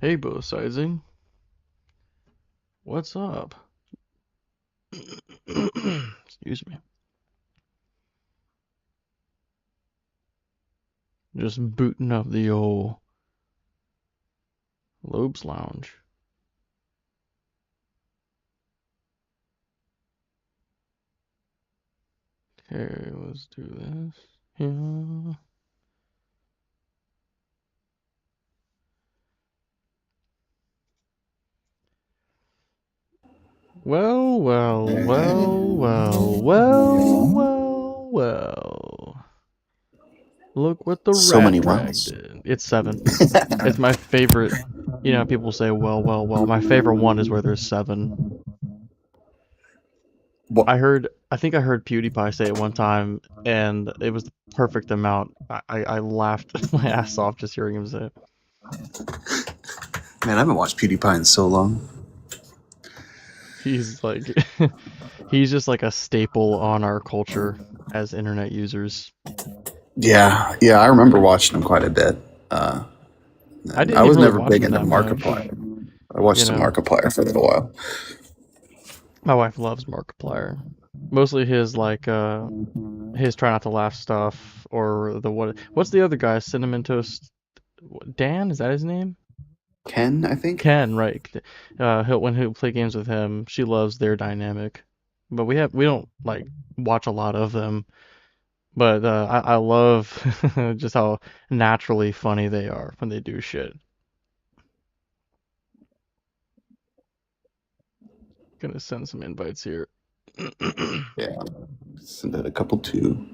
Hey, both sizing. What's up? Excuse me. Just booting up the old Lobes Lounge. Okay, let's do this. Yeah. Well. Look what the So rat many dragged wells. in. It's 7. It's my favorite. People say, well. My favorite one is where there's 7. What? I think I heard PewDiePie say it one time, and it was the perfect amount. I laughed my ass off just hearing him say it. Man, I haven't watched PewDiePie in so long. He's like, he's just like a staple on our culture as internet users. Yeah, I remember watching him quite a bit. Uh, I I didn't even was really never watch big him into that much, Markiplier. I watched you some know. Markiplier for a little while. My wife loves Markiplier. Mostly his his try not to laugh stuff or what's the other guy? Cinnamon Toast Dan, is that his name? Ken, I think. Ken, right? When he'll play games with him, she loves their dynamic. But we don't like watch a lot of them. But I love just how naturally funny they are when they do shit. Gonna send some invites here. Yeah, send out a couple too.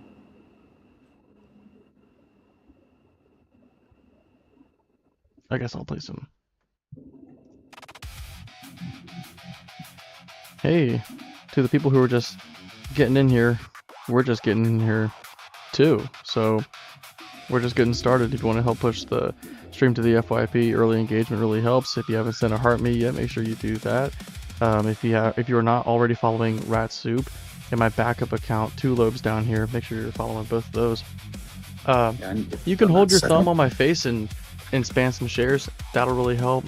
I guess I'll play some. Hey, to the people who are just getting in here, we're just getting in here too. So we're just getting started. If you want to help push the stream to the FYP, early engagement really helps. If you haven't sent a heart me yet, make sure you do that. If you are not already following Rat Soup in my backup account, 2 lobes down here, make sure you're following both of those. Yeah, I need to You get can on hold that your thumb second. on my face and spam some shares. That'll really help.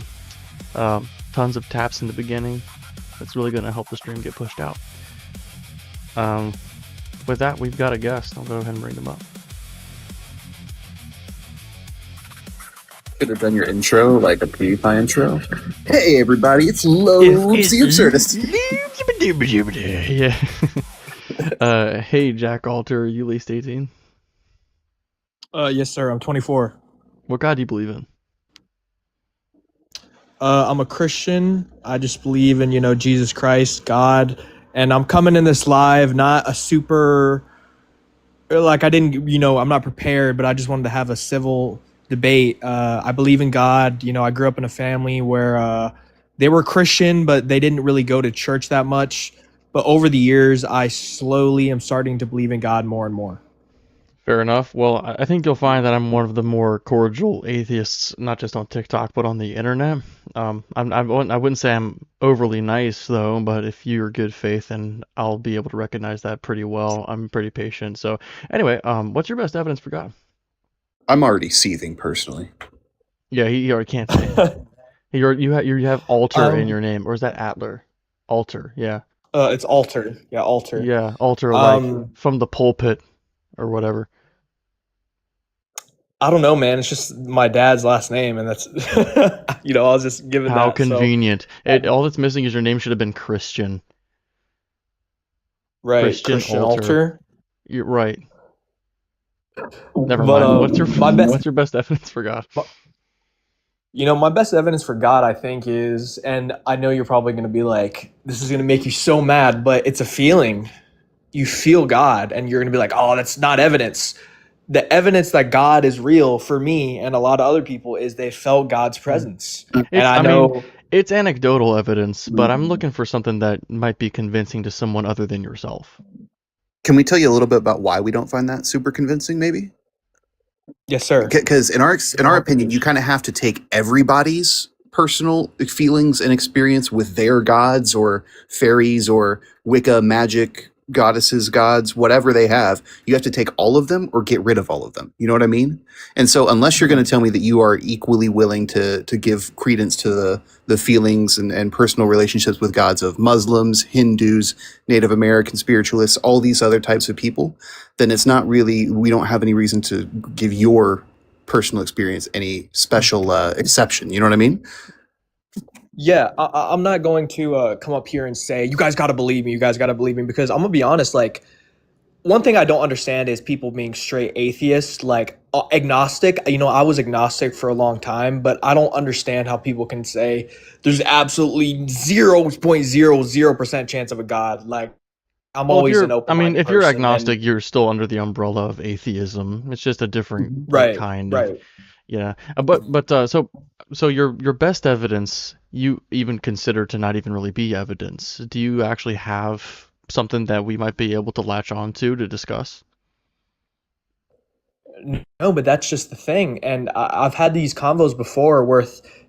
Tons of taps in the beginning. That's really going to help the stream get pushed out. With that, we've got a guest. I'll go ahead and bring them up. Could have done your intro like a PewDiePie intro. Hey everybody, it's Lobes the Absurdist. Yeah. Hey, Jack Alter, you at least 18? Yes, sir. I'm 24. What god do you believe in? I'm a Christian. I just believe in, Jesus Christ, God. And I'm coming in this live, not a super, like I didn't, I'm not prepared, but I just wanted to have a civil debate. I believe in God. I grew up in a family where they were Christian, but they didn't really go to church that much. But over the years, I slowly am starting to believe in God more and more. Fair enough. Well, I think you'll find that I'm one of the more cordial atheists, not just on TikTok, but on the internet. I wouldn't say I'm overly nice, though, but if you're good faith, then I'll be able to recognize that pretty well. I'm pretty patient. So, anyway, what's your best evidence for God? I'm already seething personally. Yeah, he already can't say it. You have Alter in um, your name, or is that Atler? Alter, yeah. it's Alter. Yeah, Alter. Yeah, Alter, like Um, from the pulpit or whatever. I don't know, man. It's just my dad's last name, and that's I was just given How that. So, convenient. All that's missing is your name should have been Christian. right, Christian Christian Alter. Alter. You're right. Never But mind. What's your my best, what's your best evidence for God? my best evidence for God, I think, is, and I know you're probably going to be like, this is going to make you so mad, but it's a feeling. You feel God, and you're going to be like, oh, that's not evidence. The evidence that God is real for me and a lot of other people is they felt God's Hmm. presence, and It's I I mean, know. it's anecdotal evidence, but I'm looking for something that might be convincing to someone other than yourself. Can we tell you a little bit about why we don't find that super convincing? Maybe Yes, sir. because in our opinion, you kind of have to take everybody's personal feelings and experience with their gods or fairies or Wicca magic goddesses, gods, whatever they have, you have to take all of them or get rid of all of them. You know what I mean? And so unless you're going to tell me that you are equally willing to give credence to the feelings and personal relationships with gods of Muslims, Hindus, Native American spiritualists, all these other types of people, then it's not really, we don't have any reason to give your personal experience any special exception. You know what I mean? Yeah, I'm not going to come up here and say, you guys got to believe me, you guys got to believe me, because I'm going to be honest, like, one thing I don't understand is people being straight atheists, like agnostic. You know, I was agnostic for a long time, but I don't understand how people can say there's absolutely 0.00% chance of a God. Like, I'm Well, if always an you're, I open mean, minded if you're person. agnostic, you're still under the umbrella of atheism. It's just a different Right, kind of, right. yeah. So your best evidence, you even consider to not even really be evidence. Do you actually have something that we might be able to latch on to discuss? No, but that's just the thing. And I've had these convos before where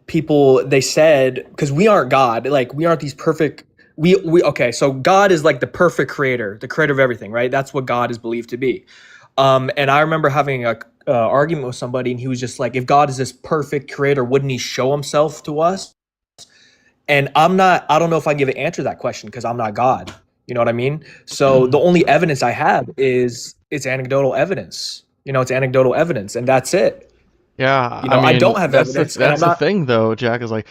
people, they said, because we aren't God, like we aren't these perfect. Okay, so God is like the perfect creator, the creator of everything, right? That's what God is believed to be. And I remember having a argument with somebody, and he was just like, if God is this perfect creator, wouldn't he show himself to us? And I don't know if I can give an answer to that question because I'm not God. You know what I mean? So the only evidence I have is it's anecdotal evidence. You know, it's anecdotal evidence, and that's it. Yeah, You I know, I don't mean have evidence, and I'm that's the not. thing though, Jack, is like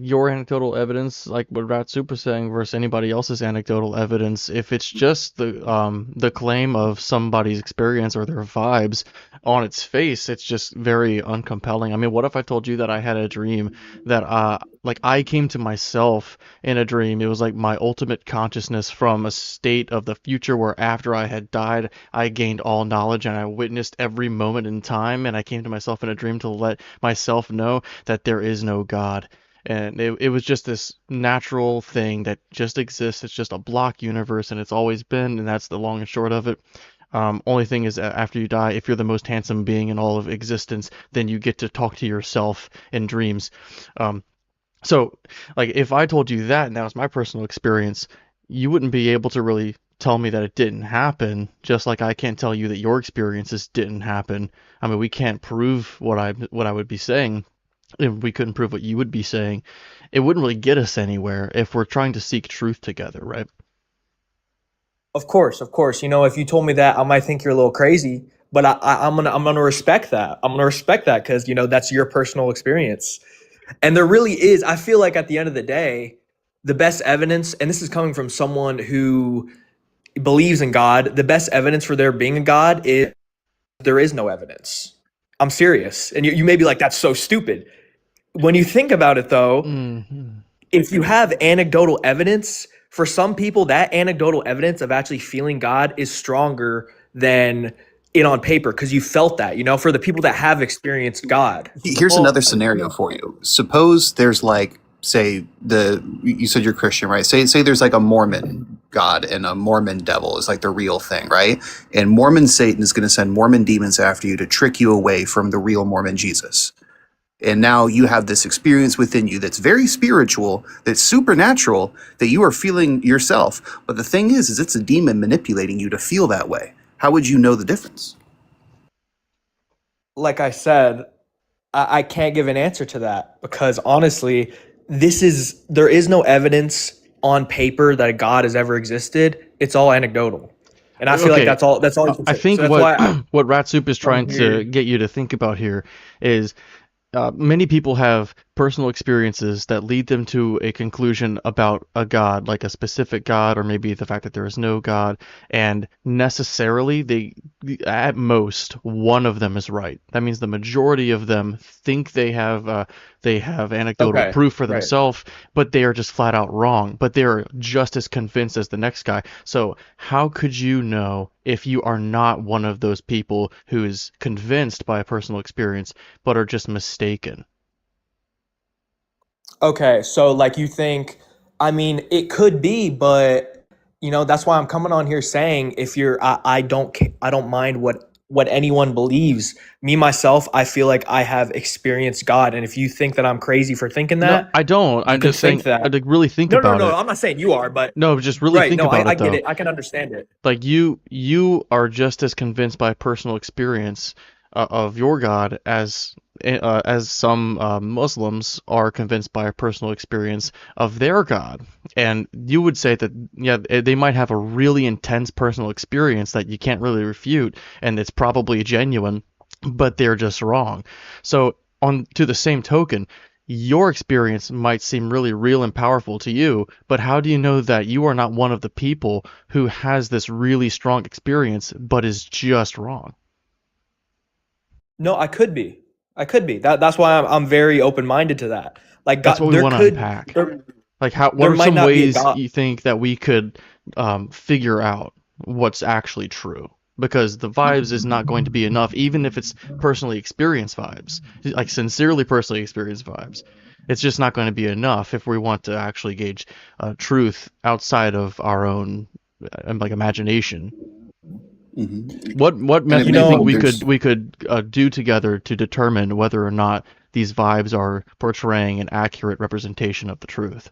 your anecdotal evidence, like what Rat Soup was saying, versus anybody else's anecdotal evidence. If it's just the claim of somebody's experience or their vibes on its face, it's just very uncompelling. I mean, what if I told you that I had a dream that like I came to myself in a dream. It was like my ultimate consciousness from a state of the future where after I had died, I gained all knowledge and I witnessed every moment in time, and I came to myself in a dream to let myself know that there is no God. And it was just this natural thing that just exists. It's just a block universe, and it's always been, and that's the long and short of it. Only thing is, after you die, if you're the most handsome being in all of existence, then you get to talk to yourself in dreams. Um, so, like, if I told you that and that was my personal experience, you wouldn't be able to really tell me that it didn't happen, just like I can't tell you that your experiences didn't happen. I mean, we can't prove what I would be saying. If we couldn't prove what you would be saying, it wouldn't really get us anywhere if we're trying to seek truth together, right? Of course, of course. You know, if you told me that, I might think you're a little crazy, but I'm gonna respect that. I'm gonna respect that because you know that's your personal experience. And there really is. I feel like at the end of the day, the best evidence, and this is coming from someone who believes in God, the best evidence for there being a God is there is no evidence. I'm serious. And you may be like, that's so stupid. When you think about it, though, Hmm. if you have anecdotal evidence, for some people, that anecdotal evidence of actually feeling God is stronger than it on paper because you felt that, you know, for the people that have experienced God. Here's Well, another scenario for you. Suppose there's like, say you said you're Christian, right? Say there's like a Mormon God and a Mormon devil is like the real thing, right? And Mormon Satan is going to send Mormon demons after you to trick you away from the real Mormon Jesus. And now you have this experience within you that's very spiritual, that's supernatural, that you are feeling yourself. But the thing is it's a demon manipulating you to feel that way. How would you know the difference? Like I said, I can't give an answer to that because honestly, there is no evidence on paper that a God has ever existed. It's all anecdotal. And I feel like okay. that's all you can I say. So think that's what why what Rat Soup is I'm trying to here. get you to think about here is many people have personal experiences that lead them to a conclusion about a god, like a specific god, or maybe the fact that there is no god, and necessarily at most, one of them is right. That means the majority of them think they have anecdotal Okay, proof for right. themselves, but they are just flat out wrong. But they are just as convinced as the next guy. So how could you know if you are not one of those people who is convinced by a personal experience but are just mistaken? Okay, so like you think, I mean, it could be, but you know, that's why I'm coming on here saying if I don't mind what what anyone believes. Me myself, I feel like I have experienced God, and if you think that I'm crazy for thinking No, that, I don't. you I'm can just saying, think that. like, really think No, no, about no. it. I'm not saying you are, but No, just really right. think No, about I it get though. it. I can understand it. Like you are just as convinced by personal experience of your God as some Muslims are convinced by a personal experience of their God. And you would say that, yeah, they might have a really intense personal experience that you can't really refute, and it's probably genuine, but they're just wrong. So on to the same token, your experience might seem really real and powerful to you, but how do you know that you are not one of the people who has this really strong experience but is just wrong? No, I could be. I could be. That's why I'm very open minded to that. Like That's what God, we want to unpack. Like, what there are might some not be a ways God. you think that we could figure out what's actually true? Because the vibes is not going to be enough, even if it's personally experienced vibes, like sincerely personally experienced vibes. It's just not going to be enough if we want to actually gauge truth outside of our own like imagination. Mm-hmm. What And if method do you think anything, we there's could do together to determine whether or not these vibes are portraying an accurate representation of the truth?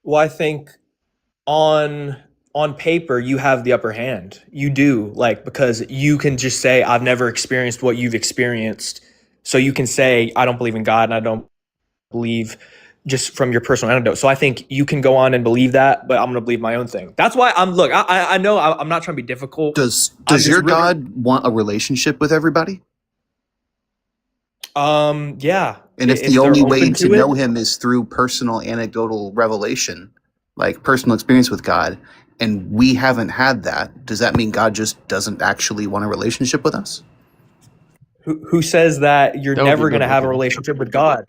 Well, I think on on paper you have the upper hand. You do, like, because you can just say I've never experienced what you've experienced. So you can say I don't believe in God and I don't believe just from your personal anecdote. So I think you can go on and believe that, but I'm going to believe my own thing. That's why I'm look, I know I'm not trying to be difficult. I'm does just your really God want a relationship with everybody? yeah, And if the if they're only way open to to it. know him is through personal anecdotal revelation, like personal experience with God, and we haven't had that, does that mean God just doesn't actually want a relationship with us? Who says that you're That would be never going to have a biblical. relationship with God?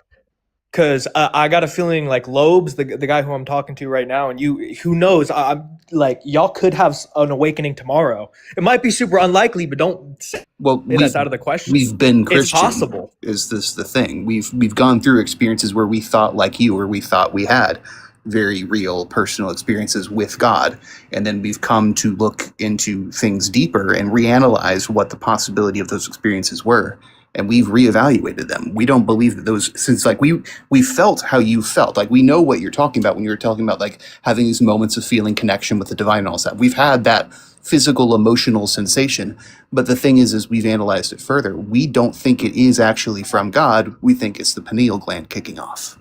Because I got a feeling like Lobes, the guy who I'm talking to right now, and you, who knows? I'm like, y'all could have an awakening tomorrow. It might be super unlikely, but don't say Well, that's out of the question. we've been It's Christian. possible. Is this the thing? We've gone through experiences where we thought like you, or we thought we had very real personal experiences with God, and then we've come to look into things deeper and reanalyze what the possibility of those experiences were, and we've reevaluated them. We don't believe that those, since like we felt how you felt, like we know what you're talking about when you're talking about like having these moments of feeling connection with the divine and all that. We've had that physical emotional sensation, but the thing is we've analyzed it further. We don't think it is actually from God. We think it's the pineal gland kicking off.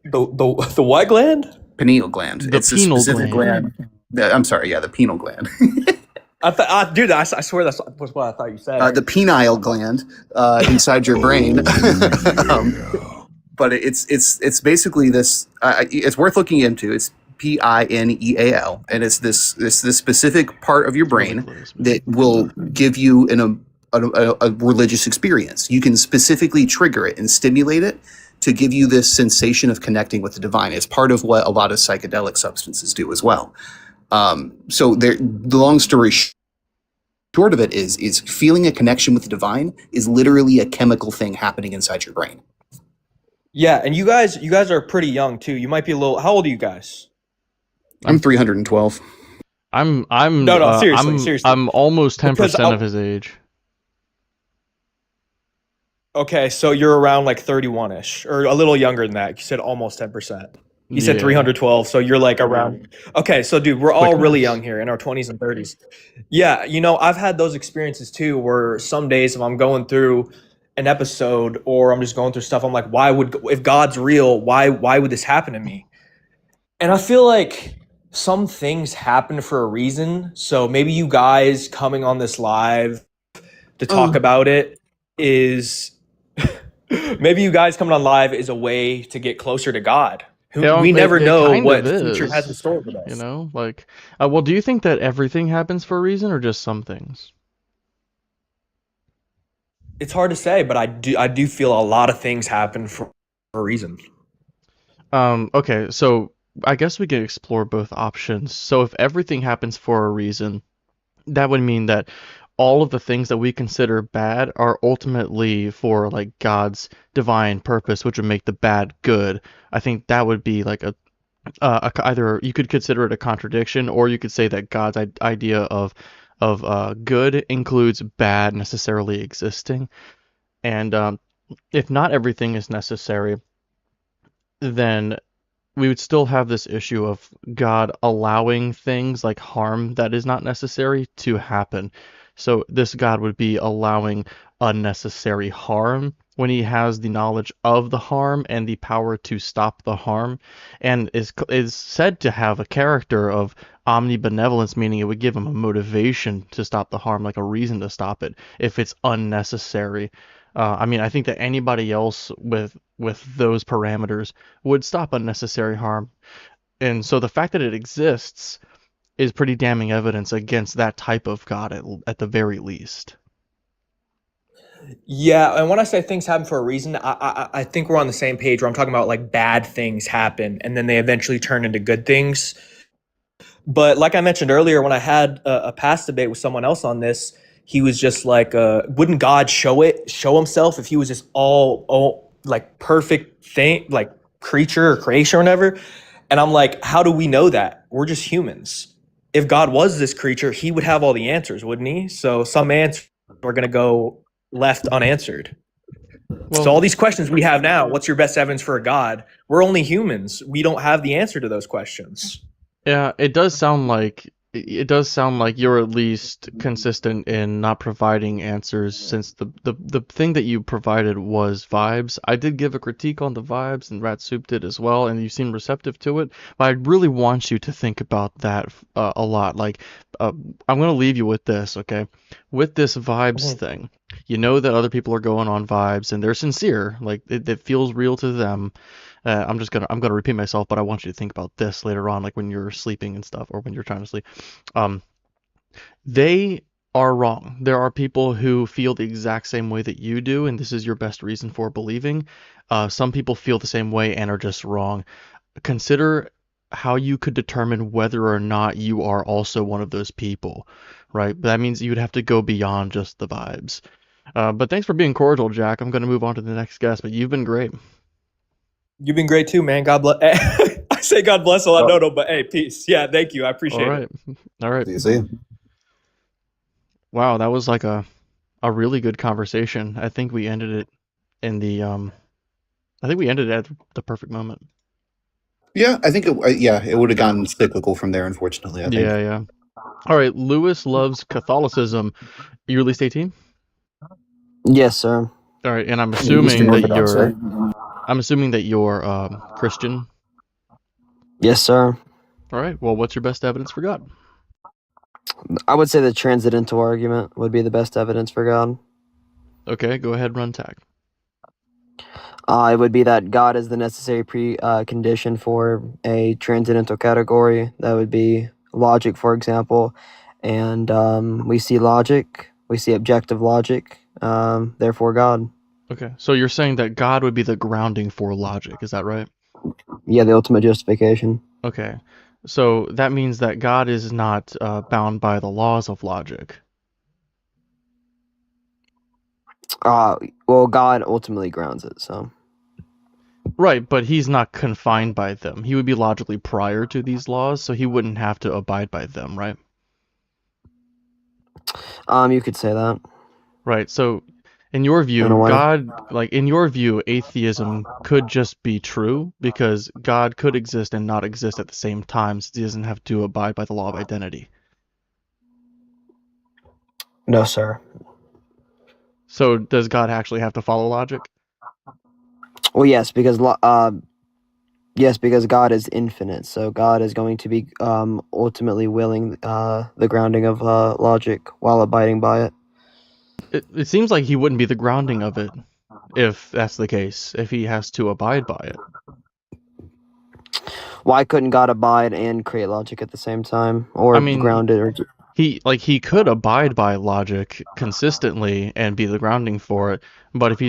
The what gland? Pineal gland. The It's a penal specific gland. I'm sorry, yeah, the penile gland. Dude, I swear that's was what I thought you said. The penile gland inside your brain. But it's basically this. It's worth looking into. It's pineal, and it's this specific part of your brain that will give you a religious experience. You can specifically trigger it and stimulate it to give you this sensation of connecting with the divine. It's part of what a lot of psychedelic substances do as well. So the long story short of it is feeling a connection with the divine is literally a chemical thing happening inside your brain. Yeah, and you guys are pretty young too. You might be a little. How old are you guys? I'm 312. I'm No, seriously. I'm almost 10% of his age. Okay, so you're around like 31-ish, or a little younger than that. You said almost 10%. You said Yeah. 312, so you're like around. Okay, so dude, we're all Quick really maths. young here in our 20s and 30s. Yeah, I've had those experiences too, where some days if I'm going through an episode or I'm just going through stuff, I'm like, if God's real, why would this happen to me? And I feel like some things happen for a reason. So maybe you guys coming on this live to talk about it is maybe you guys coming on live is a way to get closer to God. We never know what the future has in store for us. Like, well, do you think that everything happens for a reason or just some things? It's hard to say, but I do feel a lot of things happen for a reason. Okay, so I guess we can explore both options. So if everything happens for a reason, that would mean that all of the things that we consider bad are ultimately for like God's divine purpose, which would make the bad good. I think that would be like either you could consider it a contradiction, or you could say that God's idea of of good includes bad necessarily existing, and if not everything is necessary, then we would still have this issue of God allowing things like harm that is not necessary to happen. So this God would be allowing unnecessary harm when he has the knowledge of the harm and the power to stop the harm, and is said to have a character of omnibenevolence, meaning it would give him a motivation to stop the harm, like a reason to stop it if it's unnecessary. I mean, I think that anybody else with those parameters would stop unnecessary harm. And so the fact that it exists is pretty damning evidence against that type of God at the very least. Yeah, and when I say things happen for a reason, I think we're on the same page where I'm talking about like bad things happen and then they eventually turn into good things. But like I mentioned earlier, when I had a past debate with someone else on this, he was just like, wouldn't God show himself if he was just all like perfect thing, like creature or creation or whatever? And I'm like, how do we know that? We're just humans. If God was this creature, he would have all the answers, wouldn't he? So some answers are going to go left unanswered. Well, So all these questions we have now, what's your best evidence for a God? We're only humans. We don't have the answer to those questions. yeah, it does sound like you're at least consistent in not providing answers, since the thing that you provided was vibes. I did give a critique on the vibes, and Rat Soup did as well, and you seemed receptive to it. But I really want you to think about that a lot. Like, I'm gonna leave you with this, okay? With this vibes thing, you know that other people are going on vibes, and they're sincere. Like, it feels real to them. I'm gonna repeat myself, but I want you to think about this later on, like when you're sleeping and stuff, or when you're trying to sleep. Um, they are wrong. There are people who feel the exact same way that you do, and this is your best reason for believing. Some people feel the same way and are just wrong. Consider how you could determine whether or not you are also one of those people, right? That means you'd have to go beyond just the vibes. But thanks for being cordial, Jack. I'm going to move on to the next guest, but you've been great. You've been great too, man. God bless. I say God bless a lot, no, but hey, peace. Yeah, thank you. I appreciate All right. it. All right. See? Wow, that was like a really good conversation. I think we ended it in the I think we ended it at the perfect moment. Yeah, I think it would have gotten cyclical from there, unfortunately, I think. Yeah, yeah. All right, Lewis loves Catholicism. You released 18? Yes, sir. All right, and I'm Eastern assuming that Orthodox, you're right? Christian. Yes, sir. All right. Well, what's your best evidence for God? I would say the transcendental argument would be the best evidence for God. Okay, go ahead, run tag. It would be that God is the necessary condition for a transcendental category. That would be logic, for example. And we see logic, we see objective logic, therefore God. Okay, so you're saying that God would be the grounding for logic, is that right? Yeah, the ultimate justification. Okay, so that means that God is not bound by the laws of logic. Well, God ultimately grounds it, so. Right, but he's not confined by them. He would be logically prior to these laws, so he wouldn't have to abide by them, right? You could say that. Right, so in your view, In a way. God, like in your view, atheism could just be true because God could exist and not exist at the same time, since he doesn't have to abide by the law of identity. No, sir. So does God actually have to follow logic? Well, yes, because God is infinite, so God is going to be ultimately willing the grounding of logic while abiding by it. It seems like he wouldn't be the grounding of it if that's the case, if he has to abide by it. Why couldn't God abide and create logic at the same time, or I mean, ground it? Or He could abide by logic consistently and be the grounding for it, but if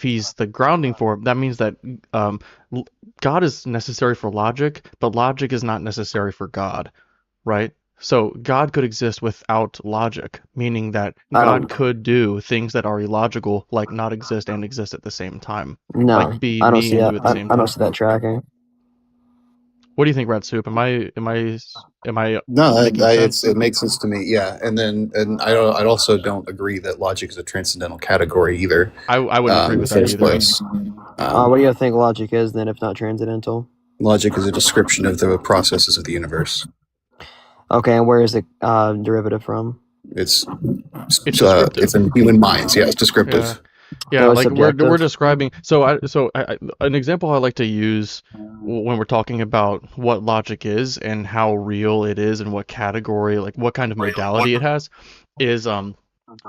he's the grounding for it, that means that God is necessary for logic, but logic is not necessary for God, right? So God could exist without logic, meaning that God could do things that are illogical, like not exist and exist at the same time. No, Like be I don't me see and that. you at the same I don't time. see that tracking. What do you think, Red Soup? Am I No, making sense? it makes sense to me. Yeah, and I also don't agree that logic is a transcendental category either. I wouldn't agree In the with that first either. place, What do you think logic is then, if not transcendental? logic is a description of the processes of the universe. Okay, and where is it derivative from? It's descriptive. it's in human minds. Yeah, it's descriptive. Yeah. Yeah, So it's like we're subjective? describing. An example I like to use when we're talking about what logic is and how real it is and what category, like what kind of modality it has, is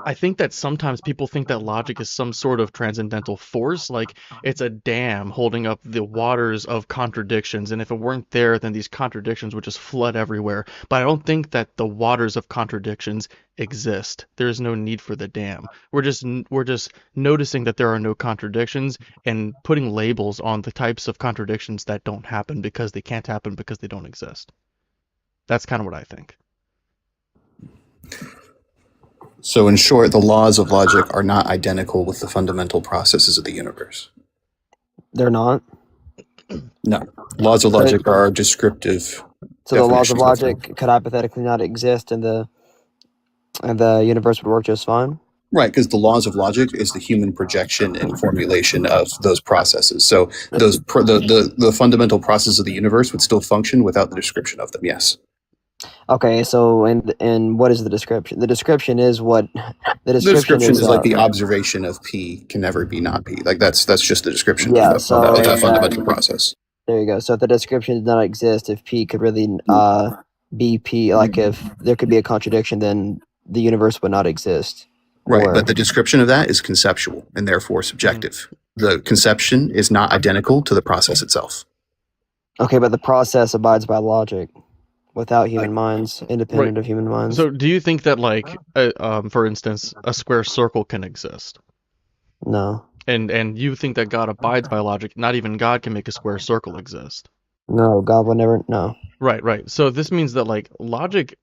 I think that sometimes people think that logic is some sort of transcendental force, like it's a dam holding up the waters of contradictions, and if it weren't there, then these contradictions would just flood everywhere. But I don't think that the waters of contradictions exist. There's no need for the dam. We're just noticing that there are no contradictions and putting labels on the types of contradictions that don't happen because they can't happen because they don't exist. That's kind of what I think. So, in short, the laws of logic are not identical with the fundamental processes of the universe. They're not. No, laws of logic are descriptive. So the laws of definitions logic could hypothetically not exist, and the universe would work just fine. Right, because the laws of logic is the human projection and formulation of those processes. So the fundamental processes of the universe would still function without the description of them. Yes. Okay, so and what is the description? The description is what the The description is like the uh, observation of P can never be not P. Like that's just the description Yeah, of so that if, fundamental process. there you go. So if the description did not exist, if P could really be P, like if there could be a contradiction, then the universe would not exist. Right, Or- but the description of that is conceptual and therefore subjective. The conception is not identical to the process itself. Okay, but the process abides by logic without human minds, independent of human minds. So do you think that, like, for instance, a square circle can exist? No. And you think that God abides by logic? Not even God can make a square circle exist. No, God would never. No. Right. So this means that, like, logic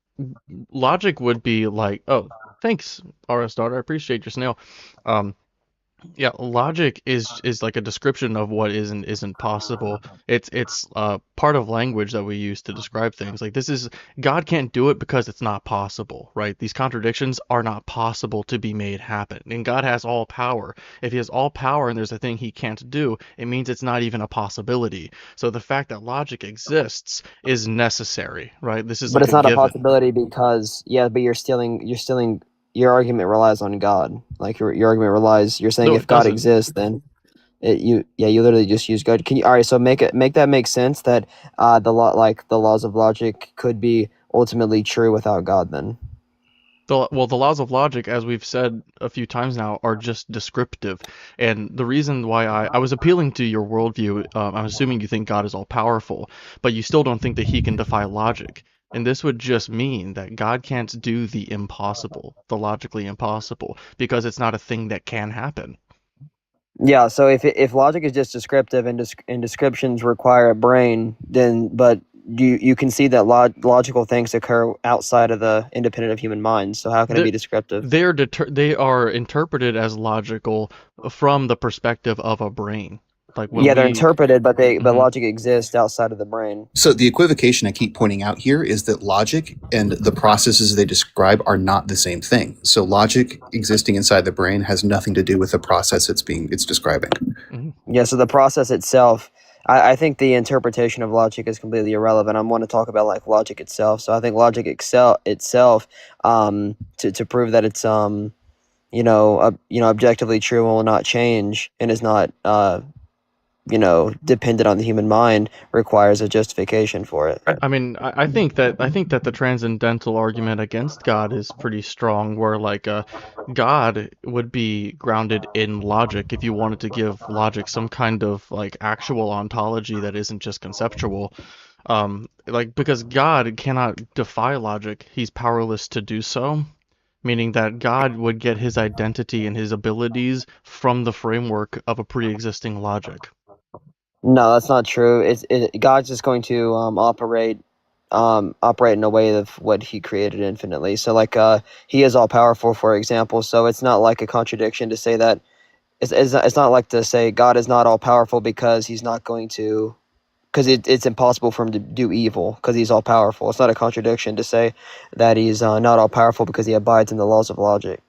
would be like, oh, thanks, RS Daughter, I appreciate your snail. Yeah, logic is like a description of what is and isn't possible. It's part of language that we use to describe things. Like, this is, God can't do it because it's not possible, right? These contradictions are not possible to be made happen. And God has all power. If he has all power and there's a thing he can't do, it means it's not even a possibility. So the fact that logic exists is necessary, right? This is But like it's not a given. possibility because but you're stealing your argument relies on God. Like your argument relies. You're saying No, if it God doesn't. exists, then you literally just use God. Can you all right? So make that make sense that the laws of logic could be ultimately true without God. Then The laws of logic, as we've said a few times now, are just descriptive. And the reason why I was appealing to your worldview, I'm assuming you think God is all powerful, but you still don't think that he can defy logic. And this would just mean that God can't do the impossible, the logically impossible, because it's not a thing that can happen. yeah. So if logic is just descriptive and descriptions require a brain, then but you can see that logical things occur outside of the independent of human minds. So how can it be descriptive? They are interpreted as logical from the perspective of a brain. Like when They're we interpreted, but Mhm. logic exists outside of the brain. So the equivocation I keep pointing out here is that logic and the processes they describe are not the same thing. So logic existing inside the brain has nothing to do with the process it's describing. Yeah, so the process itself, I think the interpretation of logic is completely irrelevant. I want to talk about like logic itself. So I think logic itself, to prove that it's objectively true and will not change and is not dependent on the human mind, requires a justification for it. I mean, I think that the transcendental argument against God is pretty strong, where like God would be grounded in logic if you wanted to give logic some kind of like actual ontology that isn't just conceptual. Like, because God cannot defy logic, he's powerless to do so. Meaning that God would get his identity and his abilities from the framework of a pre-existing logic. No, that's not true. God's just going to operate in a way of what he created infinitely. So like he is all powerful, for example. So it's not like a contradiction to say that it's not like to say God is not all powerful because he's not going to because it's impossible for him to do evil because he's all powerful. It's not a contradiction to say that he's not all powerful because he abides in the laws of logic.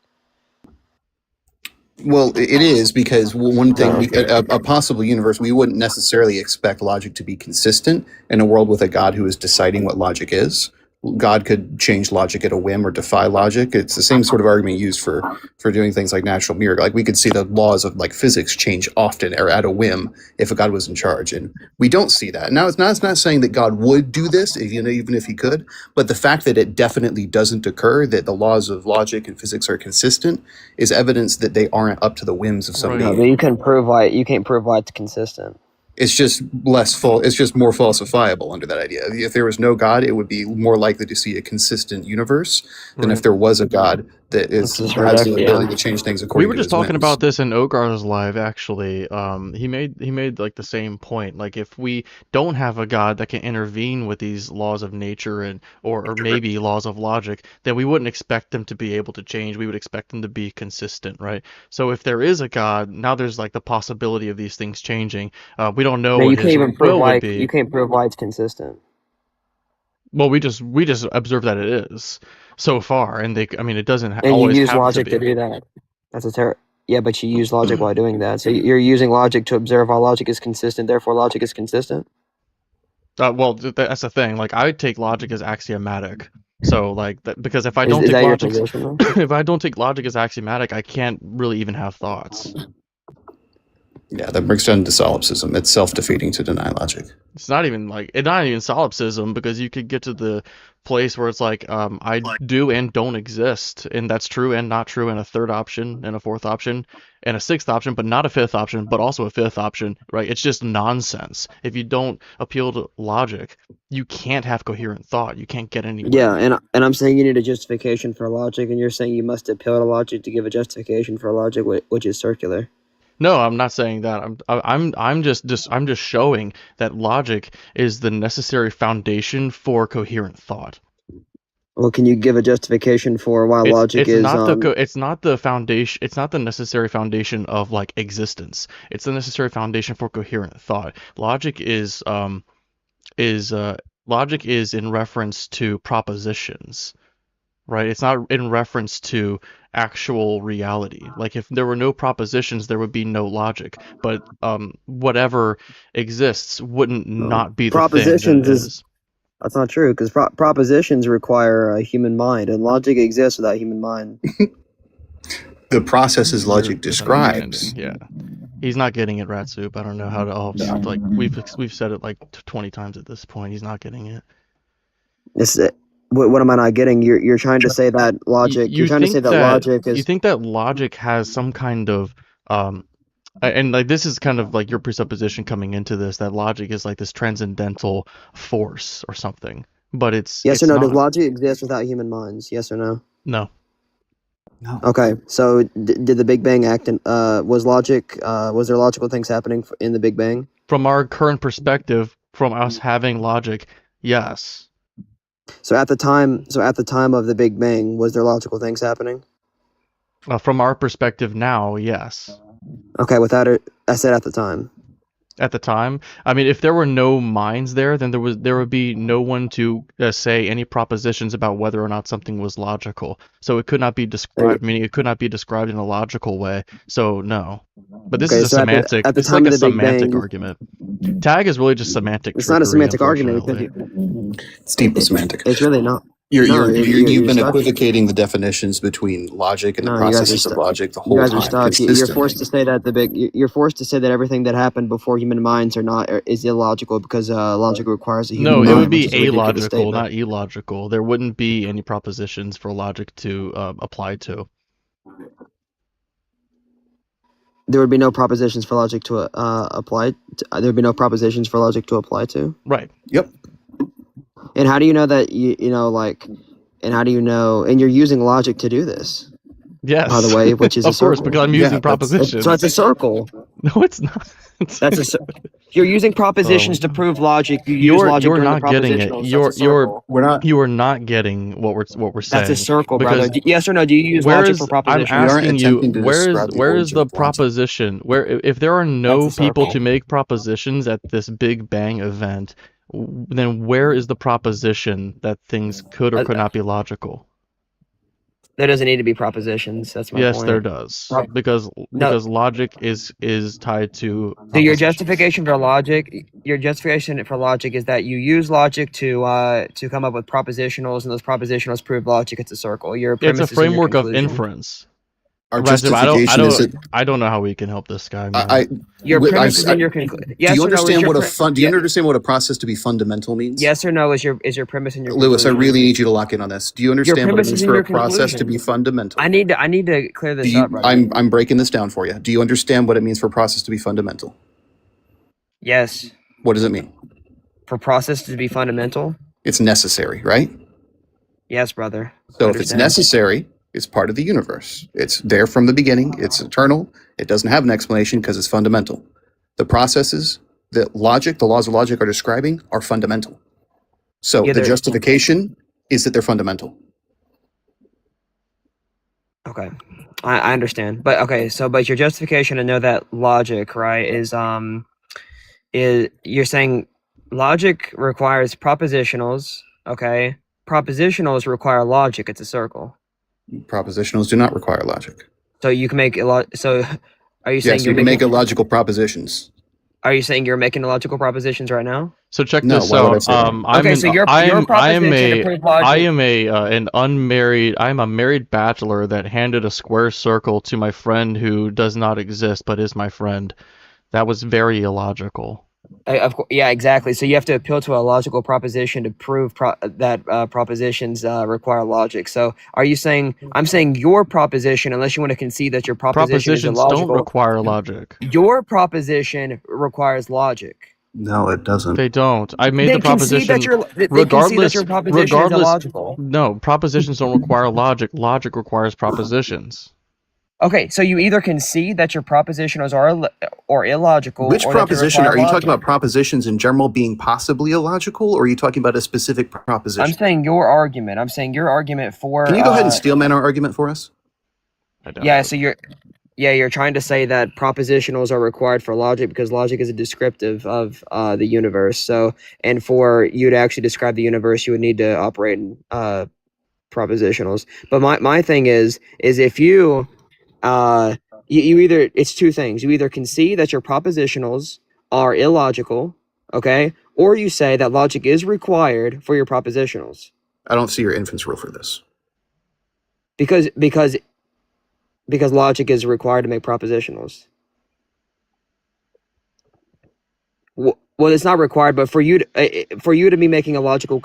Well, it is because one thing, a possible universe, we wouldn't necessarily expect logic to be consistent in a world with a God who is deciding what logic is. God could change logic at a whim or defy logic. It's the same sort of argument used for doing things like natural miracle. Like we could see the laws of like physics change often or at a whim if a God was in charge, and we don't see that. Now, it's not saying that God would do this, even if he could, but the fact that it definitely doesn't occur, that the laws of logic and physics are consistent, is evidence that they aren't up to the whims of somebody. No, but you can't prove why it's consistent. It's just it's just more falsifiable under that idea. If there was no God, it would be more likely to see a consistent universe than if there was a God that has the ability to change things according to We were just his talking whims. about this in Ogar's live, actually. He made like the same point. Like if we don't have a God that can intervene with these laws of nature and or maybe laws of logic, then we wouldn't expect them to be able to change. We would expect them to be consistent, right? So if there is a God, now there's like the possibility of these things changing. We don't know No, what you can't his even prove will why would be. you can't prove why it's consistent. Well, we just observe that it is so far, and it doesn't And you always use have logic to to be. do that. Yeah, but you use logic while doing that. So you're using logic to observe how logic is consistent, therefore logic is consistent? Well, that's the thing. Like, I take logic as axiomatic. So, like, because if I don't Is take that your logic, position, though? if I don't take logic as axiomatic, I can't really even have thoughts. Yeah, that breaks down to solipsism. It's self-defeating to deny logic. It's not even solipsism, because you could get to the place where it's like, I do and don't exist, and that's true and not true, and a third option, and a fourth option, and a sixth option, but not a fifth option, but also a fifth option, right? It's just nonsense. If you don't appeal to logic, you can't have coherent thought. You can't get anywhere. Yeah, and I'm saying you need a justification for logic, and you're saying you must appeal to logic to give a justification for logic, which is circular. No, I'm not saying that. I'm just showing that logic is the necessary foundation for coherent thought. Well, can you give a justification for why logic It's is not it's not the foundation. It's not the necessary foundation of like existence. It's the necessary foundation for coherent thought. Logic is in reference to propositions, right? It's not in reference to actual reality. Like if there were no propositions, there would be no logic. But whatever exists wouldn't not be the propositions thing that is. That's not true, because propositions require a human mind, and logic exists without human mind. The processes logic describes. Yeah, he's not getting it, Rat Soup. I don't know how to. Like we've said it like 20 times at this point. He's not getting it. What am I not getting? You're trying to say that logic. You're trying to say that logic is. You think that logic has some kind of and like this is kind of like your presupposition coming into this, that logic is like this transcendental force or something. But it's yes or no? not. Does logic exist without human minds? Yes or no? No. No. Okay, so did the Big Bang act? Was there logical things happening in the Big Bang? From our current perspective, from us having logic, yes. So at the time of the Big Bang, was there logical things happening? From our perspective now, yes. Okay, without it, I said at the time. At the time, I mean, if there were no minds there, then there would be no one to say any propositions about whether or not something was logical. So it could not be described. Meaning, it could not be described in a logical way. So no. But this is a semantic. It's like a semantic argument. Tag is really just semantic. It's not a semantic argument. It's deeply semantic. It's really not. You've been equivocating the definitions between logic and the processes of logic the whole time. You guys are stuck. You're forced to say that you're forced to say that everything that happened before human minds is illogical because logic requires a human mind. No, it would be illogical, not illogical. There wouldn't be any propositions for logic to apply to. There would be no propositions for logic to apply. There would be no propositions for logic to apply to. Right. Yep. And how do you know that and how do you know, and you're using logic to do this? Yes. By the way, which is of course, because I'm using propositions. So it's a circle. No, it's not. That's a You're using propositions to prove logic. You use logic You're during not the getting it. propositionals. That's a circle. We're not. You are not getting what we're saying. That's a circle, because brother. Yes or no? Do you use where logic is for I'm propositions? aren't asking you attempting to describe the where is origin the of logic. proposition where if there are no That's a people circle. to make propositions at this Big Bang event, then where is the proposition that things could or could not be logical? There doesn't need to be propositions. That's my Yes, point. there does. Prop- Because logic is tied to So your propositions. justification for logic is that you use logic to come up with propositionals, and those propositionals prove logic. It's a circle. Your It's premise a is in your framework of conclusion. inference. Our Rajab, justification is that I don't know how we can help this guy, man. Your I- premise is I- in your conclusion. do Yes you or no? Is understand your what a pre- do you Yeah. understand what a process to be fundamental means? Yes or no is your premise in your Lewis, I conclusion? really need you to lock in on this. Do you understand what it premise is means in for your a process to conclusion. be fundamental? I need to clear this up, brother. I'm breaking this down for you. Do you understand what it means for a process to be fundamental? Yes. What does it mean? For process to be fundamental? It's necessary, right? Yes, brother. So if it's Understand. necessary, it's part of the universe. It's there from the beginning. It's eternal. It doesn't have an explanation because it's fundamental. The processes that logic, the laws of logic are describing are fundamental. So Yeah, the they're- justification is that they're fundamental. Okay. I understand. But okay, but your justification to know that logic, right, is you're saying logic requires propositionals, okay? Propositionals require logic. It's a circle. Propositionals do not require logic. So you can make a lot. So are you saying Yes, you're you can make making? illogical propositions. Are you saying you're making illogical propositions right now? So check No, this why would I out. say that? I'm Okay, so your proposition to prove logic. I am an unmarried. I'm a married bachelor that handed a square circle to my friend who does not exist but is my friend. That was very illogical. Of course, yeah, exactly. So you have to appeal to a logical proposition to prove that propositions require logic. So are you saying I'm saying your proposition, unless you want to concede that your proposition is Propositions illogical, don't require logic. your proposition requires logic. No, it doesn't. They don't. I made the Then concede proposition. that your regardless- proposition is regardless- illogical. No, propositions don't require logic. Logic requires propositions. Okay, so you either concede that your propositions are or illogical. Which or that they proposition? require Are you logic. talking about propositions in general being possibly illogical, or are you talking about a specific proposition? I'm saying your argument. I'm saying your argument for. Can you go ahead and steelman our argument for us? I don't Yeah, know. so you're trying to say that propositionals are required for logic because logic is a descriptive of the universe. So, and for you to actually describe the universe, you would need to operate in propositionals. But my thing is if you you either, it's two things. You either concede that your propositionals are illogical, okay, or you say that logic is required for your propositionals I don't see your inference rule for this. because logic is required to make propositionals. Well, it's not required, but for you to be making a logical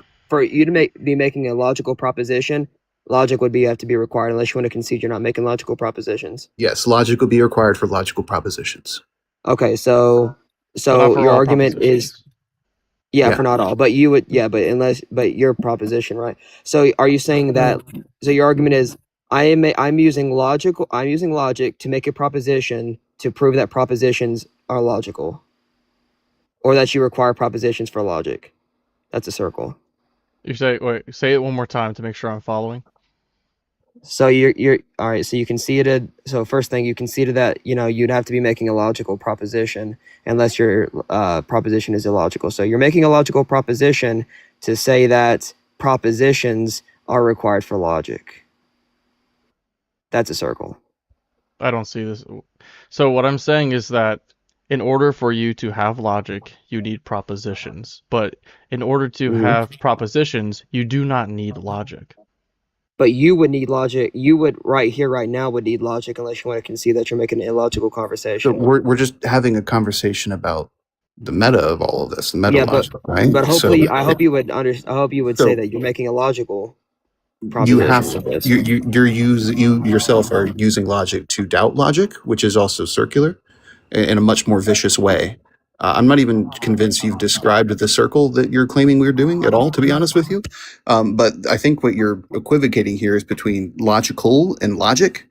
proposition, logic would have to be required unless you want to concede you're not making logical propositions. Yes, logic would be required for logical propositions. Okay, so But not for your all argument is propositions. Yeah. for not all, but you would but your proposition, right? So are you saying that? So your argument is I'm using logic to make a proposition to prove that propositions are logical, or that you require propositions for logic. That's a circle. You say it one more time to make sure I'm following. So you're all right. So you conceded. So first thing, you conceded that you'd have to be making a logical proposition unless your proposition is illogical. So you're making a logical proposition to say that propositions are required for logic. That's a circle. I don't see this. So what I'm saying is that in order for you to have logic, you need propositions. But in order to have propositions, you do not need logic. But you would need logic. You would right now would need logic unless you want to concede that you're making an illogical So conversation. we're just having a conversation about the meta of all of this, the meta Yeah, but- logic, right? But So hopefully, I hope you would So- say that you're making a logical you proposition. have of this. you yourself are using logic to doubt logic, which is also circular in a much more vicious way. I'm not even convinced you've described the circle that you're claiming we're doing at all, to be honest with you. But I think what you're equivocating here is between logical and logic.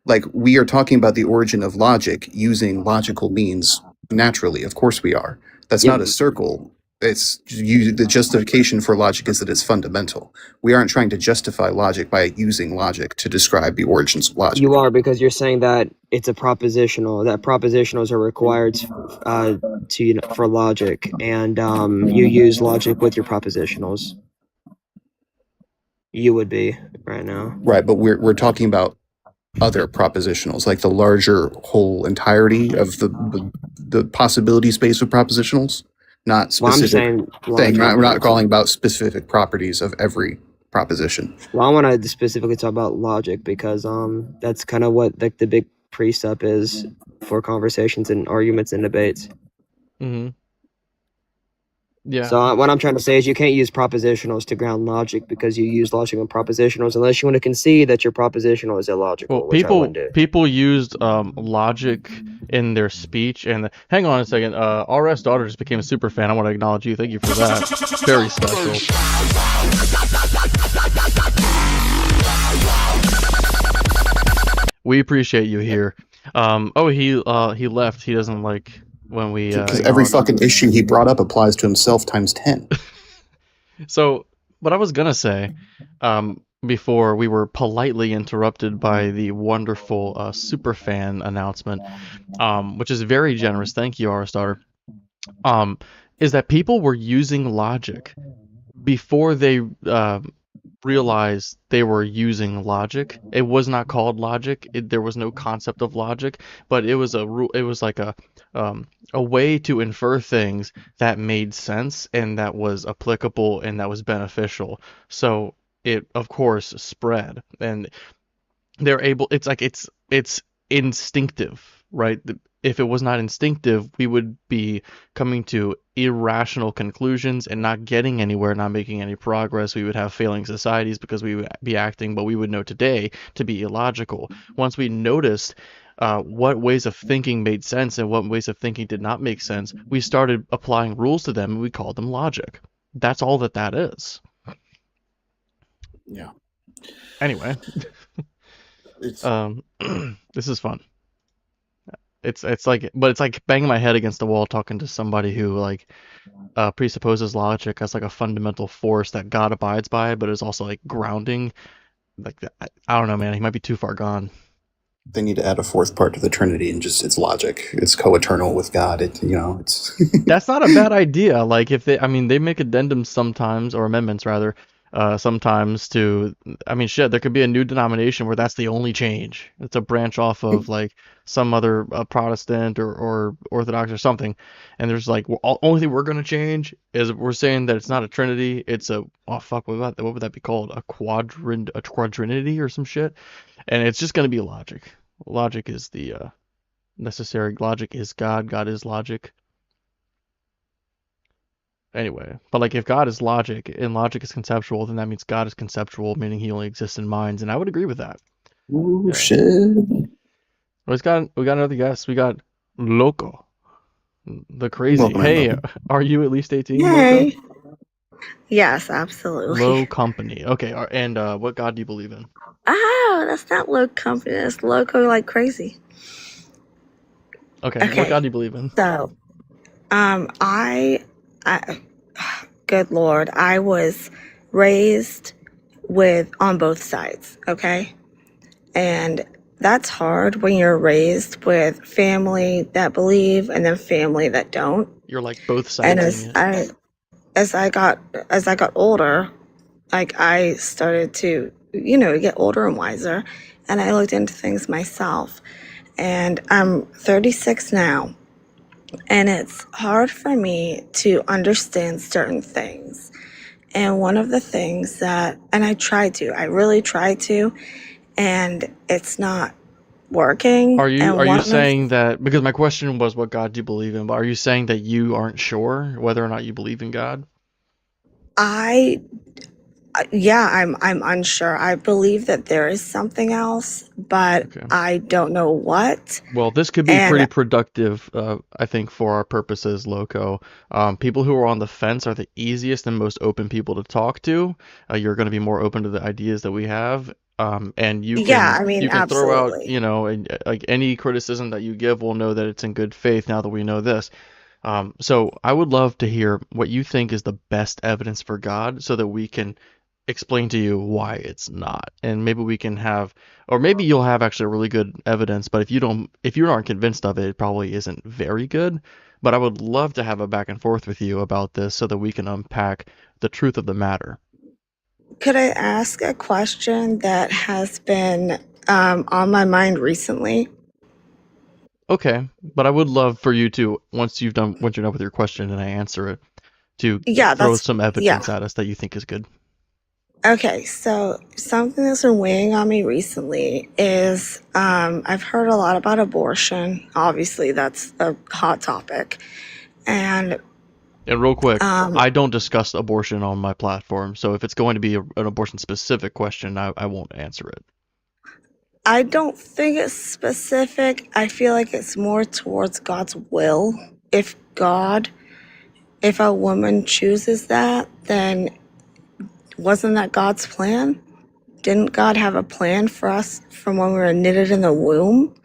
Like, we are talking about the origin of logic using logical means naturally. Of course we are. That's Yeah. not a circle. It's the justification for logic is that it's fundamental. We aren't trying to justify logic by using logic to describe the origins of logic. You are, because you're saying that it's a propositional. That propositionals are required for logic, and you use logic with your propositionals. You would be right now. Right, but we're talking about other propositionals, like the larger whole entirety of the possibility space of propositionals, not Well, I'm specific saying thing. logic. We're not calling about specific properties of every proposition. Well, I want to specifically talk about logic because that's kind of what the big precept is for conversations and arguments and debates. Mm-hmm. Yeah. So what I'm trying to say is you can't use propositionals to ground logic because you use logic on propositionals unless you want to concede that your propositional is illogical. Well, which I wouldn't do. people used logic in their speech, and hang on a second. RS daughter just became a super fan. I want to acknowledge you. Thank you for that. Very special. We appreciate you here. He left. He doesn't like when we Because every fucking issue he brought up applies to himself times 10. So, what I was gonna say, before we were politely interrupted by the wonderful superfan announcement, which is very generous. Thank you, Aristar. Is that people were using logic before they realized they were using logic. It was not called logic. There was no concept of logic, but it was a rule. It was like a way to infer things that made sense and that was applicable and that was beneficial. So it, of course, spread, and they're able. It's like it's instinctive, right? If it was not instinctive, we would be coming to irrational conclusions and not getting anywhere, not making any progress. We would have failing societies because we would be acting what we would know today to be illogical. Once we noticed what ways of thinking made sense and what ways of thinking did not make sense, we started applying rules to them and we called them logic. That's all that is. Yeah. Anyway, this is fun. It's like banging my head against the wall talking to somebody who like presupposes logic as like a fundamental force that God abides by, but is also like grounding. Like I don't know, man. He might be too far gone. They need to add a fourth part to the Trinity and just it's logic. It's co-eternal with God. It's That's not a bad idea. Like if they make addendums sometimes, or amendments rather, sometimes to, there could be a new denomination where that's the only change. It's a branch off of like some other Protestant or Orthodox or something, and there's like only thing we're gonna change is we're saying that it's not a Trinity. It's a what would that be called? A quadrinity or some shit, and it's just gonna be logic. Logic is the necessary. Logic is God. God is logic. Anyway, but like if God is logic and logic is conceptual, then that means God is conceptual, meaning he only exists in minds, and I would agree with that. Ooh, shit. We got another guest. We got Loco, the crazy. Welcome, hey, Loco. are you at least 18? Hey. Loco? Yes, absolutely. Low company. Okay, and what God do you believe in? Oh, that's not low company. That's loco like crazy. Okay, Okay. what God do you believe in? So, I good Lord, I was raised on both sides, okay? And that's hard when you're raised with family that believe and then family that don't. You're like both sides. And as I got older, like I started to, get older and wiser, and I looked into things myself. And I'm 36 now, and it's hard for me to understand certain things. And one of the things and I really try to, and it's not working. Are you saying that, because my question was what God do you believe in, but are you saying that you aren't sure whether or not you believe in God? I'm unsure. I believe that there is something else, but Okay. I don't know what. Well, this could be pretty productive, I think, for our purposes, Loco. People who are on the fence are the easiest and most open people to talk to. You're going to be more open to the ideas that we have. And you can throw out, absolutely. and like any criticism that you give, we'll know that it's in good faith now that we know this. So I would love to hear what you think is the best evidence for God so that we can explain to you why it's not. And maybe we can have, or maybe you'll have actually really good evidence, but if you aren't convinced of it, it probably isn't very good. But I would love to have a back and forth with you about this so that we can unpack the truth of the matter. Could I ask a question that has been on my mind recently? Okay, but I would love for you to, once you're done with your question and I answer it, to Yeah, throw that's some yeah. evidence at us that you think is good. Okay, so something that's been weighing on me recently is I've heard a lot about abortion. Obviously, that's a hot topic. And And real quick, um, I don't discuss abortion on my platform, so if it's going to be an abortion-specific question, I won't answer it. I don't think it's specific. I feel like it's more towards God's will. If a woman chooses that, then wasn't that God's plan? Didn't God have a plan for us from when we were knitted in the womb?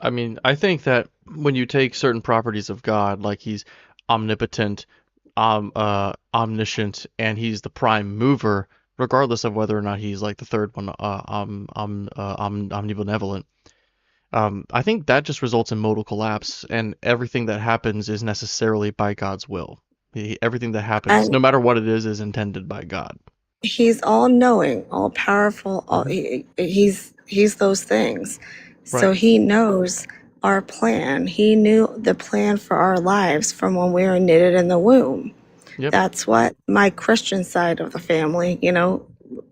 I mean, I think that when you take certain properties of God, like he's omnipotent, omniscient, and he's the prime mover, regardless of whether or not he's like the third one, omnibenevolent. I think that just results in modal collapse, and everything that happens is necessarily by God's will. Everything that happens, And no matter what it is intended by God. he's all knowing, all powerful, he's those things. So Right. he knows our plan. He knew the plan for our lives from when we were knitted in the womb. Yep. That's what my Christian side of the family,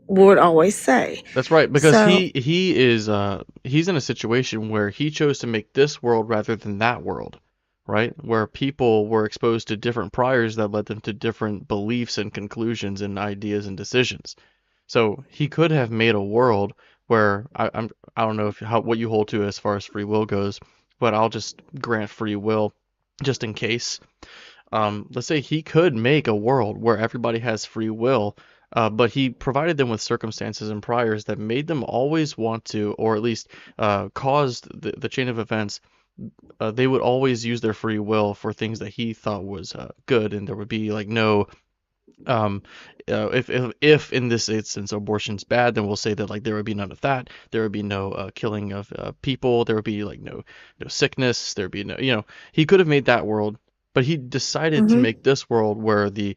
would always say. That's right, because So, he's in a situation where he chose to make this world rather than that world, right? Where people were exposed to different priors that led them to different beliefs and conclusions and ideas and decisions. So he could have made a world where I don't know what you hold to as far as free will goes, but I'll just grant free will just in case. Let's say he could make a world where everybody has free will, but he provided them with circumstances and priors that made them always want to, or at least caused the chain of events. They would always use their free will for things that he thought was good, and there would be like no if in this instance abortion's bad, then we'll say that like there would be none of that. There would be no killing of people. There would be like no sickness. There would be no, he could have made that world, but he decided to mhm. make this world where the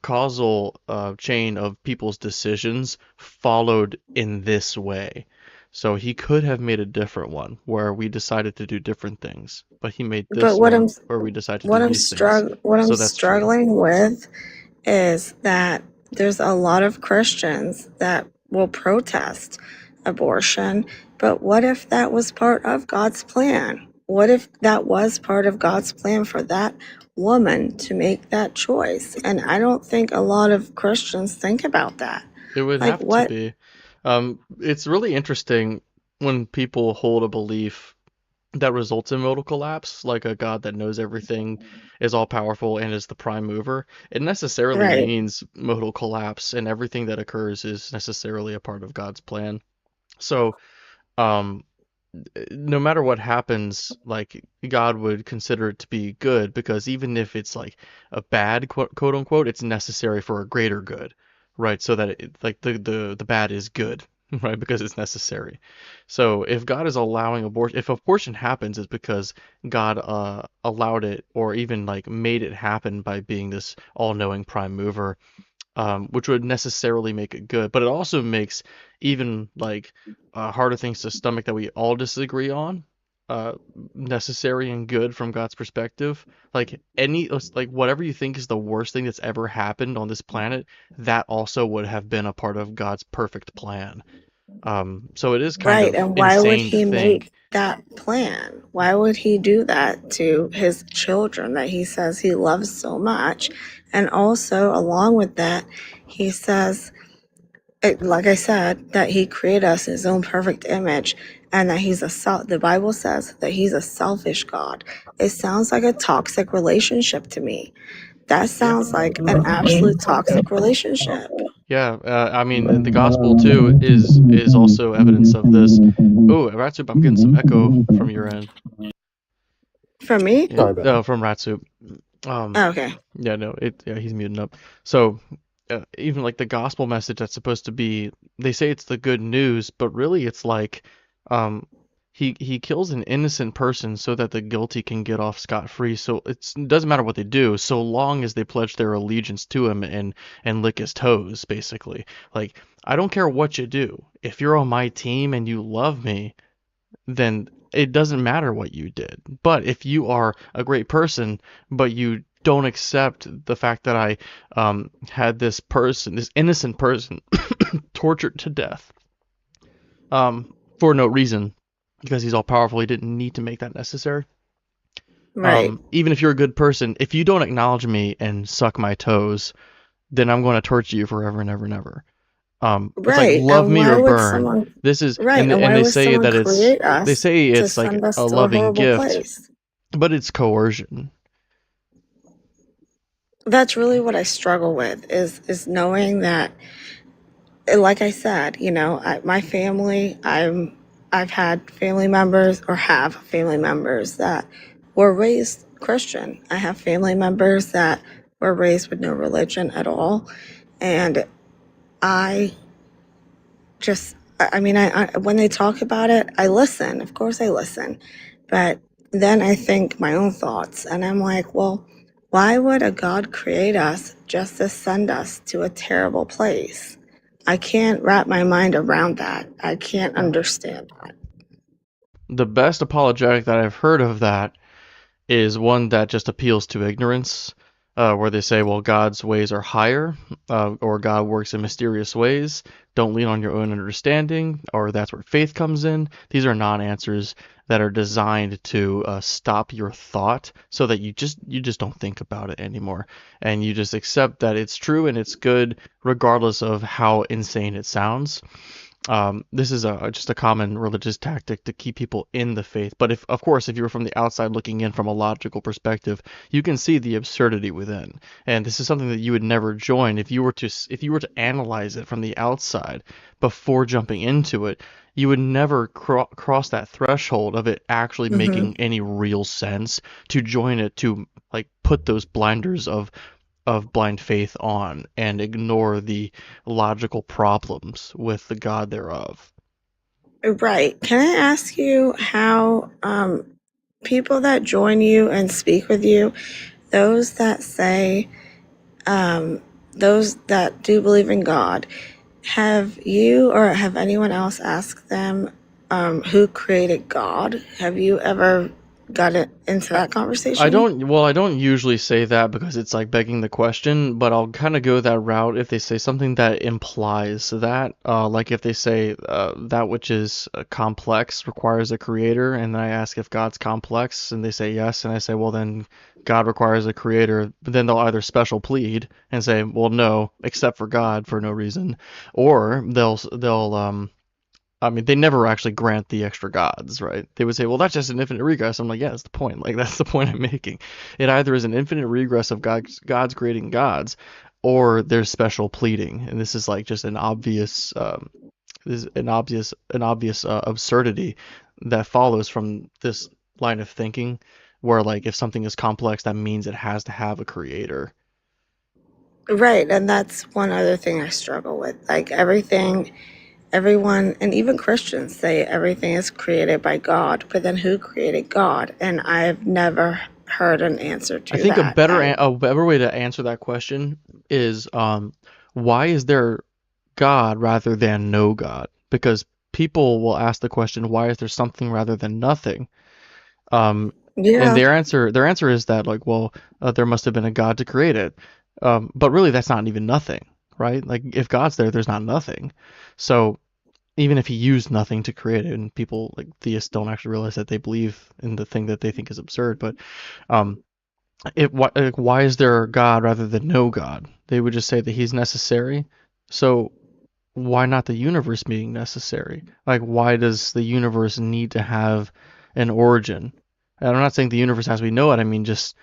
causal chain of people's decisions followed in this way. So he could have made a different one where we decided to do different things, but he made But this one where we decided to do these things. what I'm So that's true. struggling with is that there's a lot of Christians that will protest abortion, but what if that was part of God's plan? What if that was part of God's plan for that woman to make that choice? And I don't think a lot of Christians think about that. It would Like, have to what? be. It's really interesting when people hold a belief that results in modal collapse, like a God that knows everything, is all powerful, and is the prime mover. It necessarily Right. means modal collapse, and everything that occurs is necessarily a part of God's plan. So, um, no matter what happens, like God would consider it to be good because even if it's like a bad quote unquote, it's necessary for a greater good, right? So that like the bad is good, right? Because it's necessary. So if God is allowing abortion, if abortion happens, it's because God allowed it or even like made it happen by being this all-knowing prime mover, which would necessarily make it good. But it also makes even like harder things to stomach that we all disagree on uh, necessary and good from God's perspective. Like whatever you think is the worst thing that's ever happened on this planet, that also would have been a part of God's perfect plan. So it is kind Right. of And why would insane to he think. make that plan? Why would he do that to his children that he says he loves so much? And also, along with that, he says, like I said, that he created us in his own perfect image and that the Bible says that he's a selfish God. It sounds like a toxic relationship to me. That Yeah. sounds like an absolute toxic relationship. Yeah, I mean, the gospel too is also evidence of this. Oh, Ratsup, I'm getting some echo from your end. From me? Yeah, Sorry about that. from Rat Soup. Oh, okay. Yeah, no, he's muting up. So, even like the gospel message that's supposed to be, they say it's the good news, but really it's like, um, he kills an innocent person so that the guilty can get off scot-free. So it doesn't matter what they do, so long as they pledge their allegiance to him and lick his toes, basically. Like, I don't care what you do. If you're on my team and you love me, then it doesn't matter what you did. But if you are a great person, but you don't accept the fact that I had this innocent person, tortured to death for no reason, because he's all powerful, he didn't need to make that necessary. Right. Even if you're a good person, if you don't acknowledge me and suck my toes, then I'm going to torture you forever and ever and ever. It's like Right. love And me why or would burn. someone This is right, and and why they would say someone that create they us say to it's like send us a to a loving horrible gift, place? but it's coercion. That's really what I struggle with is knowing that, like I said, my family, I've had family members or have family members that were raised Christian. I have family members that were raised with no religion at all, and I just, I mean, I when they talk about it, I listen. Of course, I listen, but then I think my own thoughts, and I'm like, well, why would a God create us just to send us to a terrible place? I can't wrap my mind around that. I can't understand that. The best apologetic that I've heard of that is one that just appeals to ignorance, where they say, well, God's ways are higher, or God works in mysterious ways. Don't lean on your own understanding, or that's where faith comes in. These are non-answers that are designed to stop your thought so that you just don't think about it anymore, and you just accept that it's true and it's good regardless of how insane it sounds. This is just a common religious tactic to keep people in the faith. But if, of course, if you're from the outside looking in from a logical perspective, you can see the absurdity within. And this is something that you would never join if you were to analyze it from the outside before jumping into it. You would never cross that threshold of it actually Hmm. making any real sense to join it, to like put those blinders of blind faith on and ignore the logical problems with the God thereof. Right. Can I ask you how people that join you and speak with you, those that say, those that do believe in God, have you or have anyone else asked them who created God? Have you ever got into that I conversation? don't usually say that because it's like begging the question, but I'll kind of go that route if they say something that implies that, like if they say that which is complex requires a creator, and then I ask if God's complex, and they say yes, and I say, well, then God requires a creator, but then they'll either special plead and say, well, no, except for God for no reason, or they'll I mean, they never actually grant the extra gods, right? They would say, well, that's just an infinite regress. I'm like, yeah, that's the point. Like, that's the point I'm making. It either is an infinite regress of gods creating gods, or there's special pleading. And this is like just an obvious, absurdity that follows from this line of thinking, where like if something is complex, that means it has to have a creator. Right. And that's one other thing I struggle with. Like everything, everyone, and even Christians say everything is created by God, but then who created God? And I've never heard an answer I to think that. a better way to answer that question is why is there God rather than no God? Because people will ask the question, why is there something rather than nothing? And Yeah. their answer is that like, well, there must have been a God to create it. But really, that's not even nothing, right? Like if God's there, there's not nothing. So even if he used nothing to create it, and people like theists don't actually realize that they believe in the thing that they think is absurd, but um, why is there a God rather than no God? They would just say that he's necessary. So why not the universe being necessary? Like, why does the universe need to have an origin? And I'm not saying the universe as we know it. I mean just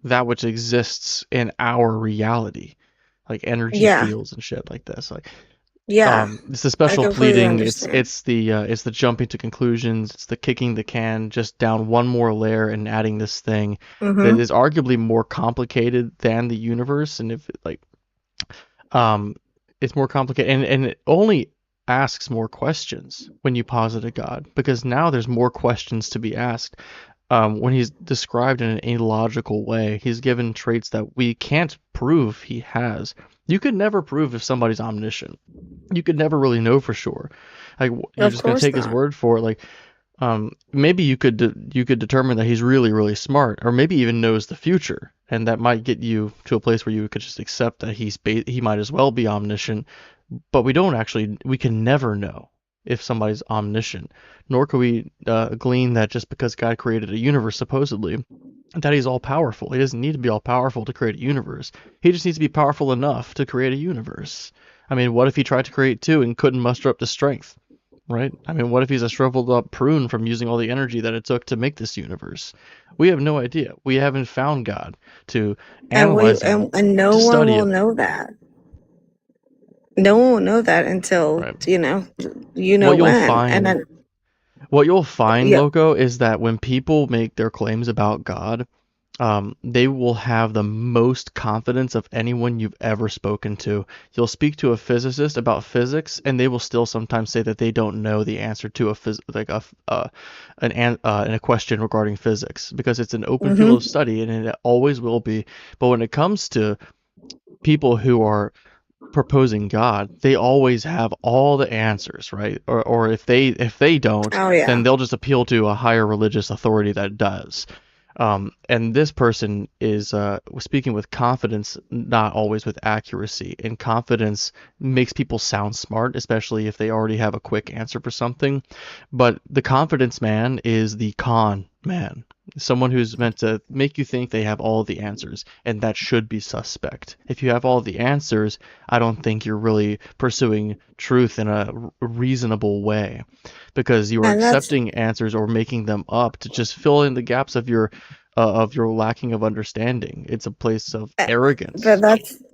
that which exists in our reality, like energy Yeah. fields and shit like this. Like, Yeah, It's the I special completely pleading. understand. It's the jumping to conclusions. It's the kicking the can just down one more layer and adding this thing that Mm-hmm. is arguably more complicated than the universe. And if like um, it's more complicated, and it only asks more questions when you posit a God, because now there's more questions to be asked. When he's described in an illogical way, he's given traits that we can't prove he has. You could never prove if somebody's omniscient. You could never really know for sure. Like you're Of just gonna course take his not. word for it. Like maybe you could determine that he's really really smart, or maybe even knows the future, and that might get you to a place where you could just accept that he might as well be omniscient. But we can never know if somebody's omniscient, nor can we glean that just because God created a universe supposedly, that he's all powerful. He doesn't need to be all powerful to create a universe. He just needs to be powerful enough to create a universe. I mean, what if he tried to create two and couldn't muster up the strength? Right? I mean, what if he's a shriveled up prune from using all the energy that it took to make this universe? We have no idea. We haven't found God to And we analyze him, and no to one study will him. know that. No one will know that until, Right? you know What you'll when. And find then, What you'll find, yeah. Loco, is that when people make their claims about God, they will have the most confidence of anyone you've ever spoken to. You'll speak to a physicist about physics, and they will still sometimes say that they don't know the answer to a question regarding physics, because it's an open field of Mm-hmm. study, and it always will be. But when it comes to people who are proposing God, they always have all the answers, right? Or if they don't, Oh then yeah. they'll just appeal to a higher religious authority that does. And this person is speaking with confidence, not always with accuracy. And confidence makes people sound smart, especially if they already have a quick answer for something. But the confidence man is the con man, someone who's meant to make you think they have all the answers, and that should be suspect. If you have all the answers, I don't think you're really pursuing truth in a reasonable way, because you are And that's accepting answers or making them up to just fill in the gaps of your lacking of understanding. It's a place of eh, but arrogance.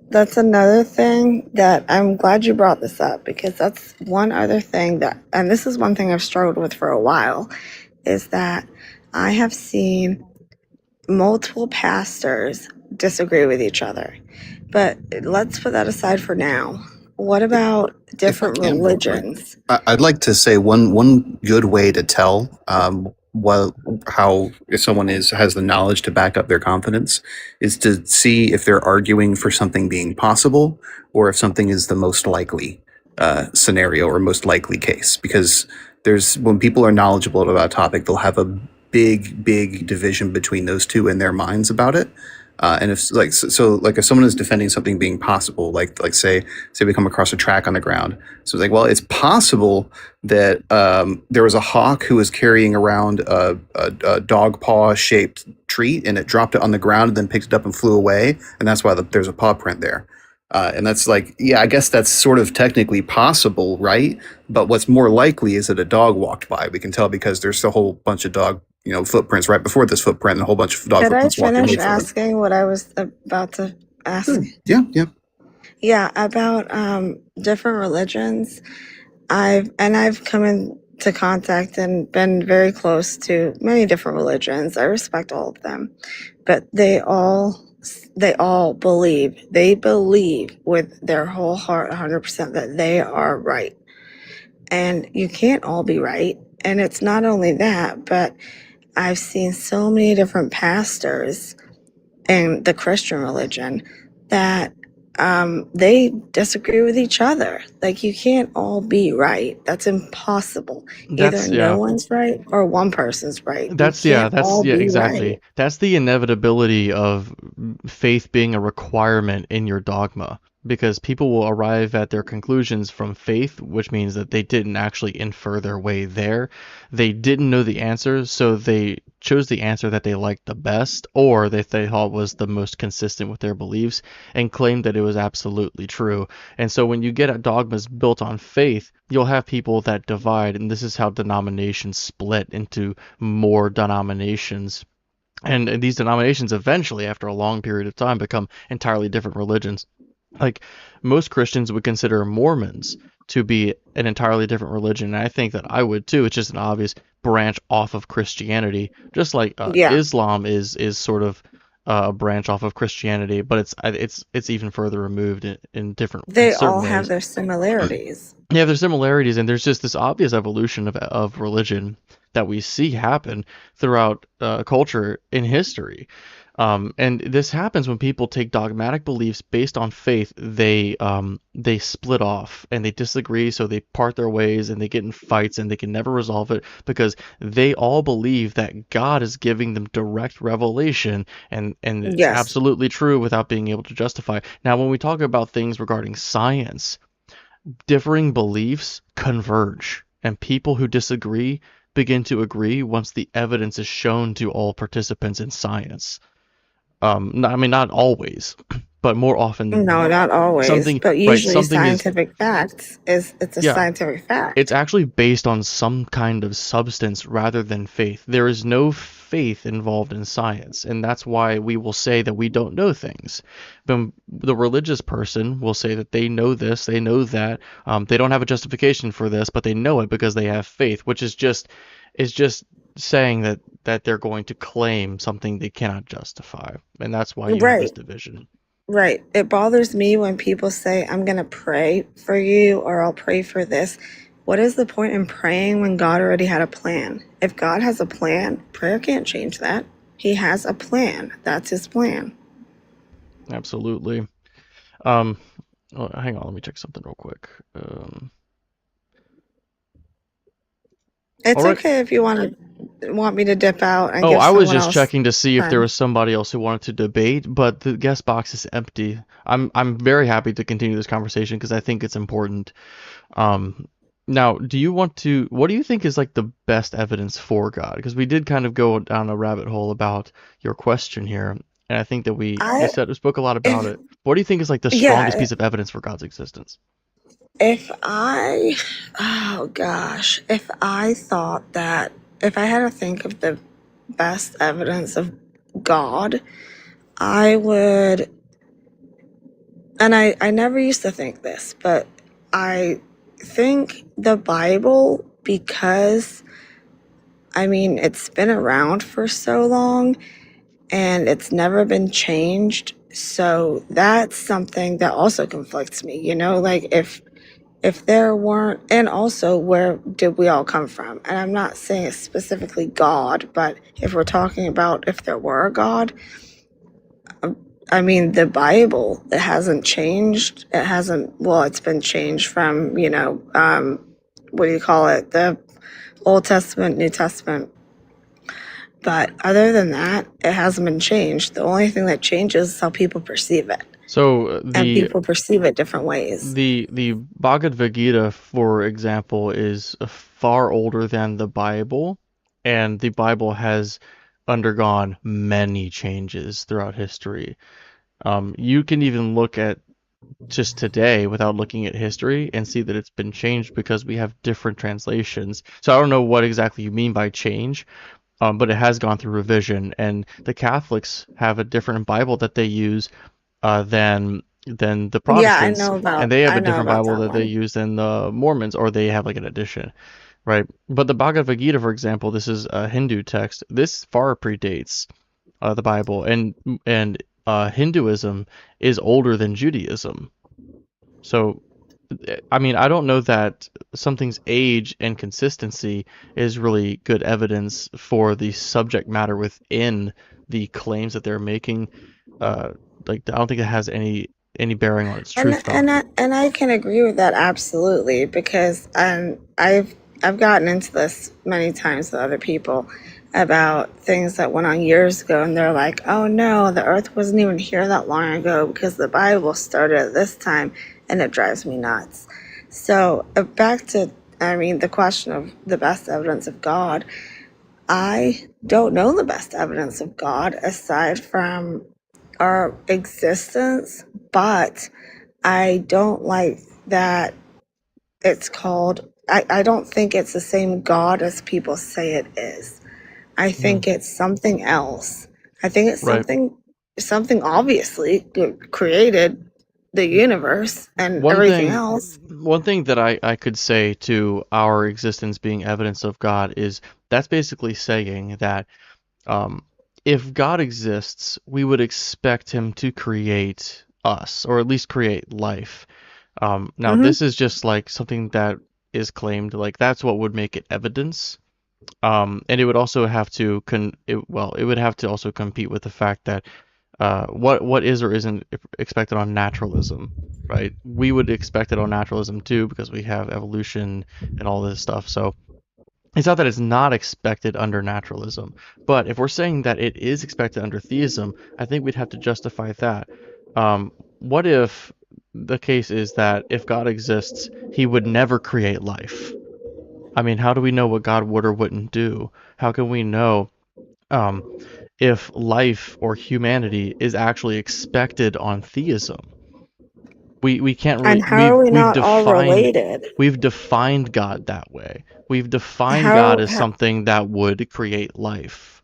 that's another thing that I'm glad you brought this up, because that's one other thing that, and this is one thing I've struggled with for a while, is that I have seen multiple pastors disagree with each other. But let's put that aside for now. What about If I different can, real quick, religions? I'd like to say one good way to tell what how if someone has the knowledge to back up their confidence is to see if they're arguing for something being possible or if something is the most likely scenario or most likely case. Because there's when people are knowledgeable about a topic, they'll have a big division between those two in their minds about it. And if like like if someone is defending something being possible, like say we come across a track on the ground, so it's like, well, it's possible that there was a hawk who was carrying around a dog paw shaped treat, and it dropped it on the ground and then picked it up and flew away, and that's why there's a paw print there. And that's like, yeah, I guess that's sort of technically possible, right? But what's more likely is that a dog walked by. We can tell because there's a whole bunch of dog, footprints right before this footprint, and a whole bunch of dog Could I footprints walking away finish from it. asking what I was about to ask? Sure. Yeah, yeah. Yeah, about different religions. I've come into contact and been very close to many different religions. I respect all of them, but they all believe with their whole heart 100% that they are right. And you can't all be right. And it's not only that, but I've seen so many different pastors in the Christian religion that they disagree with each other. Like, you can't all be right. That's impossible. Either That's no yeah. one's right or one person's right. You That's can't all be exactly. right. That's the inevitability of faith being a requirement in your dogma, because people will arrive at their conclusions from faith, which means that they didn't actually infer their way there. They didn't know the answer, so they chose the answer that they liked the best, or that they thought was the most consistent with their beliefs, and claimed that it was absolutely true. And so when you get dogmas built on faith, you'll have people that divide, and this is how denominations split into more denominations. And these denominations eventually, after a long period of time, become entirely different religions. Like most Christians would consider Mormons to be an entirely different religion. And I think that I would too. It's just an obvious branch off of Christianity, just like Yeah, Islam is sort of a branch off of Christianity, but it's even further removed in they certain all have ways. their similarities. Yeah, there's similarities, and there's just this obvious evolution of religion that we see happen throughout culture in history. And this happens when people take dogmatic beliefs based on faith. They split off and they disagree, so they part their ways and they get in fights and they can never resolve it because they all believe that God is giving them direct revelation and it's Yes. absolutely true without being able to justify. Now, when we talk about things regarding science, differing beliefs converge, and people who disagree begin to agree once the evidence is shown to all participants in science. I mean, not always, but more often than No, not. not always, Something, but right? usually Something is, scientific facts is it's a yeah, scientific it's fact. actually based on some kind of substance rather than faith. There is no faith involved in science, and that's why we will say that we don't know things. But the religious person will say that they know this, they know that. They don't have a justification for this, but they know it because they have faith, which is just saying that they're going to claim something they cannot justify, and that's why you have this Right, division. right. It bothers me when people say, I'm going to pray for you or I'll pray for this. What is the point in praying when God already had a plan? If God has a plan, prayer can't change that. He has a plan. That's his plan. Absolutely. Um, hang on, let me check something real quick. All It's right. okay if you want me to dip out and Oh, give I was someone just else checking to see if there time. was somebody else who wanted to debate, but the guest box is empty. I'm very happy to continue this conversation because I think it's important. Um, Now, what do you think is like the best evidence for God? Because we did kind of go down a rabbit hole about your question here, and I think that we I spoke a lot about if it. What do you think is like the strongest yeah, piece of evidence for God's existence? if I oh gosh, if I thought that if I had to think of the best evidence of God, I would, and I never used to think this, but I think the Bible, because I mean it's been around for so long and it's never been changed. So that's something that also conflicts me, like if there weren't, and also where did we all come from? And I'm not saying it's specifically God, but if we're talking about if there were a God, I mean, the Bible, it hasn't changed. It hasn't, well, it's been changed from, what do you call it? The Old Testament, New Testament. But other than that, it hasn't been changed. The only thing that changes is how people perceive it. So And people perceive it different ways. the Bhagavad Gita, for example, is far older than the Bible, and the Bible has undergone many changes throughout history. You can even look at just today without looking at history and see that it's been changed because we have different translations. So I don't know what exactly you mean by change, but it has gone through revision, and the Catholics have a different Bible that they use than the Yeah, I Protestants, know and about they have I a know different about Bible that that they one. use than the Mormons, or they have like an addition, right? But the Bhagavad Gita, for example, this is a Hindu text. This far predates the Bible, and Hinduism is older than Judaism. So, I mean, I don't know that something's age and consistency is really good evidence for the subject matter within the claims that they're making. Uh, like, I don't think it has any bearing on its And truth value. I can agree with that absolutely because I've gotten into this many times with other people about things that went on years ago, and they're like, "Oh no, the Earth wasn't even here that long ago because the Bible started at this time," and it drives me nuts. So back to, I mean, the question of the best evidence of God. I don't know the best evidence of God aside from our existence, but I don't like that it's called, I don't think it's the same God as people say it is. I Hmm. think it's something else. I think it's Right. something obviously created the universe and One everything thing, else. one thing that I could say to our existence being evidence of God is that's basically saying that um, if God exists, we would expect him to create us, or at least create life. Now, Hmm. this is just like something that is claimed, like that's what would make it evidence. And it would also have to it would have to also compete with the fact that what is or isn't expected on naturalism, right? We would expect it on naturalism too because we have evolution and all this stuff. So it's not that it's not expected under naturalism, but if we're saying that it is expected under theism, I think we'd have to justify that. What if the case is that if God exists, he would never create life? I mean, how do we know what God would or wouldn't do? How can we know um, if life or humanity is actually expected on theism? We can't And really how are we not all related? we've defined God that way. We've defined God How, as how something that would create life.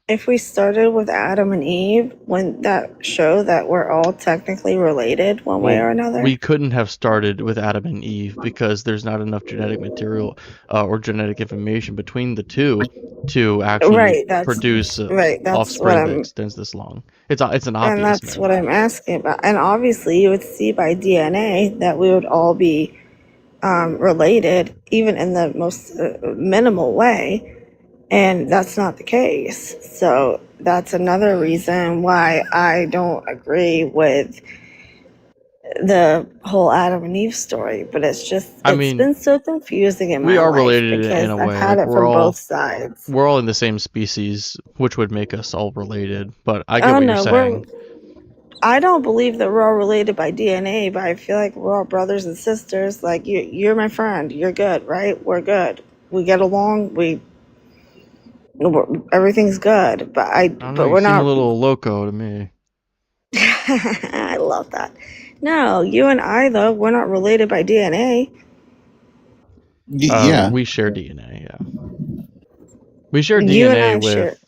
if we started with Adam and Eve, wouldn't that show that we're all technically related one way Well, or another? we couldn't have started with Adam and Eve because there's not enough genetic material or genetic information between the two to actually Right, that's produce right. That's what offspring that I'm extends this long. It's an and obvious, that's what man. I'm asking about. And obviously, you would see by DNA that we would all be related, even in the most minimal way. And that's not the case. So that's another reason why I don't agree with the whole Adam and Eve story. But I it's mean, been so confusing in we my are life related in because a I've way. had Like it from both sides. we're all in the same species, which would make us all related. But I get Oh what you're no, saying. I don't believe that we're all related by DNA, but I feel like we're all brothers and sisters. Like you're my friend. You're good, right? We're good. We get along. Everything's good. I don't know. But You we're seem a not. little loco to me. I love that. No, you and I though, we're not related by DNA. Yeah. We share DNA. Yeah, we share You and DNA I share.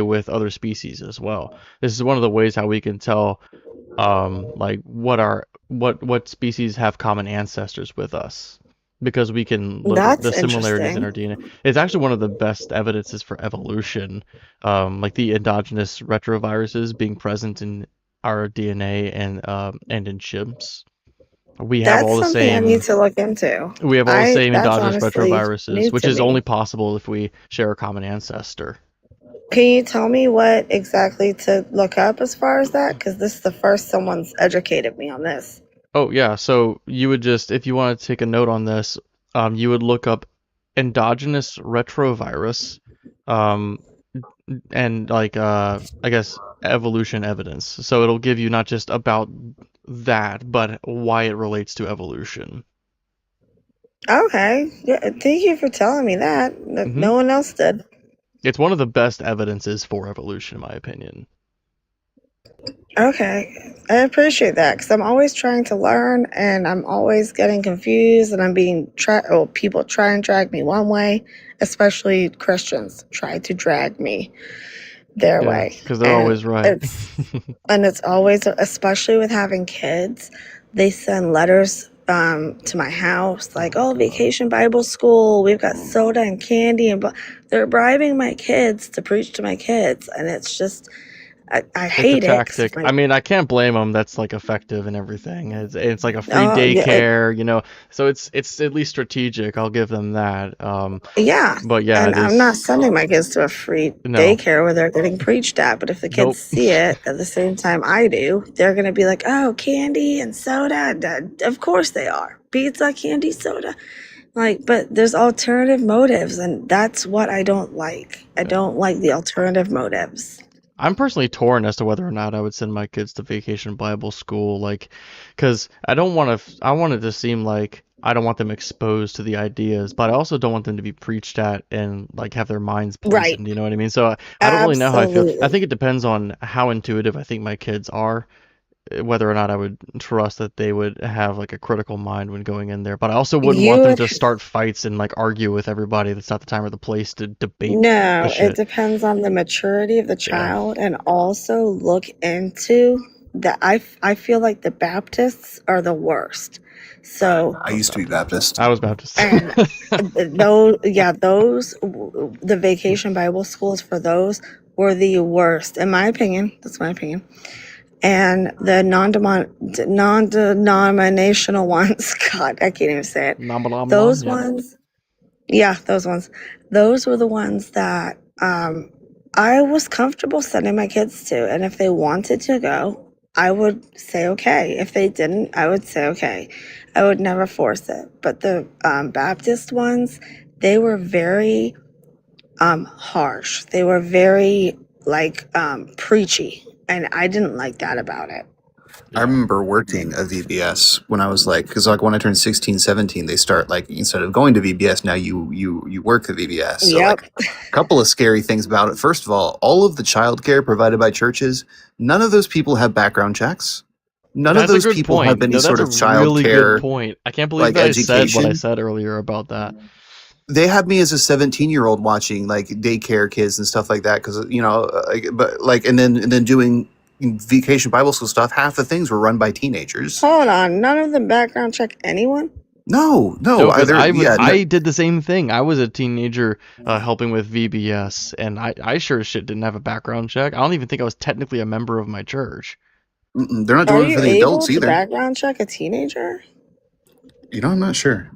with other species as well. This is one of the ways how we can tell like what species have common ancestors with us because we can look at That's the similarities in interesting. our DNA. It's actually one of the best evidences for evolution, like the endogenous retroviruses being present in our DNA and in chimps. We have That's all the something I need same to look into. That's endogenous honestly retroviruses, new which to is only me. possible if we share a common ancestor. Can you tell me what exactly to look up as far as that? Because this is the first someone's educated me on this. Oh yeah, so you would just, if you want to take a note on this, you would look up endogenous retrovirus, um, and like I guess evolution evidence. So it'll give you not just about that, but why it relates to evolution. Okay. Yeah, thank you for telling me that. hmm No one else did. It's one of the best evidences for evolution, in my opinion. Okay. I appreciate that because I'm always trying to learn and I'm always getting confused and I'm being people try and drag me one way, especially Christians try to drag me their Yeah, way. because they're And always right. it's always, especially with having kids, they send letters to my house like, oh, Vacation Bible School, we've got soda and candy, and they're bribing my kids to preach to my kids, and it's just I It's a hate it. 'Cause tactic. I mean, I can't blame them. That's like effective and everything. It's like a free oh yeah, daycare, So it's at least strategic. I'll give them that. yeah. But yeah, And it I'm not is sending my kids to a free no. daycare where they're getting preached at. But if the kids Nope. see it at the same time I do, they're going to be like, oh, candy and soda. Of course they are. Pizza, candy, soda. Like, but there's alternative motives. And that's what I don't like. I Yeah. don't like the alternative motives. I'm personally torn as to whether or not I would send my kids to Vacation Bible School, like, because I don't want to. I want it to seem like I don't want them exposed to the ideas, but I also don't want them to be preached at and like have their minds Right. poisoned. You know what I mean? So I don't really know how I feel. I Absolutely. think it depends on how intuitive I think my kids are, whether or not I would trust that they would have like a critical mind when going in there. But I also wouldn't want You them would to start fights and like argue with everybody. That's not the time or the place to debate the No, it shit. depends on the maturity of the Yeah. child and also look into that I feel like the Baptists are the worst. So I used to be Baptist. I was Baptist. and the vacation Bible schools for those were the worst, in my opinion. That's my opinion. And the non-denominational ones, God, I can't even say it. Those ones, those ones. Those were the ones that I was comfortable sending my kids to. And if they wanted to go, I would say okay. If they didn't, I would say okay. I would never force it. But the Baptist ones, they were very harsh. They were very preachy. And I didn't like that about it. I remember working a VBS when I was like, because like when I turned 16, 17, they start like, instead of going to VBS, now you work at VBS. So Yep. like a couple of scary things about it. First of all of the childcare provided by churches, none of those people have background checks. None of those people have any sort of child really care. Good point. I can't believe like, that I said what I education. said earlier about that. They had me as a 17-year-old watching like daycare kids and stuff like that because and then doing vacation Bible school stuff. Half the things were run by teenagers. Hold on. None of them background check anyone? No. 'Cause I did the same thing. I was a teenager helping with VBS, and I sure as shit didn't have a background check. I don't even think I was technically a member of my church. They're not Are doing it you for the able adults to either. background check a teenager? I'm not sure.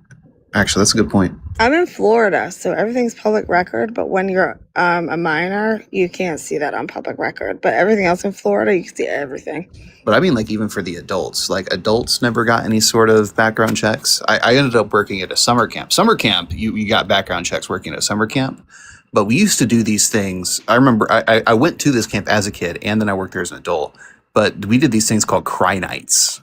Actually, that's a good point. I'm in Florida, so everything's public record. But when you're a minor, you can't see that on public record. But everything else in Florida, you can see everything. But I mean, like, even for the adults, like, adults never got any sort of background checks. I ended up working at a summer camp. Summer camp, you got background checks working at a summer camp. But we used to do these things. I remember I went to this camp as a kid, and then I worked there as an adult. But we did these things called cry nights,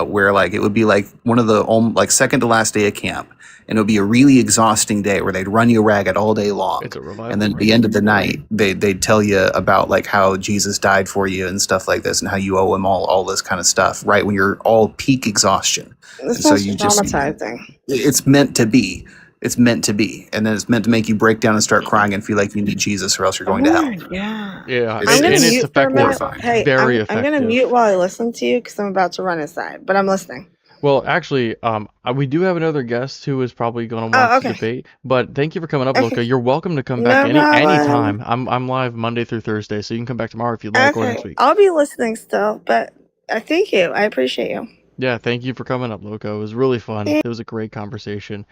where, like, it would be, like, one of the, like, second to last day of camp. And it would be a really exhausting day where they'd run you ragged all day long. It's a revival. And then at the end of the night, they'd tell you about like how Jesus died for you and stuff like this and how you owe him all this kind of stuff, right? When you're all peak exhaustion. This so is you just- traumatizing. It's meant to be. It's meant to be. And then it's meant to make you break down and start crying and feel like you need Jesus or else you're going to hell. Yeah. Yeah, I'm I'm gonna it's mute for a minute. horrifying. Hey, Very I'm gonna effective. mute while I listen to you because I'm about to run inside. But I'm listening. Well, actually, we do have another guest who is probably going to want Oh, to okay. debate. But thank you for coming up, Okay. Luca. You're welcome to come No back problem. anytime. I'm live Monday through Thursday, so you can come back tomorrow if you'd like, or next Okay, week. I'll be listening still. But thank you. I appreciate you. Yeah, thank you for coming up, Luca. It was really fun. It was a great conversation.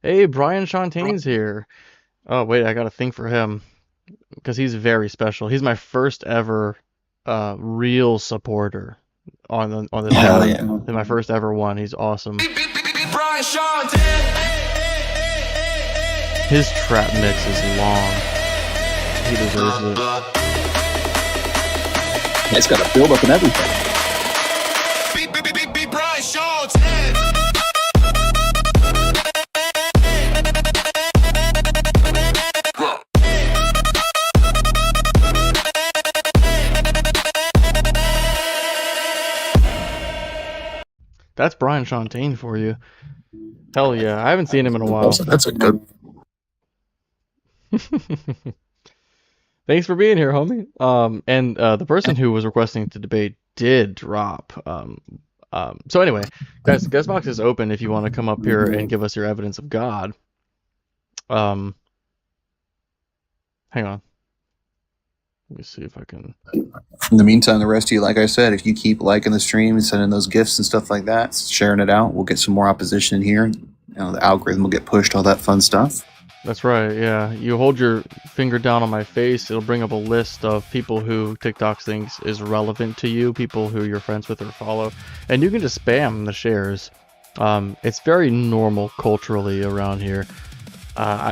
Hey, Brian Shantaine's here. Oh, wait, I got a thing for him because he's very special. He's my first ever real supporter on the Hell show. yeah. He's my first ever one. He's awesome. Brian Shawntaine. His trap mix is long. He deserves it. It's got a build up and everything. Brian Shawntaine. That's Brian Shontaine for you. Hell yeah. I haven't seen him in a while. That's a good. Thanks for being here, homie. And the person who was requesting to debate did drop. So anyway, guys, guest box is open if you want to come up here and give us your evidence of God. Hang on. Let me see if I can. In the meantime, the rest of you, like I said, if you keep liking the stream and sending those gifts and stuff like that, sharing it out, we'll get some more opposition in here. The algorithm will get pushed, all that fun stuff. That's right, yeah. You hold your finger down on my face, it'll bring up a list of people who TikTok thinks is relevant to you, people who you're friends with or follow, and you can just spam the shares. It's very normal culturally around here.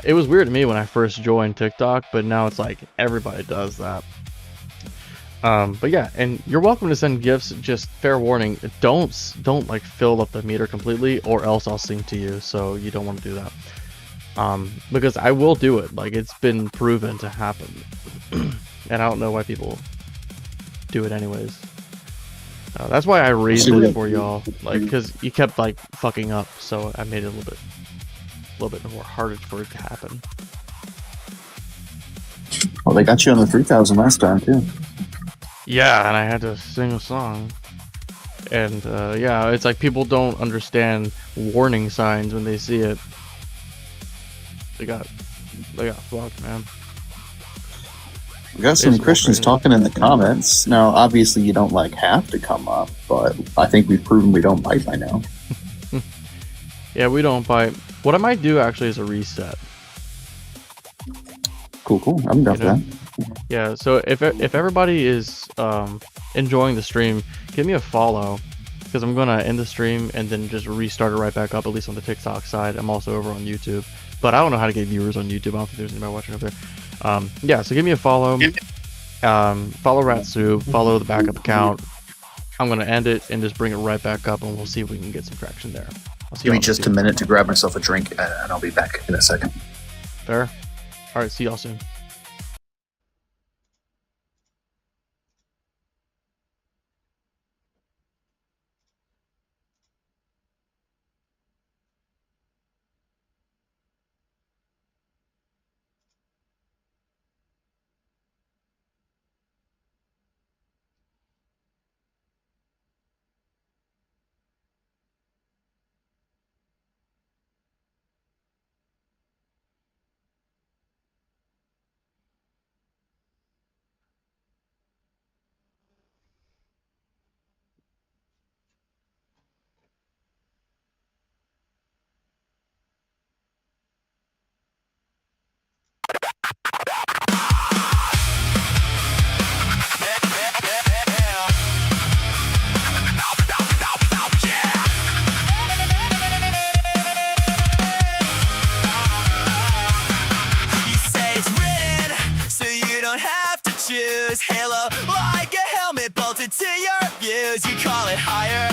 It was weird to me when I first joined TikTok, but now it's like everybody does that. But yeah, and you're welcome to send gifts. Just fair warning, don't like fill up the meter completely, or else I'll sing to you. So you don't want to do that. Because I will do it. Like, it's been proven to happen, and I don't know why people do it anyways. That's why I raised it for y'all, like, because you kept like fucking up, so I made it a little bit more harder for it to happen. Well, they got you on the 3,000 last time, too. Yeah, and I had to sing a song. And yeah, it's like people don't understand warning signs when they see it. They got fucked, man. We got some It's Christians crazy. talking in the comments. Now, obviously, you don't like have to come up, but I think we've proven we don't bite by now. Yeah, we don't bite. What I might do actually is a reset. Cool. I'm down You for know? that. Yeah, so if everybody is enjoying the stream, give me a follow, because I'm gonna end the stream and then just restart it right back up. At least on the TikTok side. I'm also over on YouTube, but I don't know how to get viewers on YouTube. I don't think there's anybody watching over there. Yeah, so give me a follow. Follow Ratsu. Follow the backup account. I'm gonna end it and just bring it right back up, and we'll see if we can get some traction there. I'll see Give me y'all in just a few. minute to grab myself a drink, and I'll be back in a second. Fair. All right, see y'all soon. You say it's written, so you don't have to choose. Halo like a helmet bolted to your views. You call it higher,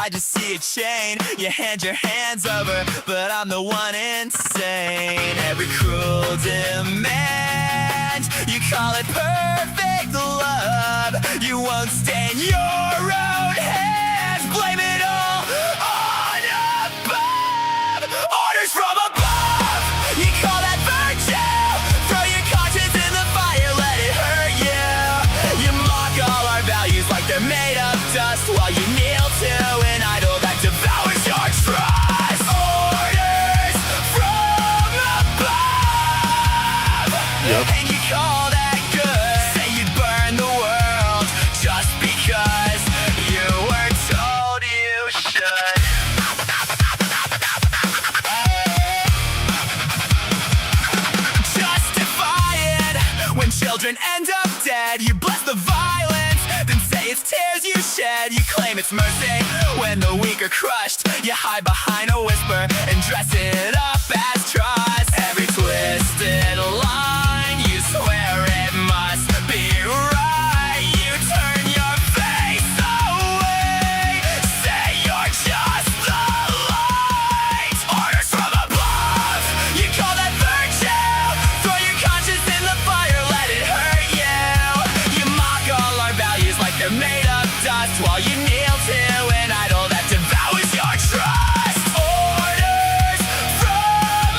I just see a chain. You hand your hands over, but I'm the one insane. Every cruel demand, you call it perfect love. You won't stain your own hands. Blame it all on above. Orders from above. You call that virtue. Throw your conscience in the fire, let it hurt you. You mock all our values like they're made of dust, while you kneel to an idol that devours your trust. Orders from above. And you call that good. Say you'd burn the world just because you were told you should. Justify it when children end up dead. You bless the violence, then say it's tears you shed. You claim it's mercy when the weak are crushed. You hide behind a whisper and dress it up as trust. Every twisted line, you swear it must be right. You turn your face away, say you're just the light. Orders from above, you call that virtue. Throw your conscience in the fire, let it hurt you. You mock all our values like they're made of dust, while you kneel to an idol that devours your trust. Orders from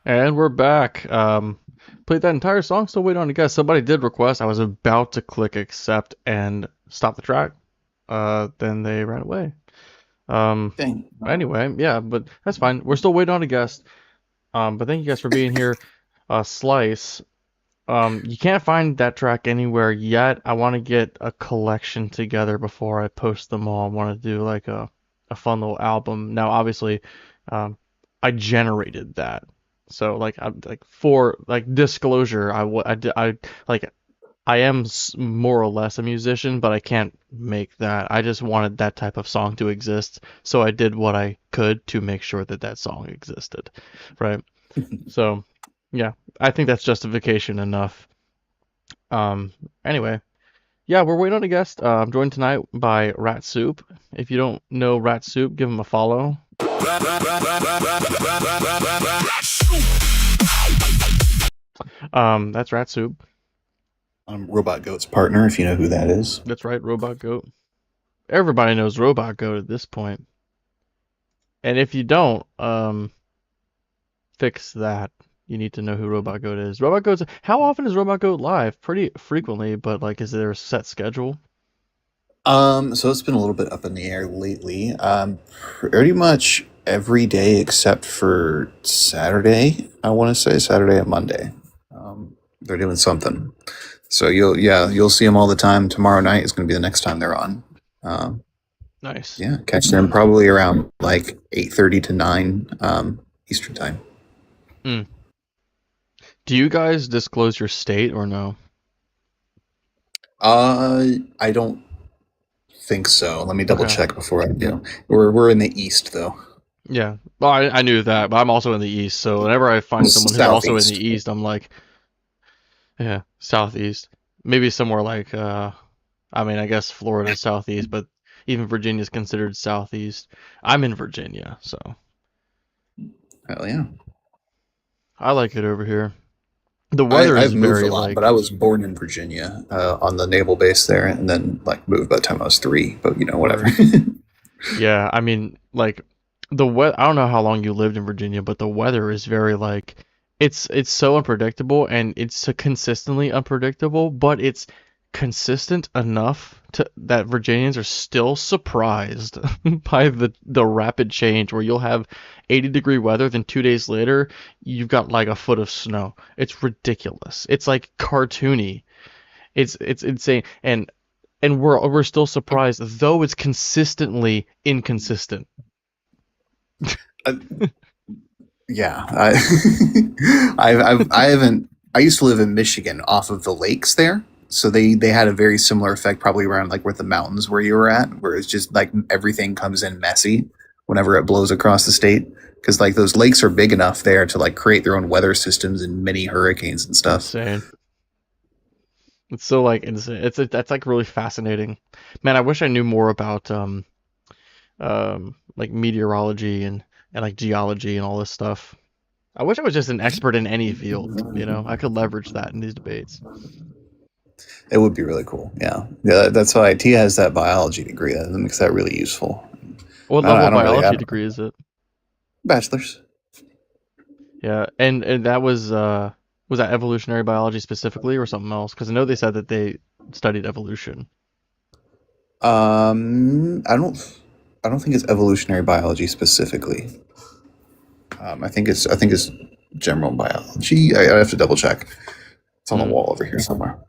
And we're back. Played that entire song, still waiting on a guess. Somebody did request. I was about to click accept and stop the track. Then they ran away. Dang. Anyway, yeah, but that's fine. We're still waiting on a guest. But thank you guys for being here. Slice. You can't find that track anywhere yet. I want to get a collection together before I post them all. I want to do like a fun little album. Now, obviously, I generated that. So like I'm like for like disclosure, I am more or less a musician, but I can't make that. I just wanted that type of song to exist, so I did what I could to make sure that that song existed, right? So, yeah, I think that's justification enough. Anyway, yeah, we're waiting on a guest. I'm joined tonight by Rat Soup. If you don't know Rat Soup, give him a follow. That's Rat Soup. I'm Robot Goat's partner, if you know who that is. That's right, Robot Goat. Everybody knows Robot Goat at this point. And if you don't, fix that. You need to know who Robot Goat is. Robot Goat's. How often is Robot Goat live? Pretty frequently, but like, is there a set schedule? So it's been a little bit up in the air lately. Pretty much every day except for Saturday. I want to say Saturday and Monday. They're doing something. So you'll see them all the time. Tomorrow night is going to be the next time they're on. Nice. Yeah, catch them probably around like 8:30 to 9 Eastern time. Do you guys disclose your state or no? I don't think so. Let me double Okay. check before I do. We're in the East though. Yeah. Well, I knew that, but I'm also in the East, so whenever I find someone who's also in the Southeast. East, I'm like, yeah, Southeast. Maybe somewhere like, I mean, I guess Florida's Southeast, but even Virginia's considered Southeast. I'm in Virginia, so Hell yeah. I like it over here. The weather I've is moved very a lot, like, but I was born in Virginia on the naval base there, and then like moved by the time I was 3. But whatever. yeah, I mean, like I don't know how long you lived in Virginia, but the weather is very like it's so unpredictable and it's so consistently unpredictable, but it's consistent enough that Virginians are still surprised by the rapid change where you'll have 80-degree weather, then 2 days later you've got like a foot of snow. It's ridiculous. It's like cartoony. It's insane. And we're still surprised, though it's consistently inconsistent. Yeah, I haven't. I used to live in Michigan, off of the lakes there, so they had a very similar effect, probably around like where the mountains where you were at, where it's just like everything comes in messy whenever it blows across the state, because like those lakes are big enough there to like create their own weather systems and mini hurricanes and stuff. Insane. It's so like insane. That's like really fascinating. Man, I wish I knew more about like meteorology and like geology and all this stuff. I wish I was just an expert in any field, I could leverage that in these debates. It would be really cool. Yeah, that's why Tia has that biology degree. That makes that really useful. What I level of don't really biology have degree is it? bachelor's. Yeah, and that was that evolutionary biology specifically or something else? Because I know they said that they studied evolution. I don't think it's evolutionary biology specifically. I think it's general biology. I have to double check. It's on the wall over here somewhere.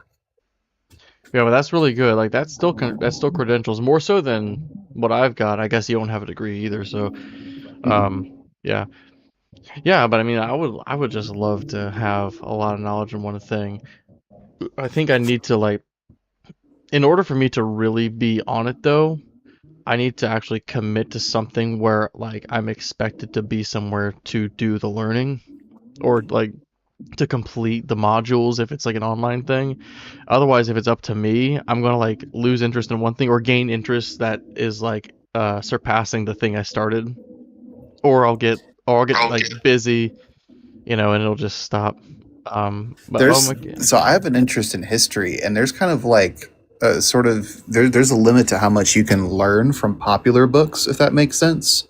Yeah, but that's really good. Like that's still credentials, more so than what I've got. I guess you don't have a degree either, so yeah. Yeah, but I mean, I would just love to have a lot of knowledge in one thing. I think I need to like, in order for me to really be on it though, I need to actually commit to something where like I'm expected to be somewhere to do the learning or like to complete the modules if it's like an online thing. Otherwise, if it's up to me, I'm gonna like lose interest in one thing or gain interest that is like surpassing the thing I started, or I'll get like busy, and it'll just stop. But So I have an interest in history, and there's kind of like there's a limit to how much you can learn from popular books, if that makes sense.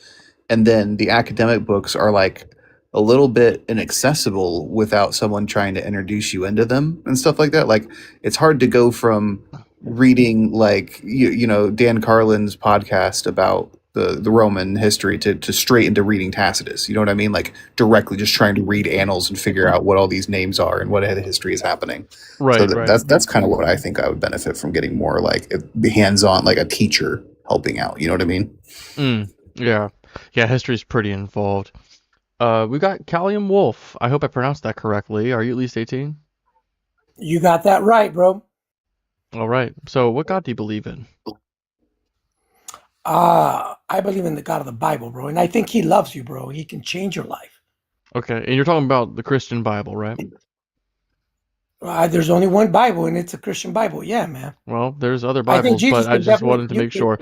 And then the academic books are like a little bit inaccessible without someone trying to introduce you into them and stuff like that. Like it's hard to go from reading like you know Dan Carlin's podcast about the Roman history to straight into reading Tacitus. You know what I mean? Like directly just trying to read annals and figure out what all these names are and what history is happening. Right, So right. that's kind of what I think I would benefit from getting more like hands on, like a teacher helping out. You know what I mean? Yeah. Yeah, history's pretty involved. We got Callium Wolf. I hope I pronounced that correctly. Are you at least 18? You got that right, bro. All right. So what God do you believe in? I believe in the God of the Bible, bro, and I think He loves you, bro. He can change your life. Okay, and you're talking about the Christian Bible, right? There's only one Bible, and it's a Christian Bible. Yeah, man. Well, there's other I think Bibles, Jesus but I can just wanted to definitely. make sure.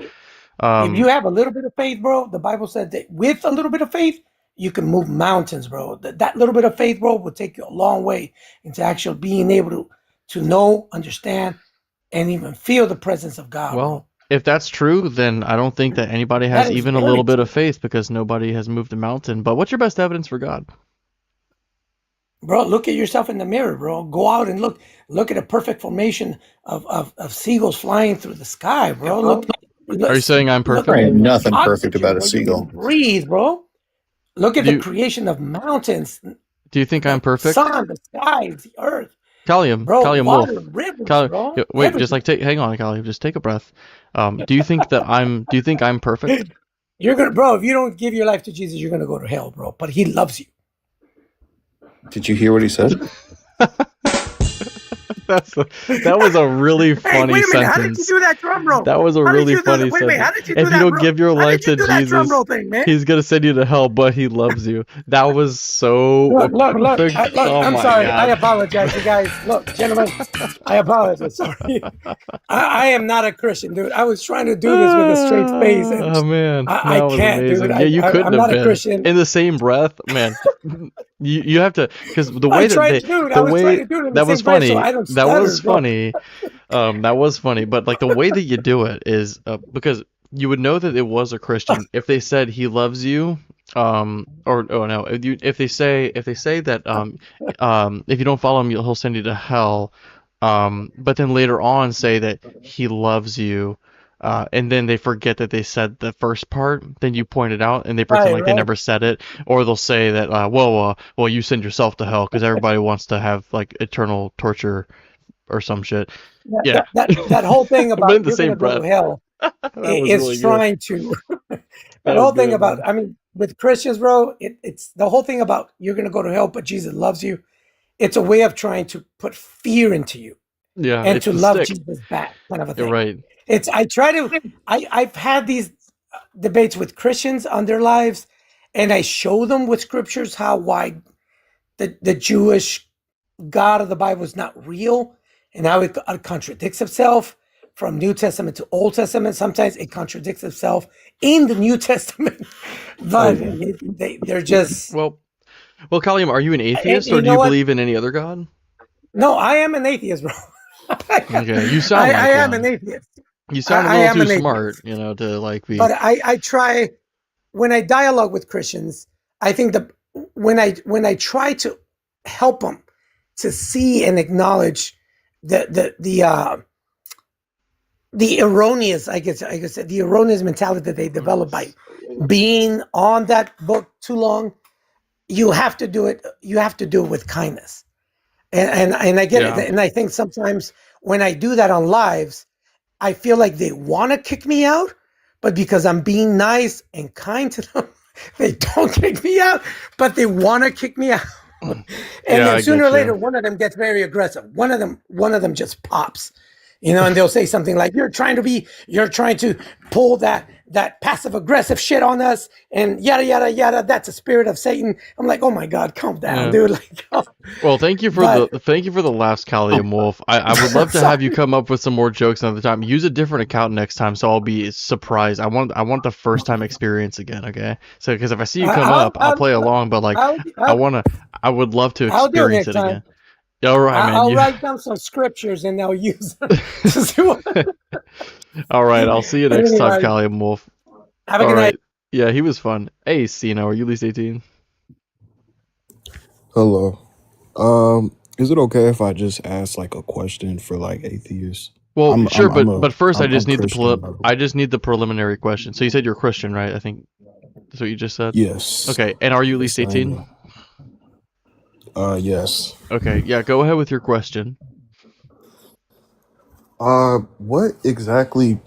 If you have a little bit of faith, bro, the Bible said that with a little bit of faith, you can move mountains, bro. That little bit of faith, bro, will take you a long way into actually being able to know, understand, and even feel the presence of God. Well, if that's true, then I don't think that anybody has That is even a very little bit of faith because nobody has moved a mountain. But what's your best evidence for God? Bro, look at yourself in the mirror, bro. Go out and look at a perfect formation of seagulls flying through the sky, bro. Look, Are you saying I'm perfect? There ain't nothing oxygen, perfect about a bro. You seagull. can breathe, bro. Look at Do the you- creation of mountains, Do you think I'm the perfect? sun, the skies, the earth, Callium, bro. Callium Water, Wolf. rivers, Callium, bro. wait, Everything. just like hang on, Callium, just take a breath. Do you think that do you think I'm perfect? You're gonna, bro. If you don't give your life to Jesus, you're gonna go to hell, bro. But He loves you. Did you hear what he said? That was a really funny wait a minute. How did sentence. you do that drum roll? That was a How did really you do funny that? Wait, sentence. how did you do If that, you don't bro? give your How life did you to do that drum Jesus, roll thing, man? He's gonna send you to hell, but He loves you. That was so. Look. perfect. Oh I'm my sorry. God. I apologize, you guys. Look, gentlemen, I apologize. Sorry. I am not a Christian, dude. I was trying to do this with a straight face. And Oh man, I that was can't, dude. amazing. Yeah, you couldn't I'm have not a been Christian. in the same breath, man. You have to, because the way I tried that to do it. the I was way trying to do it in that the was same breath funny. so I don't That was stutter, bro. funny. That was funny. But like the way that you do it is because you would know that it was a Christian if they said He loves you. Or oh no, if they say that if you don't follow Him, He'll send you to hell. But then later on say that He loves you. And then they forget that they said the first part. Then you point it out, and they pretend like they Right. never said it, or they'll say that, well, you send yourself to hell because everybody wants to have like eternal torture or some shit. Yeah, That whole thing about but in the you're same gonna go to breath. hell That was is really good. trying to. That That was whole thing good, about, man. I mean, with Christians, bro, it's the whole thing about you're gonna go to hell, but Jesus loves you. It's a way of trying to put fear into you Yeah, and it's to the love stick. Jesus back, kind of a You're thing. right. I've had these debates with Christians on their lives, and I show them with scriptures why the Jewish God of the Bible is not real, and how it contradicts itself from New Testament to Old Testament. Sometimes it contradicts itself in the New Testament, but they're just. Well, Callium, are you an atheist, you or do know you what? believe in any other god? No, I am an atheist, bro. Okay, you sound like I am one. an atheist. You sound I a am little an too smart, atheist. you know, to like be. But I try, when I dialogue with Christians, I think when I try to help them to see and acknowledge the erroneous, I guess the erroneous mentality that they develop by being on that book too long, you have to do it with kindness. And I get Yeah. it. And I think sometimes when I do that on lives, I feel like they want to kick me out, but because I'm being nice and kind to them, they don't kick me out, but they want to kick me out. And Yeah, I then sooner get or later, you. one of them gets very aggressive. One of them just pops, and they'll say something like, you're trying to pull that passive aggressive shit on us and yada, yada, yada. That's a spirit of Satan. I'm like, oh my God, calm down, Yeah. dude. Like, oh. Well, thank you for the last Callium Wolf. I would love to have you come up with some more jokes another time. Use a different account next time, so I'll be surprised. I want the first time experience again. Okay, so because if I see you come up, I'll play along. But like, I would love to I'll do it experience next it time. again. Yeah, all right, man. I'll write down some scriptures and I'll use them to see what. All right, I'll see you next time, Anyway. Callium Wolf. Have a All good night. right. Yeah, he was fun. Hey, Cino, are you at least 18? Hello. Is it okay if I just ask like a question for like atheists? Well, sure, I'm but first I I'm just need Christian. By the way. I just need the preliminary question. So you said you're Christian, right? I think that's what you just said. Yes. Okay, and are you at least Yes, I 18? am. Yes. Okay, yeah, go ahead with your question. What exactly?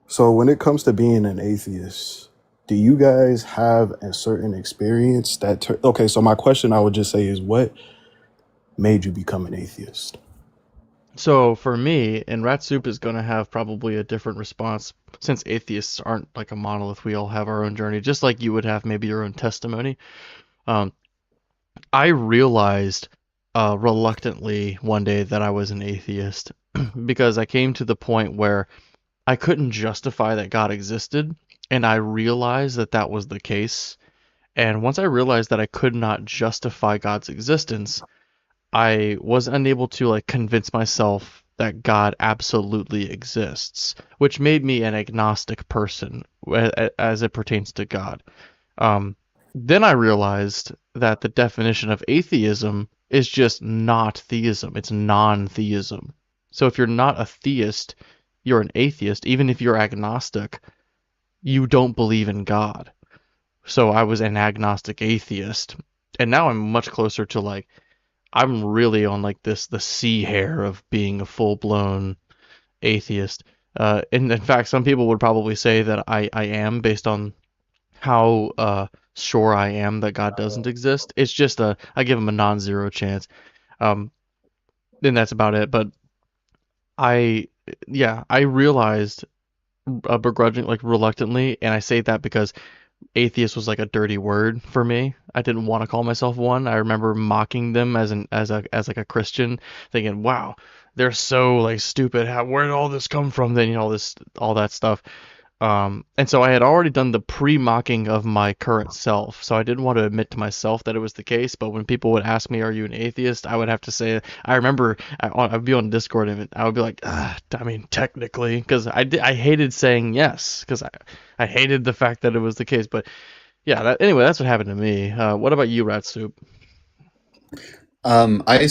So when it comes to being an atheist, do you guys have a certain experience that? Okay, so my question I would just say is, what made you become an atheist? So for me, and Rat Soup is going to have probably a different response since atheists aren't like a monolith. We all have our own journey, just like you would have maybe your own testimony. Um, I realized reluctantly one day that I was an atheist because I came to the point where I couldn't justify that God existed, and I realized that that was the case. And once I realized that I could not justify God's existence, I was unable to like convince myself that God absolutely exists, which made me an agnostic person as it pertains to God. Um, then I realized that the definition of atheism is just not theism, it's non-theism. So if you're not a theist, you're an atheist. Even if you're agnostic, you don't believe in God. So I was an agnostic atheist. And now I'm much closer to like I'm really on like the sea hair of being a full-blown atheist. And in fact, some people would probably say that I am based on how sure I am that God doesn't exist. It's just I give him a non-zero chance. Um, and that's about it. But I I realized begrudging like reluctantly, and I say that because atheist was like a dirty word for me. I didn't want to call myself one. I remember mocking them as like a Christian, thinking, "Wow, they're so like stupid. Where did all this come from?" Then all that stuff. And so I had already done the pre-mocking of my current self, so I didn't want to admit to myself that it was the case. But when people would ask me, "Are you an atheist?" I would have to say, I remember I'd be on Discord and I would be like, I mean, technically, because I hated saying yes, because I hated the fact that it was the case. But yeah, anyway, that's what happened to me. What about you, Rat Soup? I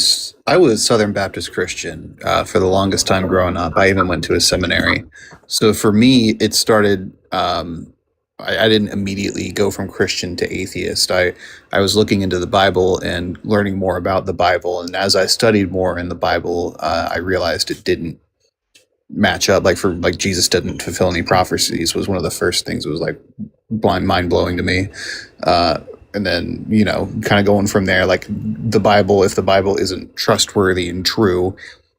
was Southern Baptist Christian for the longest time growing up. I even went to a seminary. So for me, it started. I didn't immediately go from Christian to atheist. I was looking into the Bible and learning more about the Bible. And as I studied more in the Bible, I realized it didn't match up. Like Jesus didn't fulfill any prophecies was one of the first things that was like mind blowing to me. And then, kind of going from there, like the Bible, if the Bible isn't trustworthy and true,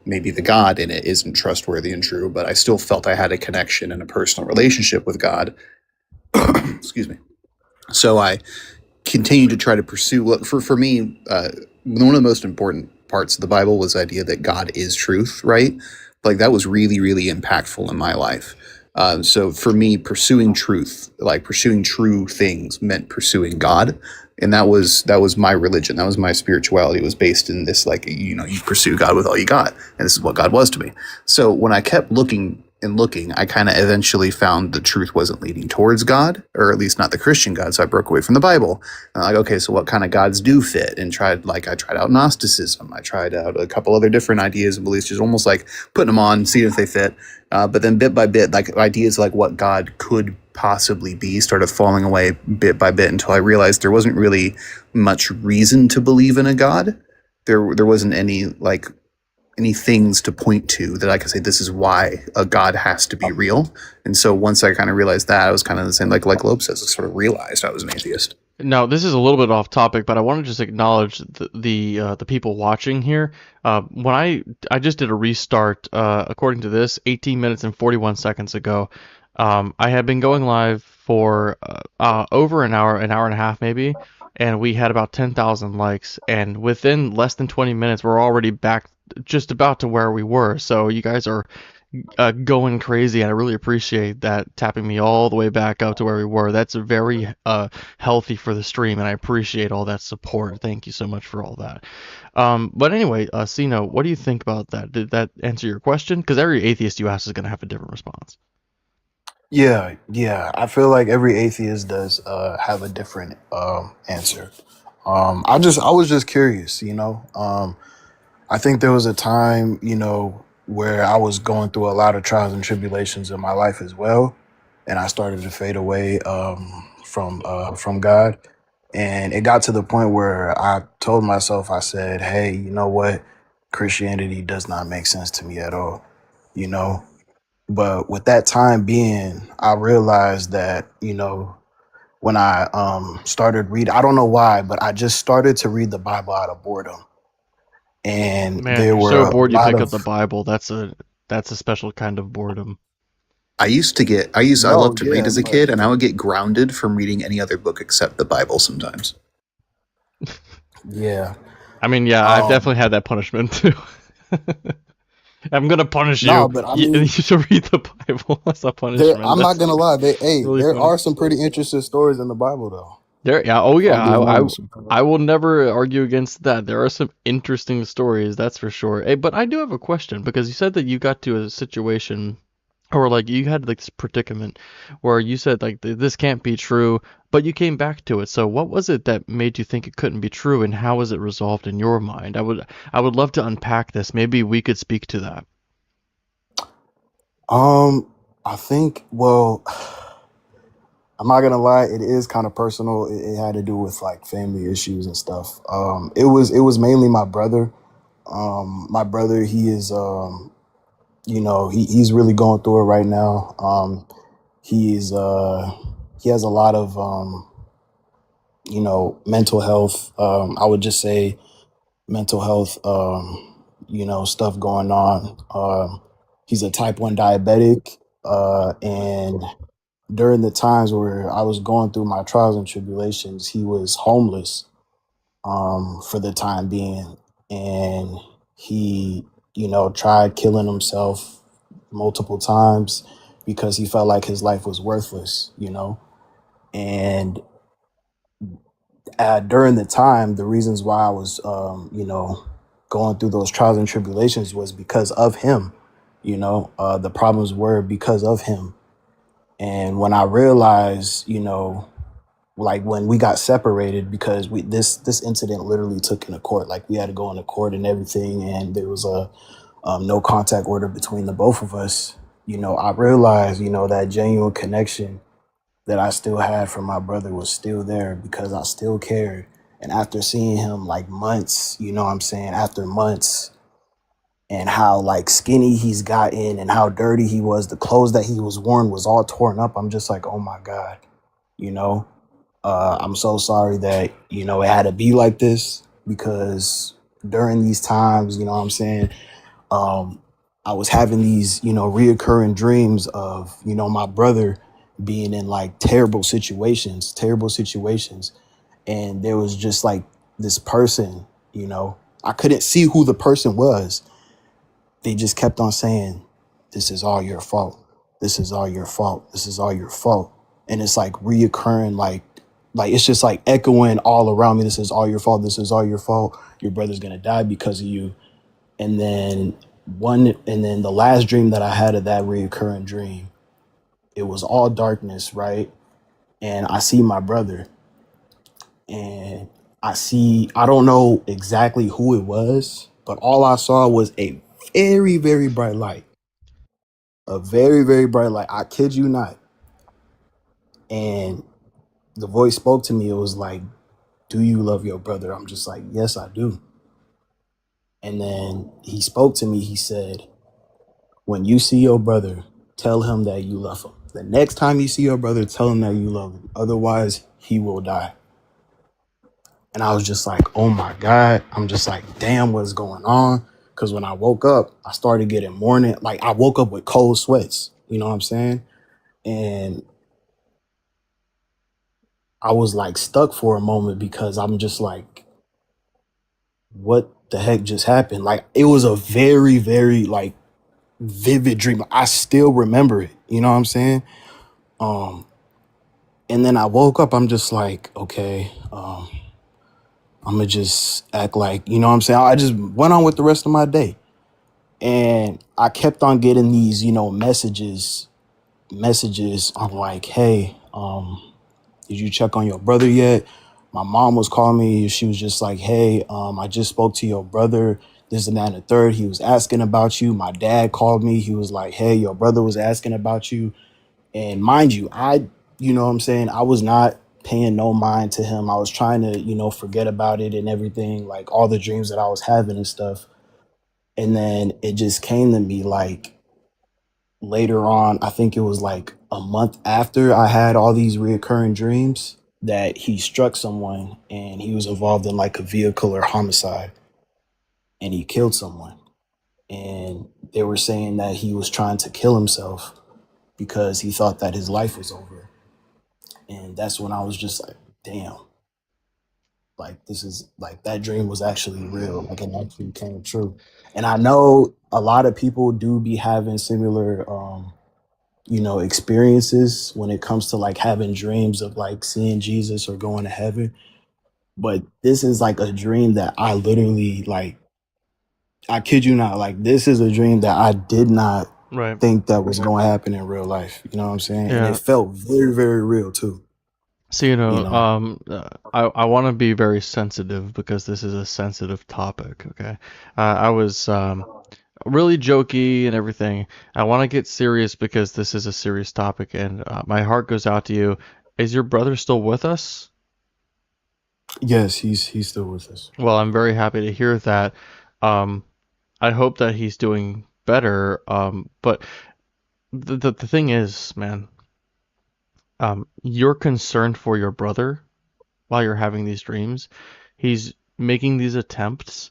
maybe the God in it isn't trustworthy and true, but I still felt I had a connection and a personal relationship with God. Excuse me. So I continued to try to pursue, for me, one of the most important parts of the Bible was the idea that God is truth, right? Like that was really, really impactful in my life. So for me, pursuing truth, like pursuing true things, meant pursuing God, and that was my religion. That was my spirituality. It was based in this, like, you pursue God with all you got, and this is what God was to me. So when I kept looking and looking, I kind of eventually found the truth wasn't leading towards God, or at least not the Christian God. So I broke away from the Bible. And I'm like, okay, so what kind of gods do fit? And I tried out Gnosticism. I tried out a couple other different ideas and beliefs, just almost like putting them on, seeing if they fit. But then bit by bit, like ideas like what God could possibly be started falling away bit by bit until I realized there wasn't really much reason to believe in a God. There wasn't any things to point to that I could say this is why a God has to be real. And so once I kind of realized that, I was kind of the same, like Loeb says, I sort of realized I was an atheist. Now, this is a little bit off topic, but I want to just acknowledge the people watching here. When I just did a restart, according to this, 18 minutes and 41 seconds ago. I had been going live for over an hour and a half maybe, and we had about 10,000 likes. And within less than 20 minutes, we're already back just about to where we were. So you guys are going crazy, and I really appreciate that, tapping me all the way back up to where we were. That's very healthy for the stream, and I appreciate all that support. Thank you so much for all that. But anyway, Sino, what do you think about that? Did that answer your question? Because every atheist you ask is going to have a different response. Yeah. I feel like every atheist does have a different answer. I was just curious, you know. I think there was a time, you know, where I was going through a lot of trials and tribulations in my life as well, and I started to fade away from God, and it got to the point where I told myself, I said, "Hey, you know what? Christianity does not make sense to me at all," you know. But with that time being, I realized that, you know, when I started reading, I don't know why, but I just started to read the Bible out of boredom, and Man, there you're were so a bored you lot pick up of the Bible. That's a special kind of boredom. I no, loved to read yeah, as a but kid, and I would get grounded from reading any other book except the Bible sometimes. yeah, I mean, yeah, I've um, definitely had that punishment too. I'm gonna punish no, you. but I You mean, should read the Bible as a there. punishment. I'm not That's gonna lie. really There funny. are some pretty interesting stories in the Bible, though. There, yeah, oh If yeah, I'm being I honest. I will never argue against that. There are some interesting stories, that's for sure. Hey, but I do have a question because you said that you got to a situation or like you had like this predicament where you said like this can't be true, but you came back to it. So what was it that made you think it couldn't be true, and how was it resolved in your mind? I would love to unpack this. Maybe we could speak to that. Um, I think. Well, I'm not gonna lie. It is kind of personal. It had to do with like family issues and stuff. It was mainly my brother. My brother, he is you know, he's really going through it right now. He has a lot of you know, mental health. I would just say mental health you know, stuff going on. He's a type 1 diabetic, and during the times where I was going through my trials and tribulations, he was homeless for the time being, and he, you know, tried killing himself multiple times because he felt like his life was worthless, you know. And during the time, the reasons why I was, you know, going through those trials and tribulations was because of him. You know, the problems were because of him. And when I realized, you know, like when we got separated, because this incident literally took in a court, like we had to go into court and everything, and there was a no contact order between the both of us. You know, I realized, you know, that genuine connection that I still had for my brother was still there because I still cared. And after seeing him like months, you know what I'm saying, after months, and how like skinny he's gotten and how dirty he was, the clothes that he was wearing was all torn up. I'm just like, oh my God, you know, I'm so sorry that, you know, it had to be like this, because during these times, you know what I'm saying, um, I was having these, you know, reoccurring dreams of, you know, my brother being in like terrible situations. And there was just like this person, you know, I couldn't see who the person was. They just kept on saying, this is all your fault. This is all your fault. This is all your fault. And it's like reoccurring, like it's just like echoing all around me. This is all your fault. This is all your fault. Your brother's gonna die because of you. And then the last dream that I had of that reoccurring dream, it was all darkness, right? And I see my brother, and I don't know exactly who it was, but all I saw was a very, very bright light. A very, very bright light. I kid you not. And the voice spoke to me. It was like, do you love your brother? I'm just like, yes, I do. And then he spoke to me. He said, when you see your brother, tell him that you love him. The next time you see your brother, tell him that you love him. Otherwise, he will die. And I was just like, oh my God. I'm just like, damn, what's going on? Because when I woke up, I started getting morning. Like I woke up with cold sweats. You know what I'm saying? And I was like stuck for a moment because I'm just like, what the heck just happened? Like it was a very, very like vivid dream. I still remember it. You know what I'm saying? Um, and then I woke up, I'm just like, okay, I'm gonna just act like, you know what I'm saying? I just went on with the rest of my day. And I kept on getting these, you know, messages. I'm like, hey, did you check on your brother yet? My mom was calling me. She was just like, hey, I just spoke to your brother, this and that and the third. He was asking about you. My dad called me. He was like, hey, your brother was asking about you. And mind you, you know what I'm saying? I was not paying no mind to him. I was trying to, forget about it and everything, like all the dreams that I was having and stuff. And then it just came to me like later on, I think it was like a month after I had all these reoccurring dreams, that he struck someone and he was involved in like a vehicular homicide and he killed someone. And they were saying that he was trying to kill himself because he thought that his life was over. And that's when I was just like, damn, like this is like that dream was actually real. Like it actually came true. And I know a lot of people do be having similar experiences when it comes to like having dreams of like seeing Jesus or going to heaven. But this is like a dream that I literally like, I kid you not, like this is a dream that I did not Right. think that was going to happen in real life. You know what I'm saying? And Yeah. it felt very, very real too. So, I want to be very sensitive because this is a sensitive topic, okay? I was really jokey and everything. I want to get serious because this is a serious topic, and my heart goes out to you. Is your brother still with us? Yes, he's still with us. Well, I'm very happy to hear that. I hope that he's doing better. But the thing is, man, you're concerned for your brother while you're having these dreams. He's making these attempts,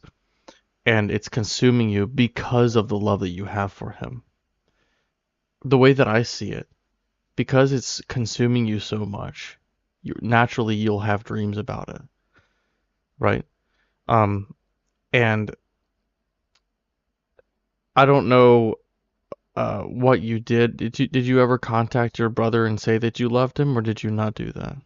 and it's consuming you because of the love that you have for him. The way that I see it, because it's consuming you so much, naturally you'll have dreams about it, right? And I don't know what you did. Did you ever contact your brother and say that you loved him, or did you not do that?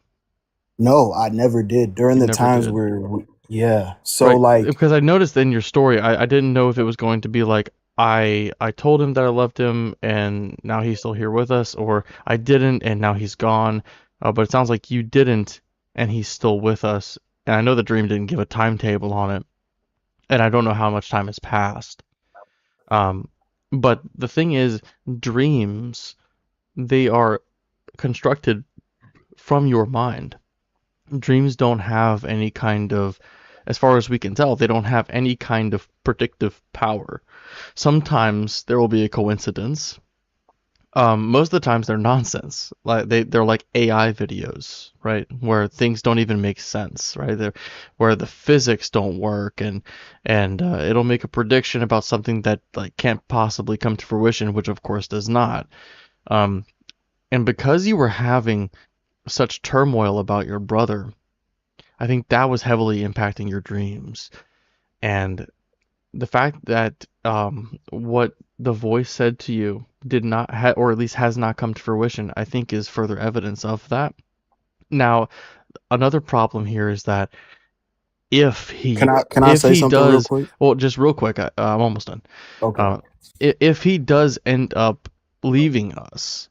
No, I never did. During You the never times did. where, yeah. So Right, like, because I noticed in your story, I didn't know if it was going to be like I told him that I loved him and now he's still here with us, or I didn't and now he's gone. But it sounds like you didn't and he's still with us. And I know the dream didn't give a timetable on it, and I don't know how much time has passed. Um, but the thing is, dreams, they are constructed from your mind. Dreams don't have any kind of, as far as we can tell, they don't have any kind of predictive power. Sometimes there will be a coincidence. Most of the times they're nonsense. Like they're like AI videos, right? Where things don't even make sense, right? Where the physics don't work, and it'll make a prediction about something that like can't possibly come to fruition, which of course does not. And because you were having such turmoil about your brother, I think that was heavily impacting your dreams. And the fact that what the voice said to you did not or at least has not come to fruition, I think is further evidence of that. Now, another problem here is that if can I say he something real does, quick? well, just real quick, I'm almost done. Okay. If he does end up leaving us,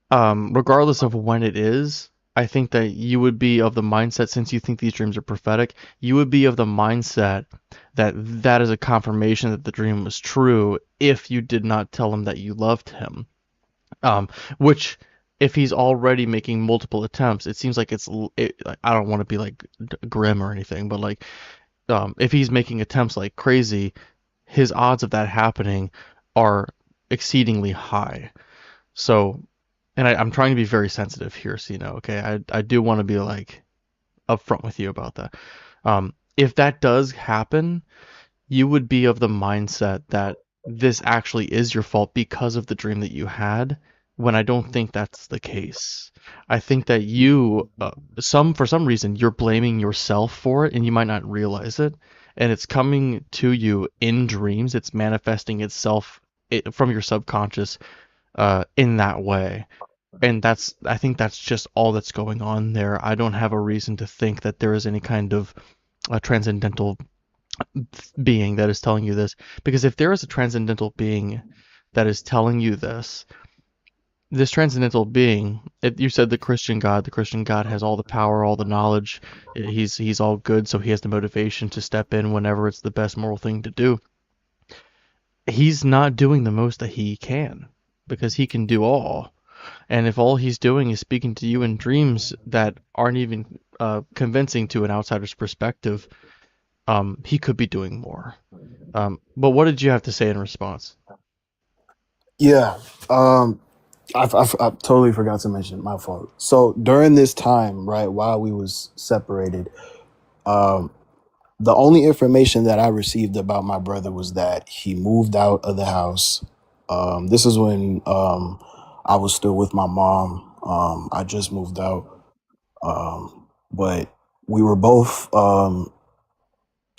regardless of when it is, I think that you would be of the mindset, since you think these dreams are prophetic, you would be of the mindset that that is a confirmation that the dream was true if you did not tell him that you loved him. Which, if he's already making multiple attempts, it seems like I don't want to be like grim or anything, but like, if he's making attempts like crazy, his odds of that happening are exceedingly high. So, and I'm trying to be very sensitive here, so you know, okay? I do want to be like upfront with you about that. If that does happen, you would be of the mindset that this actually is your fault because of the dream that you had, when I don't think that's the case. I think that you, for some reason, you're blaming yourself for it, and you might not realize it, and it's coming to you in dreams. It's manifesting itself from your subconscious in that way. And I think that's just all that's going on there. I don't have a reason to think that there is any kind of transcendental being that is telling you this. Because if there is a transcendental being that is telling you this, this transcendental being, you said the Christian God has all the power, all the knowledge. He's all good, so he has the motivation to step in whenever it's the best moral thing to do. He's not doing the most that he can, because he can do all. And if all he's doing is speaking to you in dreams that aren't even convincing to an outsider's perspective, he could be doing more. But what did you have to say in response? Yeah. I totally forgot to mention, my fault. So during this time, right, while we was separated, um, the only information that I received about my brother was that he moved out of the house. This is when I was still with my mom. I just moved out, but we were both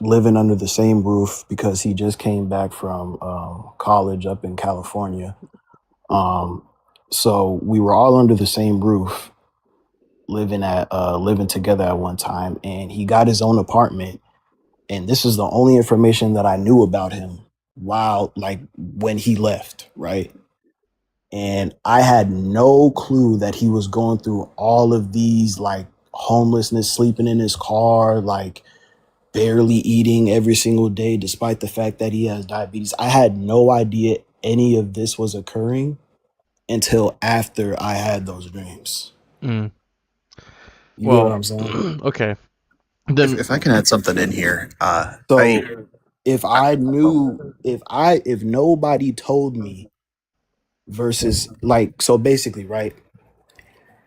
living under the same roof because he just came back from college up in California. So we were all under the same roof, living together at one time, and he got his own apartment. And this is the only information that I knew about him when he left, right? And I had no clue that he was going through all of these, like, homelessness, sleeping in his car, like barely eating every single day, despite the fact that he has diabetes. I had no idea any of this was occurring until after I had those dreams. Mm. You get what I'm saying? Okay. Then If I can add something in here, So if nobody told me, versus, like, so basically, right,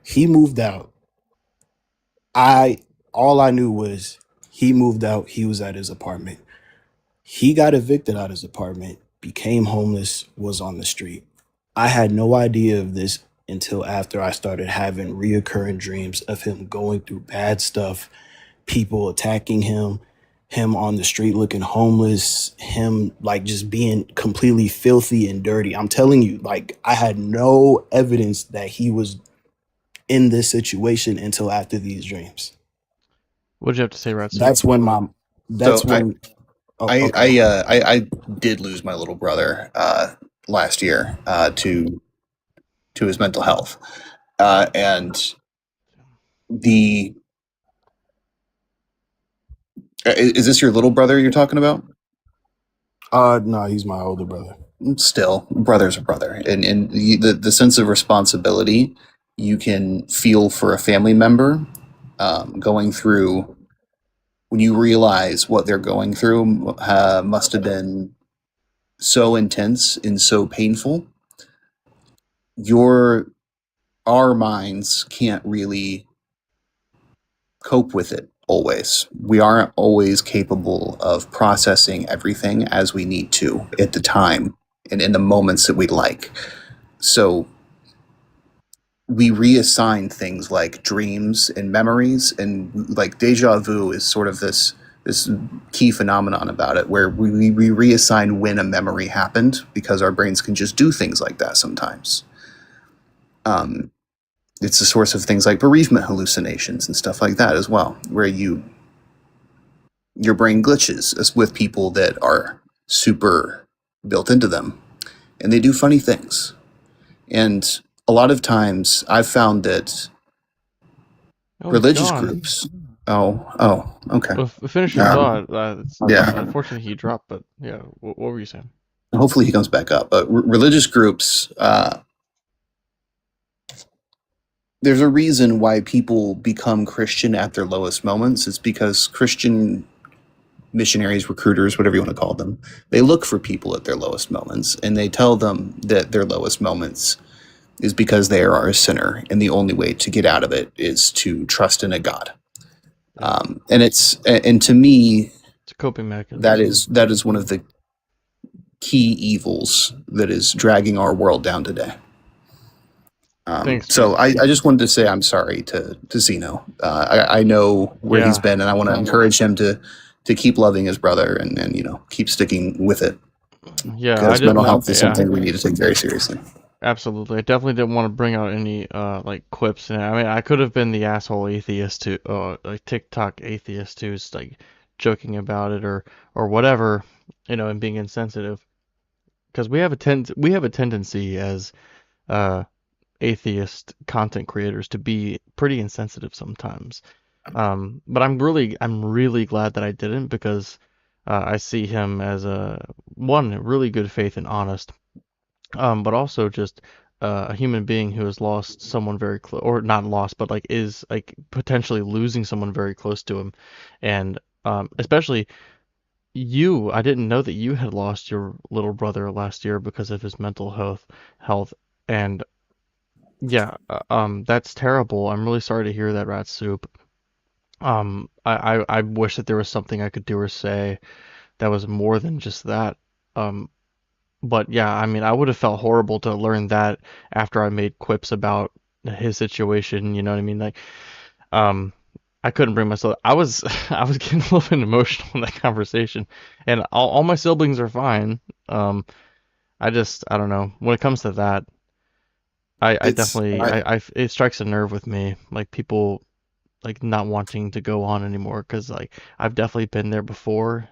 he moved out. All I knew was he moved out, he was at his apartment. He got evicted out of his apartment, became homeless, was on the street. I had no idea of this until after I started having reoccurring dreams of him going through bad stuff, people attacking him, him on the street looking homeless, him like just being completely filthy and dirty. I'm telling you, like, I had no evidence that he was in this situation until after these dreams. what did you have to say, Ratsu? That's when I did lose my little brother last year to his mental health, and is this your little brother you're talking about? No, he's my older brother. Still, brother's a brother, and the sense of responsibility you can feel for a family member going through, when you realize what they're going through must have been so intense and so painful. Our minds can't really cope with it always. We aren't always capable of processing everything as we need to at the time and in the moments that we like. So we reassign things like dreams and memories, and like deja vu is sort of this key phenomenon about it, where we reassign when a memory happened because our brains can just do things like that sometimes. It's a source of things like bereavement hallucinations and stuff like that as well, where your brain glitches with people that are super built into them, and they do funny things. And a lot of times I've found that religious groups. Oh, okay. Well, finish your thought. Yeah. Unfortunately, he dropped, but yeah, what were you saying? Hopefully he comes back up. But religious groups, there's a reason why people become Christian at their lowest moments. It's because Christian missionaries, recruiters, whatever you want to call them, they look for people at their lowest moments, and they tell them that their lowest moments is because they are a sinner, and the only way to get out of it is to trust in a God. And to me, it's a coping mechanism. That is one of the key evils that is dragging our world down today. Thanks. So I just wanted to say I'm sorry to Zeno. I know where he's been, and I want to encourage him to keep loving his brother and keep sticking with it. Yeah, because mental health is something we need to take very seriously. Absolutely. I definitely didn't want to bring out any like quips. And I mean, I could have been the asshole atheist too, like TikTok atheist who's like joking about it or whatever, and being insensitive. Because we have a tendency as atheist content creators to be pretty insensitive sometimes. But I'm really glad that I didn't, because I see him as one really good faith and honest, but also just a human being who has lost someone very close, or not lost, but like is like potentially losing someone very close to him, and especially you. I didn't know that you had lost your little brother last year because of his mental health, and yeah, that's terrible. I'm really sorry to hear that, Rat Soup. I wish that there was something I could do or say that was more than just that. Um, but yeah, I mean, I would have felt horrible to learn that after I made quips about his situation, you know what I mean? Like, um, I couldn't bring myself. I was I was getting a little bit emotional in that conversation, and all my siblings are fine. I don't know. When it comes to that, I It's definitely I, it strikes a nerve with me, like people like not wanting to go on anymore, because like I've definitely been there before,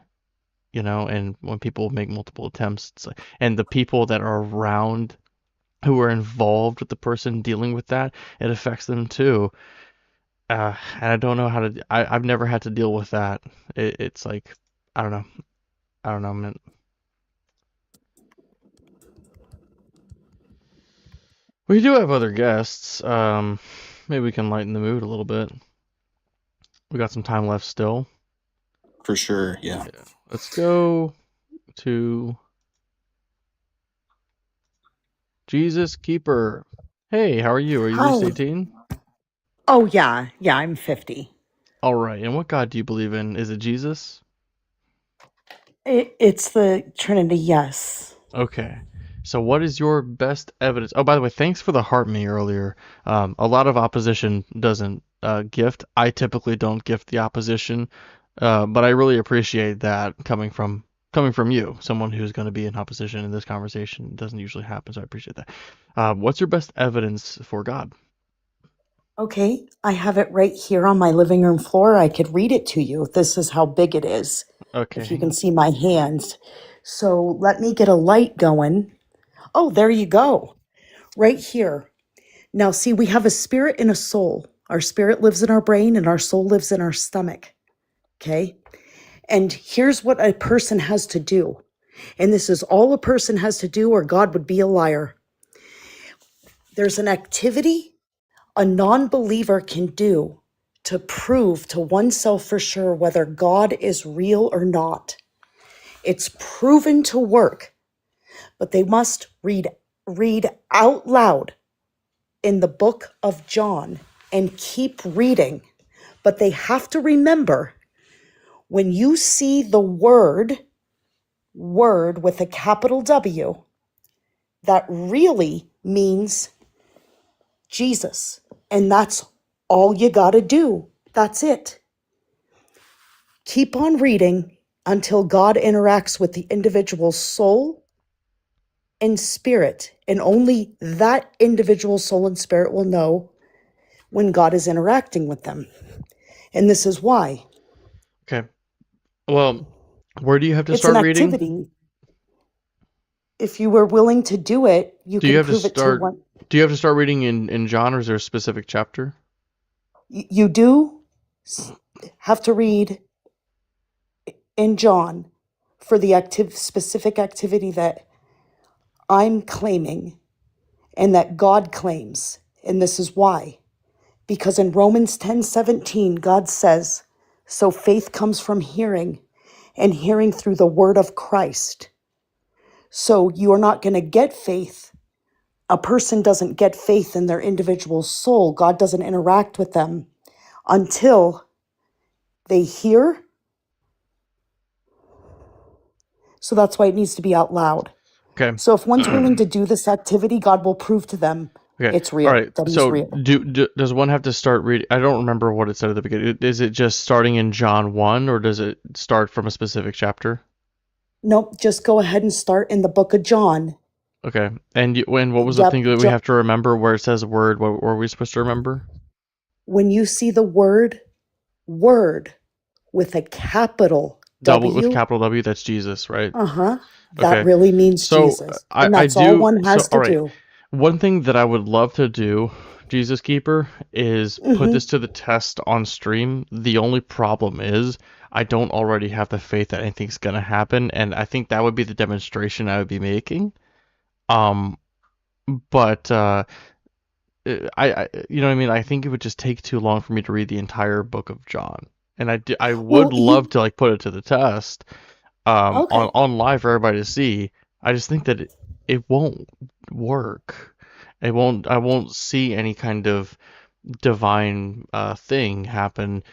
you know, and when people make multiple attempts, it's like, and the people that are around who are involved with the person dealing with that, it affects them too. And I don't know how to. I've never had to deal with that. It's like I don't know. I don't know, man. We do have other guests. Maybe we can lighten the mood a little bit. We got some time left still. for sure. Yeah. Yeah. Let's go to Jesus Keeper. Hey, how are you? Are you at least Hi. 18? Oh, yeah. Yeah, I'm 50. All right. And what God do you believe in? Is it Jesus? It's the Trinity, yes. Okay. So what is your best evidence? Oh, by the way, thanks for the heart me earlier. A lot of opposition doesn't gift. I typically don't gift the opposition, but I really appreciate that coming from you, someone who's going to be in opposition in this conversation. It doesn't usually happen, so I appreciate that. What's your best evidence for God? Okay, I have it right here on my living room floor. I could read it to you. This is how big it is, Okay, if you hang can on. see my hands. So let me get a light going. Oh, there you go. Right here. Now, see, we have a spirit and a soul. Our spirit lives in our brain and our soul lives in our stomach. Okay? And here's what a person has to do. And this is all a person has to do, or God would be a liar. There's an activity a non-believer can do to prove to oneself for sure whether God is real or not. It's proven to work, but they must read out loud in the book of John and keep reading. But they have to remember, when you see the word with a capital W, that really means Jesus. And that's all you got to do. That's it. Keep on reading until God interacts with the individual's soul and spirit. And only that individual soul and spirit will know when God is interacting with them. And this is why. Okay. Well, where do you have to It's an start reading? activity. If you were willing to do it, you Do you can have to prove it to start? one. Do you have to start reading in John, or is there a specific chapter? You do have to read in John for the specific activity that I'm claiming and that God claims. And this is why. Because in Romans 10:17, God says, so faith comes from hearing, and hearing through the word of Christ. So you are not going to get faith. A person doesn't get faith in their individual soul. God doesn't interact with them until they hear. So that's why it needs to be out loud. Okay. So if one's willing to do this activity, God will prove to them Okay. it's real, All right. that he's So real. does one have to start reading? I don't remember what it said at the beginning. Is it just starting in John 1, or does it start from a specific chapter? Nope, just go ahead and start in the book of John. Okay. And what was the Yep, thing that we have to remember where it says word? What were we supposed to remember? when you see the word with a capital Double with W, capital W, that's Jesus, right? that Okay. really means So Jesus. I And I that's all do one so has all to right. do. One thing that I would love to do, Jesus Keeper, is put this to the test on stream. The only problem is I don't already have the faith that anything's gonna happen, and I think that would be the demonstration I would be making. Um, but you know what I mean? I think it would just take too long for me to read the entire book of John, and I Well, would love to like put it to the test, okay. on live for everybody to see. I just think that it won't work. I won't see any kind of divine thing happen.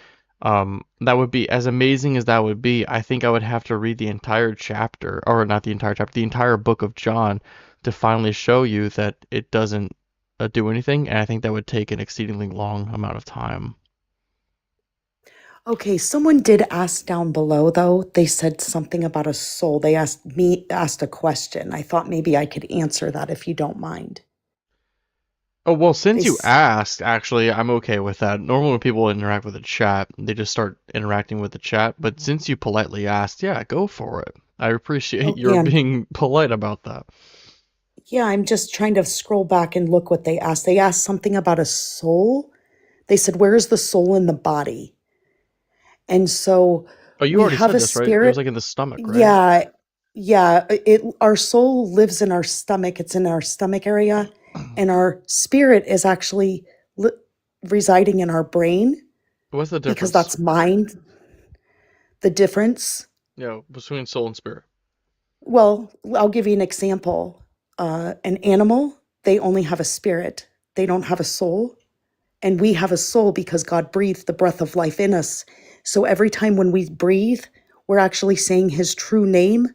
That would be as amazing as that would be. I think I would have to read the entire chapter, or not the entire chapter, the entire book of John to finally show you that it doesn't do anything, and I think that would take an exceedingly long amount of time. Okay, someone did ask down below though. They said something about a soul. They asked a question. I thought maybe I could answer that if you don't mind. Oh, well, They since you s- asked, actually, I'm okay with that. Normally when people interact with the chat, they just start interacting with the chat, but since you politely asked, yeah, go for it. I appreciate Okay, your being polite about that. yeah, I'm just trying to scroll back and look what they asked. They asked something about a soul. They said, "Where is the soul in the body?" And so Oh, you we already have said a this, right? It was spirit. like in the stomach, right? Yeah, yeah. Our soul lives in our stomach. It's in our stomach area, and our spirit is actually li- residing in our brain What's the because difference? that's mind. The difference. Between soul and spirit. Well, I'll give you an example. An animal, they only have a spirit. They don't have a soul. And we have a soul because God breathed the breath of life in us. So every time when we breathe, we're actually saying his true name.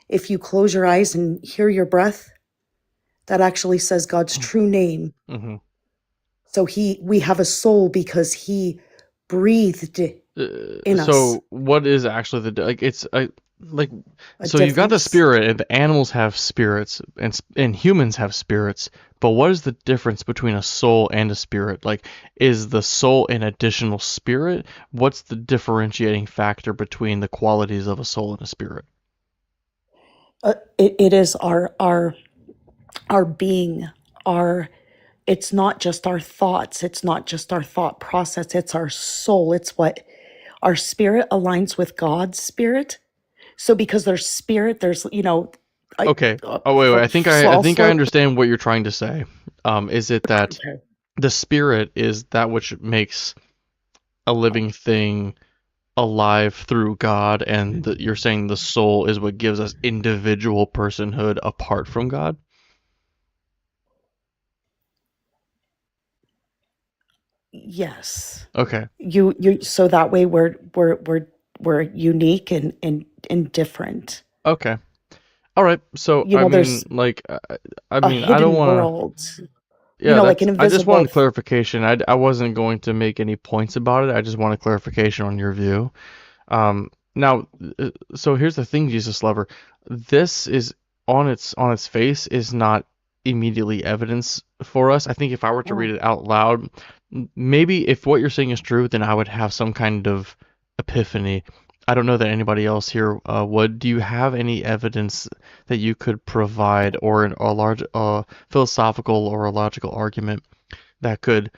If you close your eyes and hear your breath, that actually says God's true name. Mm-hmm. So we have a soul because he breathed in us. So what is actually like it's like A so you've got the difference. spirit, and the animals have spirits, and humans have spirits, but what is the difference between a soul and a spirit? Like, is the soul an additional spirit? What's the differentiating factor between the qualities of a soul and a spirit? It is our being, it's not just our thoughts, it's not just our thought process, it's our soul. It's what our spirit aligns with God's spirit. So because there's spirit, there's Okay. Oh, wait. I think I understand what you're trying to say. Is it that Okay. the spirit is that which makes a living thing alive through God, and you're saying the soul is what gives us individual personhood apart from God? Yes. Okay. You so that way we're unique and different. Okay. All right. So You I know, mean, there's like, I a mean, I don't hidden want world. to. You Yeah, know, like an I just invisible wanted clarification. I wasn't going to make any points about it. I just wanted clarification on your view. Now, so here's the thing, Jesus Lover. This is on its face is not immediately evidence for us. I think if I were to read it out loud, maybe if what you're saying is true, then I would have some kind of epiphany. I don't know that anybody else here would. Do you have any evidence that you could provide, or a large philosophical or a logical argument that could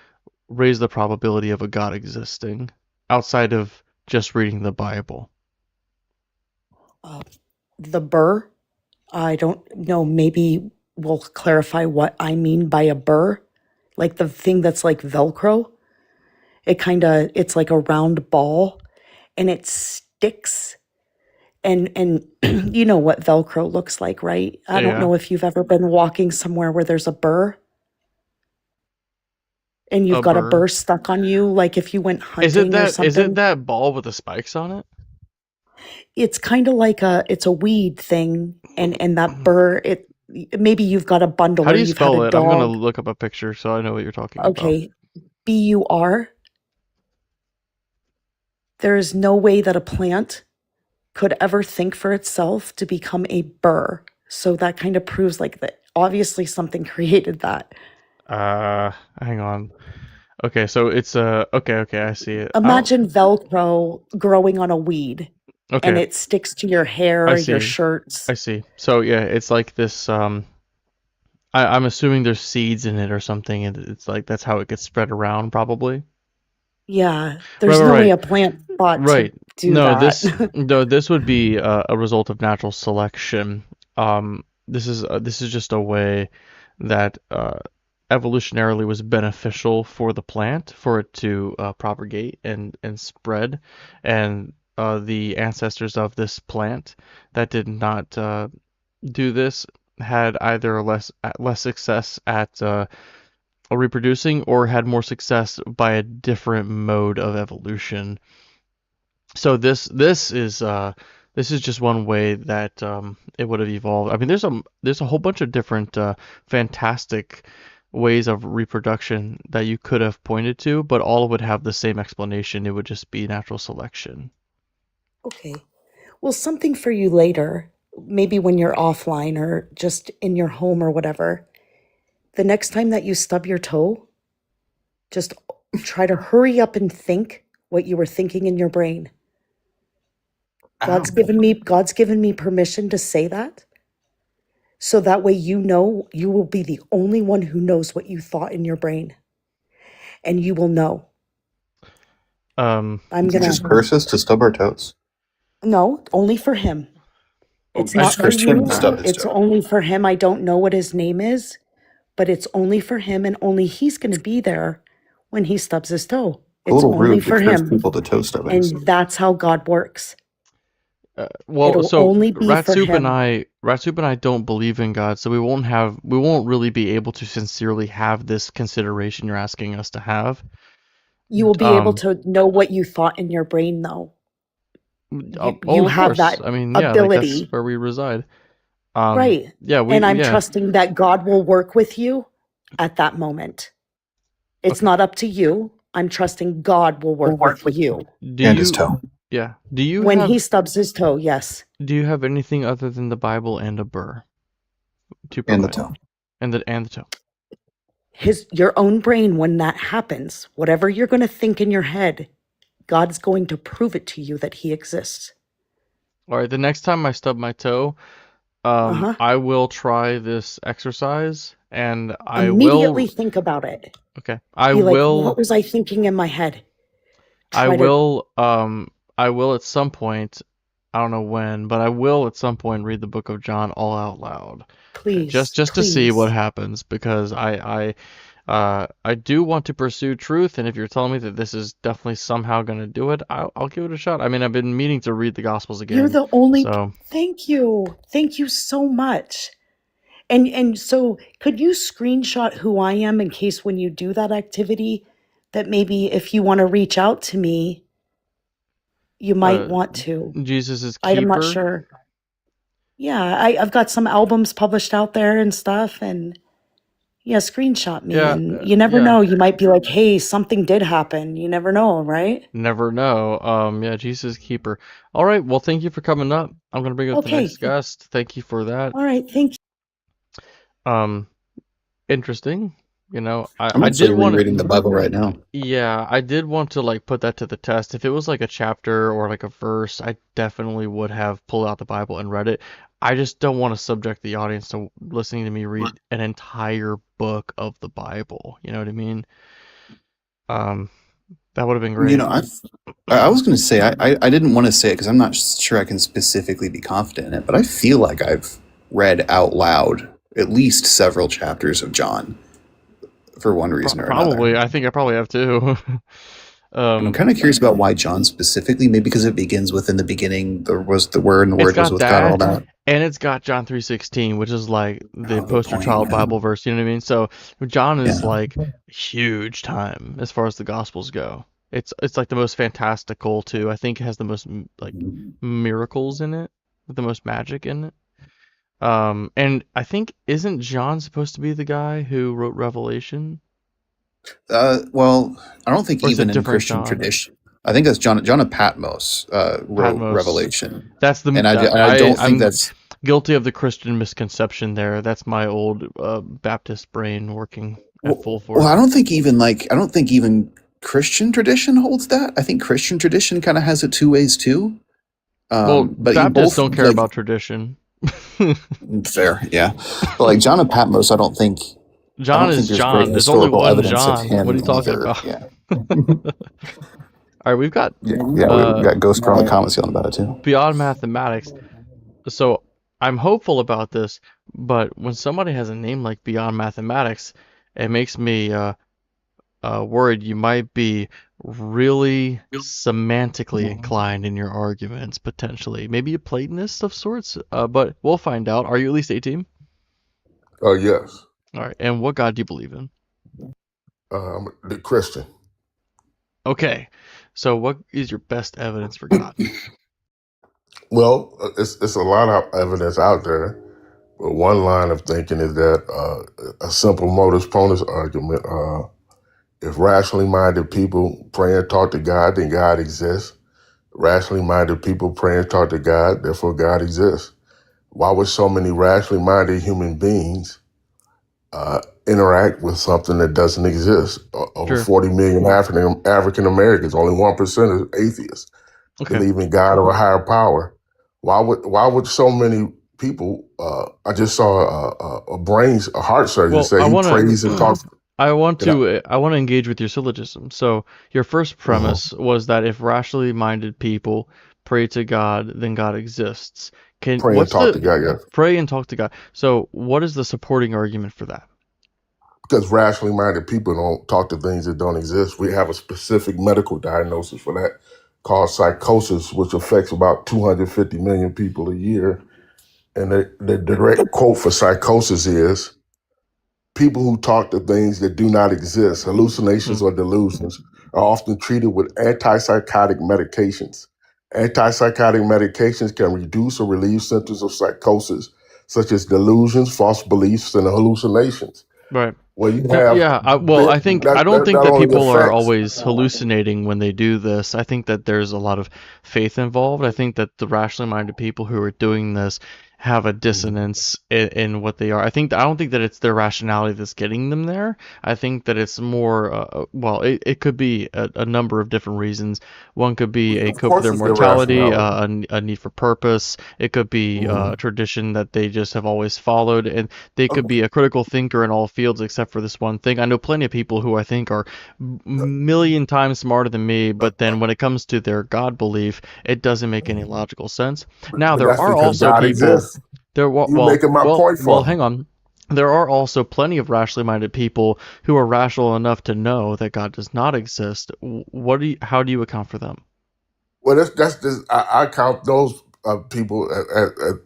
raise the probability of a God existing outside of just reading the Bible? the burr. I don't know, maybe we'll clarify what I mean by a burr. Like the thing that's like Velcro. It's like a round ball and it sticks and you know what Velcro looks like, right? I don't Yeah. know if you've ever been walking somewhere where there's a burr and you've A got a burr. burr stuck on you, like if you went Is it hunting or that something. that ball with the spikes on it? It's kind of like it's a weed thing and that burr, maybe you've got a bundle How or do you you've had spell a it? I'm gonna dog. look up a picture so I know what you're talking about. Okay, BUR. There is no way that a plant could ever think for itself to become a burr. So that kind of proves like that obviously something created that. Hang on. Okay, so it's okay, I see it. Imagine Velcro growing on a weed and Okay, it sticks to your hair, I your see. shirts. I see. So yeah, it's like this I'm assuming there's seeds in it or something, and it's like that's how it gets spread around, probably. Yeah, Right, there's right, no way right, a plant thought to right. do No, that. this would be a result of natural selection. This is just a way that evolutionarily was beneficial for the plant for it to propagate and spread, and the ancestors of this plant that did not do this had either less success at reproducing or had more success by a different mode of evolution. So this is just one way that it would have evolved. I mean, there's a whole bunch of different fantastic ways of reproduction that you could have pointed to, but all would have the same explanation. It would just be natural selection. Okay. Well, something for you later, maybe when you're offline or just in your home or whatever. The next time that you stub your toe, just try to hurry up and think what you were thinking in your brain. God's given me permission to say that. So that way you know you will be the only one who knows what you thought in your brain. And you will know. Um, I'm Did you gonna just curse us to stub our toes? No, only for him. It's You not just for cursed him you. to stub his It's toe. only for him. I don't know what his name is, but it's only for him, and only he's going to be there when he stubs his toe. A It's little only rude to for curse him. people to toe stubbings. And that's how God works. well, It'll so only be for him. Rat and I don't believe in God, so we won't really be able to sincerely have this consideration you're asking us to have. You will be able Um, to know what you thought in your brain, though. You oh, of have course. that I mean, yeah, like that's ability, where we reside. right? Yeah, And I'm yeah. trusting that God will work with you at that moment. It's Okay. not up to you. I'm trusting God will work with you. Do And his you, toe. yeah, do you When he have stubs his toe, yes. anything other than the Bible and a burr to And the provide? toe. And the toe. Your own brain, when that happens, whatever you're going to think in your head, God's going to prove it to you that he exists. All right, the next time I stub my toe, Uh-huh. I will try this exercise and I Immediately will, think about it. okay, Be like, what was I thinking in my head? I Try to, will, I will at some point, I don't know when, but I will at some point read the book of John all out loud. please, Just to see what please. happens, because I do want to pursue truth, and if you're telling me that this is definitely somehow going to do it, I'll give it a shot. I mean, I've been meaning to read the Gospels You're again, the only, so thank you. Thank you so much. And so could you screenshot who I am in case when you do that activity, that maybe if you want to reach out to me, you might uh, want to. Jesus is I'm not keeper. sure. Yeah, I've got some albums published out there and stuff, and yeah, screenshot me. Yeah, And you never yeah. know, you might be like, hey, something did happen. You never know, right? Never know. Yeah, Jesus keeper. All right. Well, thank you for coming up. I'm gonna bring up the Okay. next guest. Thank you for that. All right, thank you. Interesting. You know, I'm I actually did want to. rereading the Bible right now. Yeah, I did want to like put that to the test. If it was like a chapter or like a verse, I definitely would have pulled out the Bible and read it. I just don't want to subject the audience to listening to me read an entire book of the Bible. You know what I mean? That would have been You great. know, I was going to say, I didn't want to say it because I'm not sure I can specifically be confident in it, but I feel like I've read out loud at least several chapters of John for one reason or another. Probably. I think I probably have too. And I'm kind of curious about why John specifically. Maybe because it begins with "in the beginning there was the Word, and the It's Word was got with God." All that, that. and it's got John 3:16, which is like the Oh, good poster point. child Yeah. Bible verse. You know what I mean? So John is Yeah. like huge time as far as the Gospels go. It's like the most fantastical too. I think it has the most like miracles in it, the most magic in it. And I think isn't John supposed to be the guy who wrote Revelation? Well, I don't think Or is it even in different Christian John? tradition. I think that's John of Patmos wrote Patmos. Revelation, That's the and I don't think I'm that's. guilty of the Christian misconception there. That's my old Baptist brain working at full force. Well, I don't think even Christian tradition holds that. I think Christian tradition kind of has it two ways too. Well, But Baptists both don't care like about tradition. Fair, yeah. But like John of Patmos, I don't think John is there's John. great There's only historical one evidence of John. him What are you talking either. about? Yeah, All right, we've got yeah. We got Ghost Girl in the comments yelling about it too. Beyond Mathematics. So I'm hopeful about this, but when somebody has a name like Beyond Mathematics, it makes me worried you might be really semantically inclined in your arguments, potentially. Maybe a Platonist of sorts, but we'll find out. Are you at least 18? Yes. All right, and what God do you believe in? The Christian. Okay, so what is your best evidence for God? Well, it's a lot of evidence out there, but one line of thinking is that a simple modus ponens argument. If rationally minded people pray and talk to God, then God exists. Rationally minded people pray and talk to God, therefore God exists. Why would so many rationally minded human beings interact with something that doesn't exist? Over Sure. 40 million African Americans, only 1% are atheists, Okay. believe in God or a higher power. Why would so many people? I just saw a heart surgeon Well, say I he want prays to. and talks. I want to engage with your syllogism. So your first premise was that if rationally minded people pray to God, then God exists. Pray and talk to God, yes. Pray and talk to God. So what is the supporting argument for that? Because rationally minded people don't talk to things that don't exist. We have a specific medical diagnosis for that called psychosis, which affects about 250 million people a year. And the direct quote for psychosis is, people who talk to things that do not exist, hallucinations or delusions, are often treated with antipsychotic medications. Antipsychotic medications can reduce or relieve symptoms of psychosis, such as delusions, false beliefs, and hallucinations. Right. Well, you have I don't think that people are always hallucinating when they do this. I think that there's a lot of faith involved. I think that the rationally minded people who are doing this have a dissonance in what they are. I don't think that it's their rationality that's getting them there. I think that it's more, it could be a number of different reasons. One could be a cope with their mortality, a need for purpose. It could be a tradition that they just have always followed, and they could be a critical thinker in all fields except for this one thing. I know plenty of people who I think are million times smarter than me, but then when it comes to their God belief, it doesn't make any logical sense. Now, there are also people... Hang on. There are also plenty of rationally minded people who are rational enough to know that God does not exist. How do you account for them? Well, I count those people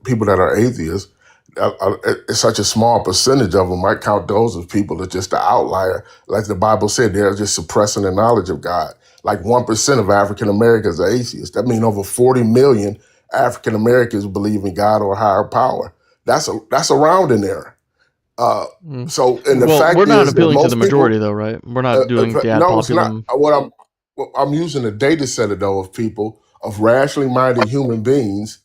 people that are atheists. It's such a small percentage of them. I count those as people that just the outlier. Like the Bible said, they're just suppressing the knowledge of God. Like 1% of African Americans are atheists. That means over 40 million African Americans believe in God or a higher power. That's around in there. So, and the fact we're not is appealing to the majority, though, right? We're not doing the ad populum. I'm using a data set though of people, of rationally minded human beings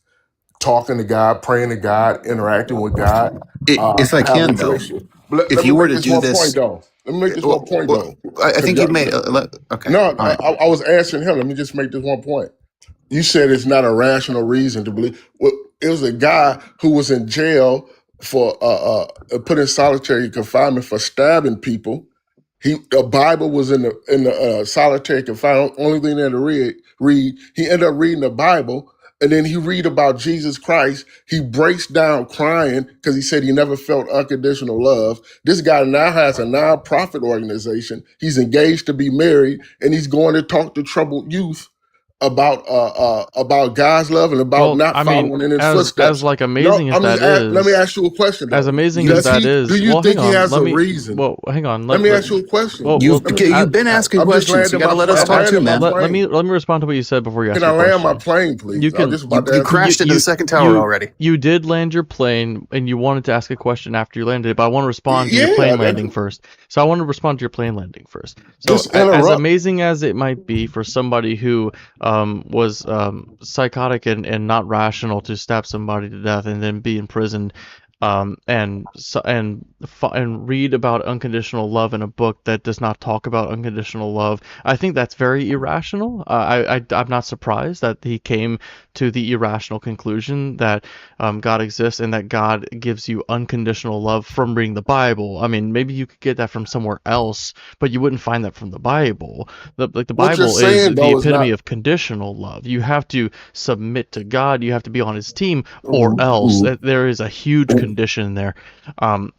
talking to God, praying to God, interacting with God. If I can, though, if you were to do this, let me make this one point, though. I think you've made. Okay. No, I was answering him. Let me just make this one point. You said it's not a rational reason to believe. Well, it was a guy who was in jail for put in solitary confinement for stabbing people. A Bible was in the solitary confinement. Only thing there to read. He ended up reading the Bible, and then he read about Jesus Christ. He breaks down crying because he said he never felt unconditional love. This guy now has a nonprofit organization. He's engaged to be married, and he's going to talk to troubled youth about God's love and about not following in his footsteps. As like amazing as that is, let me ask you a question. As amazing as that is, do you think he has a reason? Well, hang on. Let me ask you a question. You've been asking questions. You got to let us talk too, man. Let me respond to what you said before you ask. Can I land my plane, please? You crashed into the second tower already. You did land your plane, and you wanted to ask a question after you landed it, but I want to respond to your plane landing first. So I want to respond to your plane landing first. So as amazing as it might be for somebody who was psychotic and not rational to stab somebody to death and then be imprisoned, and read about unconditional love in a book that does not talk about unconditional love. I think that's very irrational. I'm not surprised that he came to the irrational conclusion that God exists and that God gives you unconditional love from reading the Bible. I mean, maybe you could get that from somewhere else, but you wouldn't find that from the Bible. The What you're Bible is saying the though is epitome not. of conditional love. You have to submit to God. You have to be on His team, or else. There is a huge condition there.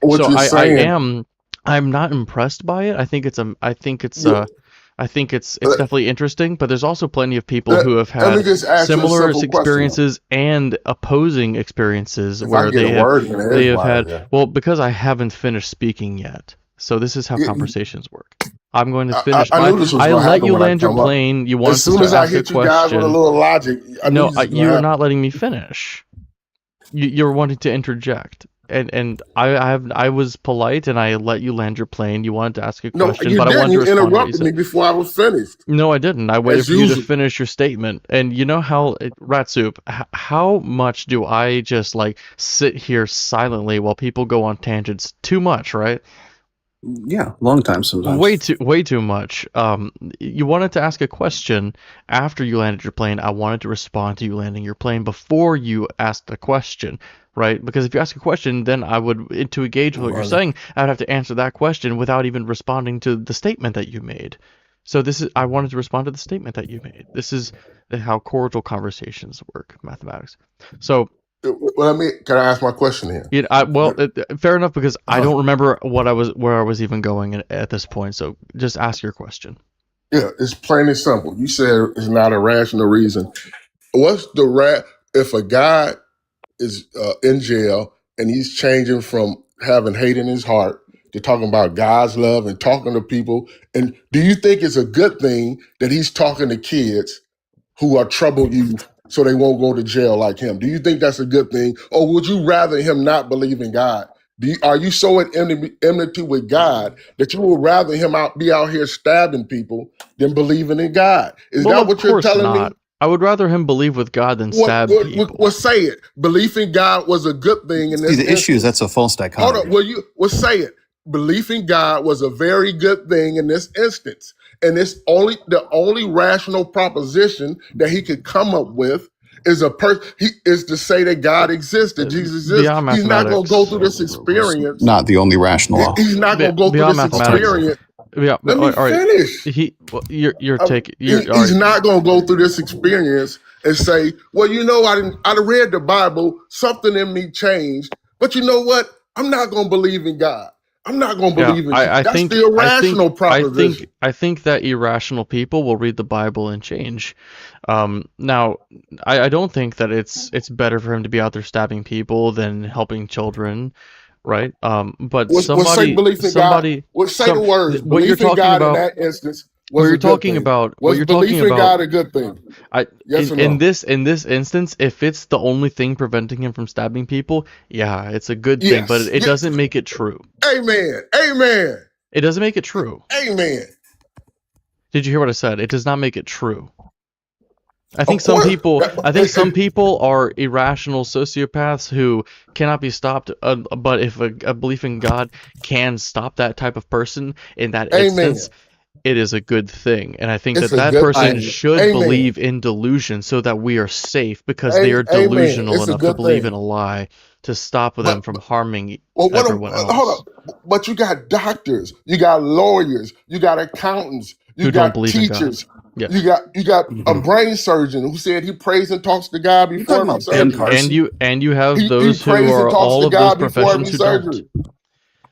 What So you're saying. I'm not impressed by it. I think it's Let, definitely interesting, but there's also plenty of people let, who have let me had just ask you a similar simple question though. experiences and opposing experiences If I where can get a word in they have edgewise had, there. well, because I haven't finished speaking yet. So this is how Yeah, conversations work. I'm going to I, finish I my knew this was I gonna let happen you when I land your come up. plane. You As wanted to soon start as I ask a hit you guys with a question. little logic, I knew No, this was gonna you're happen. not letting me finish. You're wanting to interject, and I was polite and I let you land your plane. You wanted to ask a No, question, you but I didn't. wanted to You respond to what you interrupted me said. before I was finished, No, I didn't. I waited as for you to usual. finish your statement. And you know how, Rat Soup, how much do I just like sit here silently while people go on tangents? Too much, right? Yeah, long time sometimes. Way too much. You wanted to ask a question after you landed your plane. I wanted to respond to you landing your plane before you asked a question, right? Because if you ask a question, then I would, to engage with what you're Brother. saying, I would have to answer that question without even responding to the statement that you made. So I wanted to respond to the statement that you made. This is how cordial conversations work, mathematics. So, Well, can I ask my question here? fair enough, because I Uh, don't remember where I was even going at this point. So just ask your question. yeah, it's plain and simple. You said it's not a rational reason. What's the if a guy is in jail and he's changing from having hate in his heart to talking about God's love and talking to people? And do you think it's a good thing that he's talking to kids who are troubled youth so they won't go to jail like him? Do you think that's a good thing? Or would you rather him not believe in God? Are you so at enmity with God that you would rather him be out here stabbing people than believing in God? Is Well, that of what you're course telling me? not. I would rather him believe with God than stab people. Say it. Belief in God was a good thing in See, this the issue is instance. that's a false Hold on. dichotomy. Say it. Belief in God was a very good thing in this instance. And it's the only rational proposition that he could come up with is to say that God exists, that Jesus exists. Beyond He's not going to go mathematics. through this experience. Not the only rational He's not going to go through Beyond this mathematics. experience. Yeah, Let me all right. finish. You're taking. All He's right. not going to go through this experience and say, well, I read the Bible, something in me changed, but you know what? I'm not going to believe in God. I'm not going to Yeah, believe in I That's think the irrational proposition. I think that irrational people will read the Bible and change. Now, I don't think that it's better for him to be out there stabbing people than helping children, right? But We'll say belief in God. We'll say the words. what you're Belief in talking God in about, that instance what was you're a good talking thing. about, what Was you're belief talking in about, God a good thing? Yes or no? in this instance, if it's the only thing preventing him from stabbing people, yeah, it's a good thing, but Yes. it doesn't make it true. Amen. Amen. It doesn't make it true. Amen. Did you hear what I said? It does not make it true. I think Of some course. people are irrational sociopaths who cannot be stopped. But if a belief in God can stop that type of person in that Amen. instance, it is a good thing. And I think It's a that good person thing. should Amen. believe in delusion so that we are safe, because they are Amen. delusional It's a enough to good believe in thing. a lie to stop them from harming Well, everyone hold else up. But you got doctors, you got lawyers, you got accountants, you who don't got believe in God. teachers, Yes. you got a brain surgeon who said he prays and talks to God You before talking every about Ben surgery. Carson? And you have He those who prays and are talks all to of those God before professions every who don't. surgery.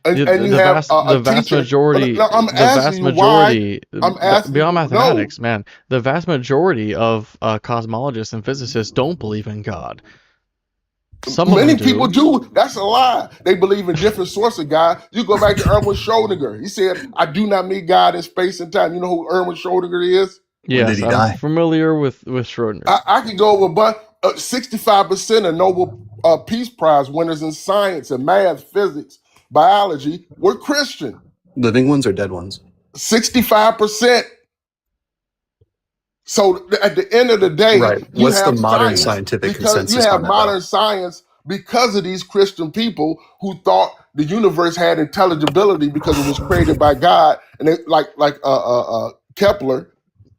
And you The have a vast teacher. majority, Now, I'm the asking vast you why. majority, I'm asking beyond you, mathematics, man, the vast majority of cosmologists and physicists don't believe in God. Some of them many people do. do. That's a lie. They believe in different sorts of God. You go back to Erwin Schrodinger. He said, I do not meet God in space and time. You know who Erwin Schrodinger is? When did Yes, he I'm die? familiar with Schrodinger. I can go over, but 65% of Nobel Peace Prize winners in science and math, physics, biology were Christian. Living ones or dead ones? 65%. So at the end of the day, Right. you What's the have modern science scientific because you consensus have on that, though? modern science because of these Christian people who thought the universe had intelligibility because it was created by God, and they, like Kepler,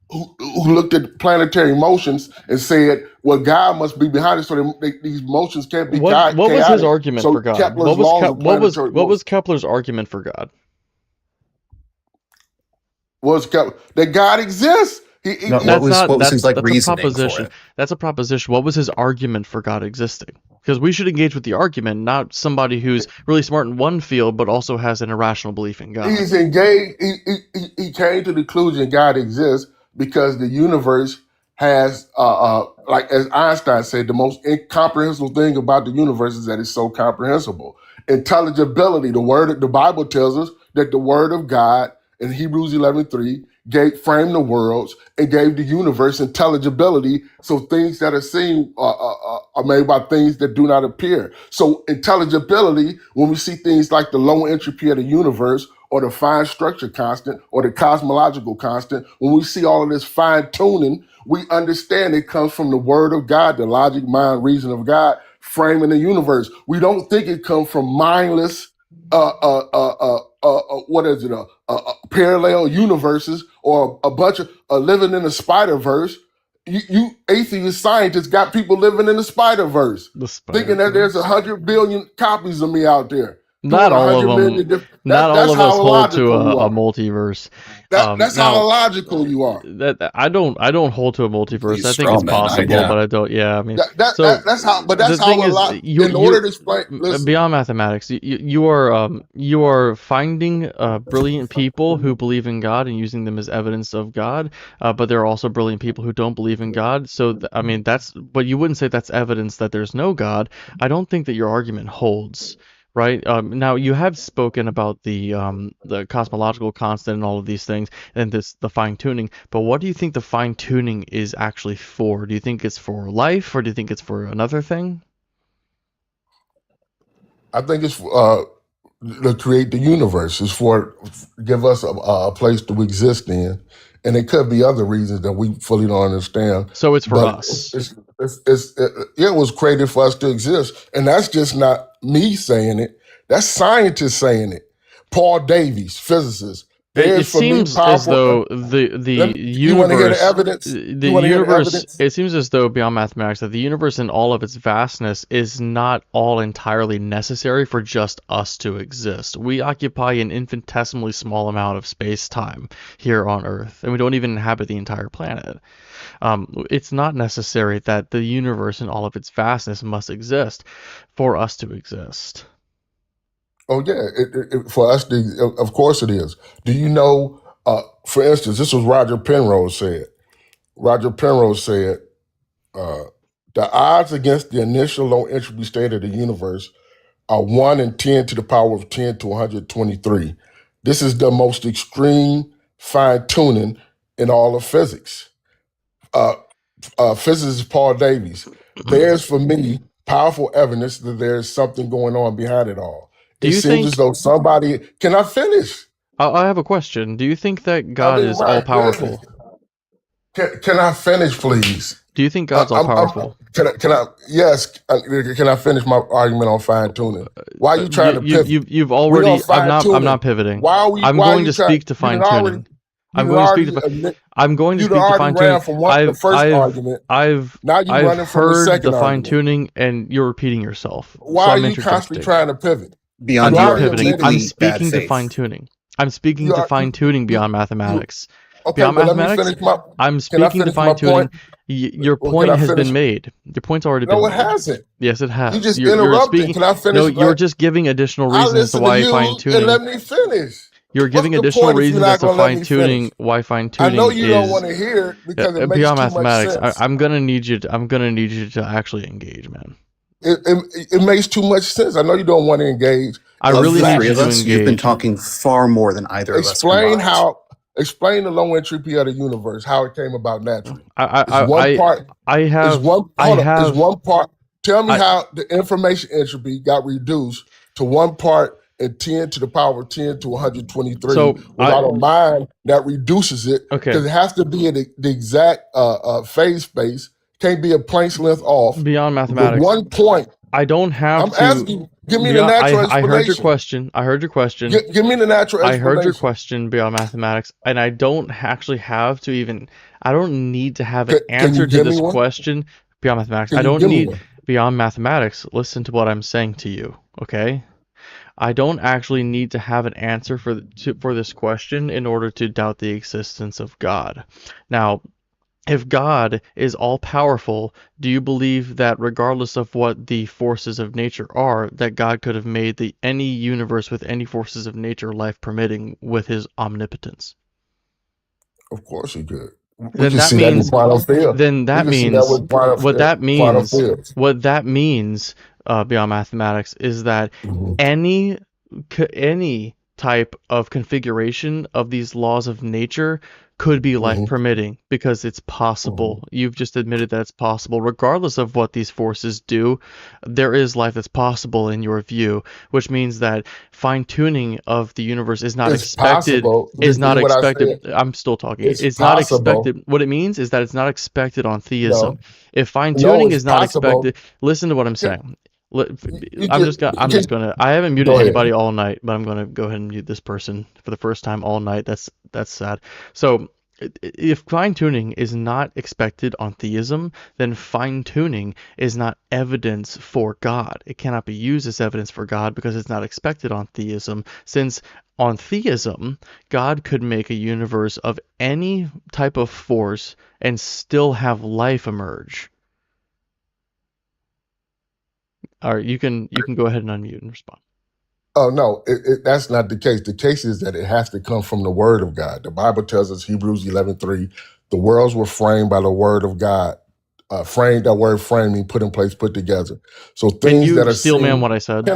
who looked at planetary motions and said, "Well, God must be behind it, so these motions can't be What was his chaotic." argument So for God? Kepler's laws of planetary What was motion Kepler's argument for God? was that God exists. No, what was his like that's a reasoning for proposition. it? That's a proposition. What was his argument for God existing? Because we should engage with the argument, not somebody who's really smart in one field but also has an irrational belief in God. He's engaged. He came to the conclusion God exists because the universe has, like as Einstein said, the most incomprehensible thing about the universe is that it's so comprehensible. Intelligibility. The Bible tells us that the word of God in Hebrews 11:3 framed the worlds and gave the universe intelligibility. So things that are seen are made by things that do not appear. So intelligibility, when we see things like the low entropy of the universe, or the fine structure constant, or the cosmological constant, when we see all of this fine tuning, we understand it comes from the word of God, the logic, mind, reason of God, framing the universe. We don't think it comes from mindless, parallel universes, or a bunch of living in a spider verse. You atheist scientists got people living in the spider verse, thinking that there's 100 billion copies of me out there. Not all of them. Not all of us hold to a multiverse. That's how illogical you are. I don't hold to a multiverse. I think it's possible, but I don't. Yeah, I mean, that's how. But that's how a lot. In order to explain, beyond mathematics, you are finding brilliant people who believe in God and using them as evidence of God. But there are also brilliant people who don't believe in God. So I mean, but you wouldn't say that's evidence that there's no God. I don't think that your argument holds. Right. Now you have spoken about the cosmological constant and all of these things, and the fine tuning. But what do you think the fine tuning is actually for? Do you think it's for life, or do you think it's for another thing? I think it's to create the universe. It's give us a place to exist in, and it could be other reasons that we fully don't understand. So it's for us. It was created for us to exist, and that's just not me saying it. That's scientists saying it. Paul Davies, physicist. It seems as though the you want to hear the evidence? The universe. It seems as though beyond mathematics that the universe in all of its vastness is not all entirely necessary for just us to exist. We occupy an infinitesimally small amount of space-time here on Earth, and we don't even inhabit the entire planet. It's not necessary that the universe in all of its vastness must exist for us to exist. Oh yeah, for us, of course it is. Do you know? For instance, this was Roger Penrose said. Roger Penrose said, "The odds against the initial low entropy state of the universe are 1 in 10 to the power of 10 to 123. This is the most extreme fine tuning in all of physics." Physicist Paul Davies. There's for me powerful evidence that there's something going on behind it all. It seems as though somebody. Can I finish? I have a question. Do you think that God is all powerful? Can I finish, please? Do you think God's all powerful? Can I? Yes. Can I finish my argument on fine tuning? Why are you trying to pivot? You've already. I'm not pivoting. I'm going to speak to fine tuning. I'm going to speak to fine tuning. I've heard the fine tuning, and you're repeating yourself. Why are you constantly trying to pivot? I'm not pivoting. I'm speaking to fine tuning. I'm speaking to fine tuning beyond mathematics. Okay, beyond mathematics, I'm speaking to fine tuning. Your point has been made. Your point's already been made. No, it hasn't. Yes, it has. You just interrupted. Can I finish? No, you're just giving additional reasons to why fine tuning. Let me finish. You're giving additional reasons as to fine tuning. Why fine tuning? I know you don't want to hear it because it makes beyond too mathematics. much sense. I'm gonna need you to actually engage, man. It makes too much sense. I know you don't want to engage. I really need you to engage. You've been talking far more than either of us. Explain the low entropy of the universe, how it came about naturally. Tell me how the information entropy got reduced to 1 part in 10 to the power of 10 to 123 without a mind that reduces it. Because it has to be in the exact phase space. Can't be a Planck's length off. Beyond mathematics. With 1 point I don't have I'm to. asking. Give me the Beyond, natural I heard your explanation. question. I heard your question. Give me the natural I heard your explanation. question beyond mathematics, and I don't actually have to even. I don't need to have an Can you answer to give me this one? question beyond mathematics. I Can you don't give me need one? beyond mathematics. Listen to what I'm saying to you, okay? I don't actually need to have an answer for this question in order to doubt the existence of God. Now, if God is all powerful, do you believe that regardless of what the forces of nature are, that God could have made any universe with any forces of nature, life permitting, with his omnipotence? Of course he could. We Then can that see that in means quantum field. then We that can see that means with quantum what that quantum means fields. what that means beyond mathematics is that any any type of configuration of these laws of nature could be life permitting because it's possible. You've just admitted that it's possible. Regardless of what these forces do, there is life that's possible in your view, which means that fine tuning of the universe is not It's expected. possible. Is Did you not hear what I expected. said? I'm still talking. It's It's not possible. expected. What it means is that it's not expected on theism. No, If fine no, tuning it's is not possible. expected, listen to what I'm Can, saying. Let- you I'm get, just gonna. I'm can, just gonna. I haven't muted go anybody ahead. all night, but I'm gonna go ahead and mute this person for the first time all night. That's sad. So, if fine tuning is not expected on theism, then fine tuning is not evidence for God. It cannot be used as evidence for God because it's not expected on theism. Since on theism, God could make a universe of any type of force and still have life emerge. All right, you can go ahead and unmute and respond. Oh no, that's not the case. The case is that it has to come from the Word of God. The Bible tells us, Hebrews 11:3, the worlds were framed by the Word of God. Framed, that word framing, put in place, put together. So Can things that you are steel man seen. what I said?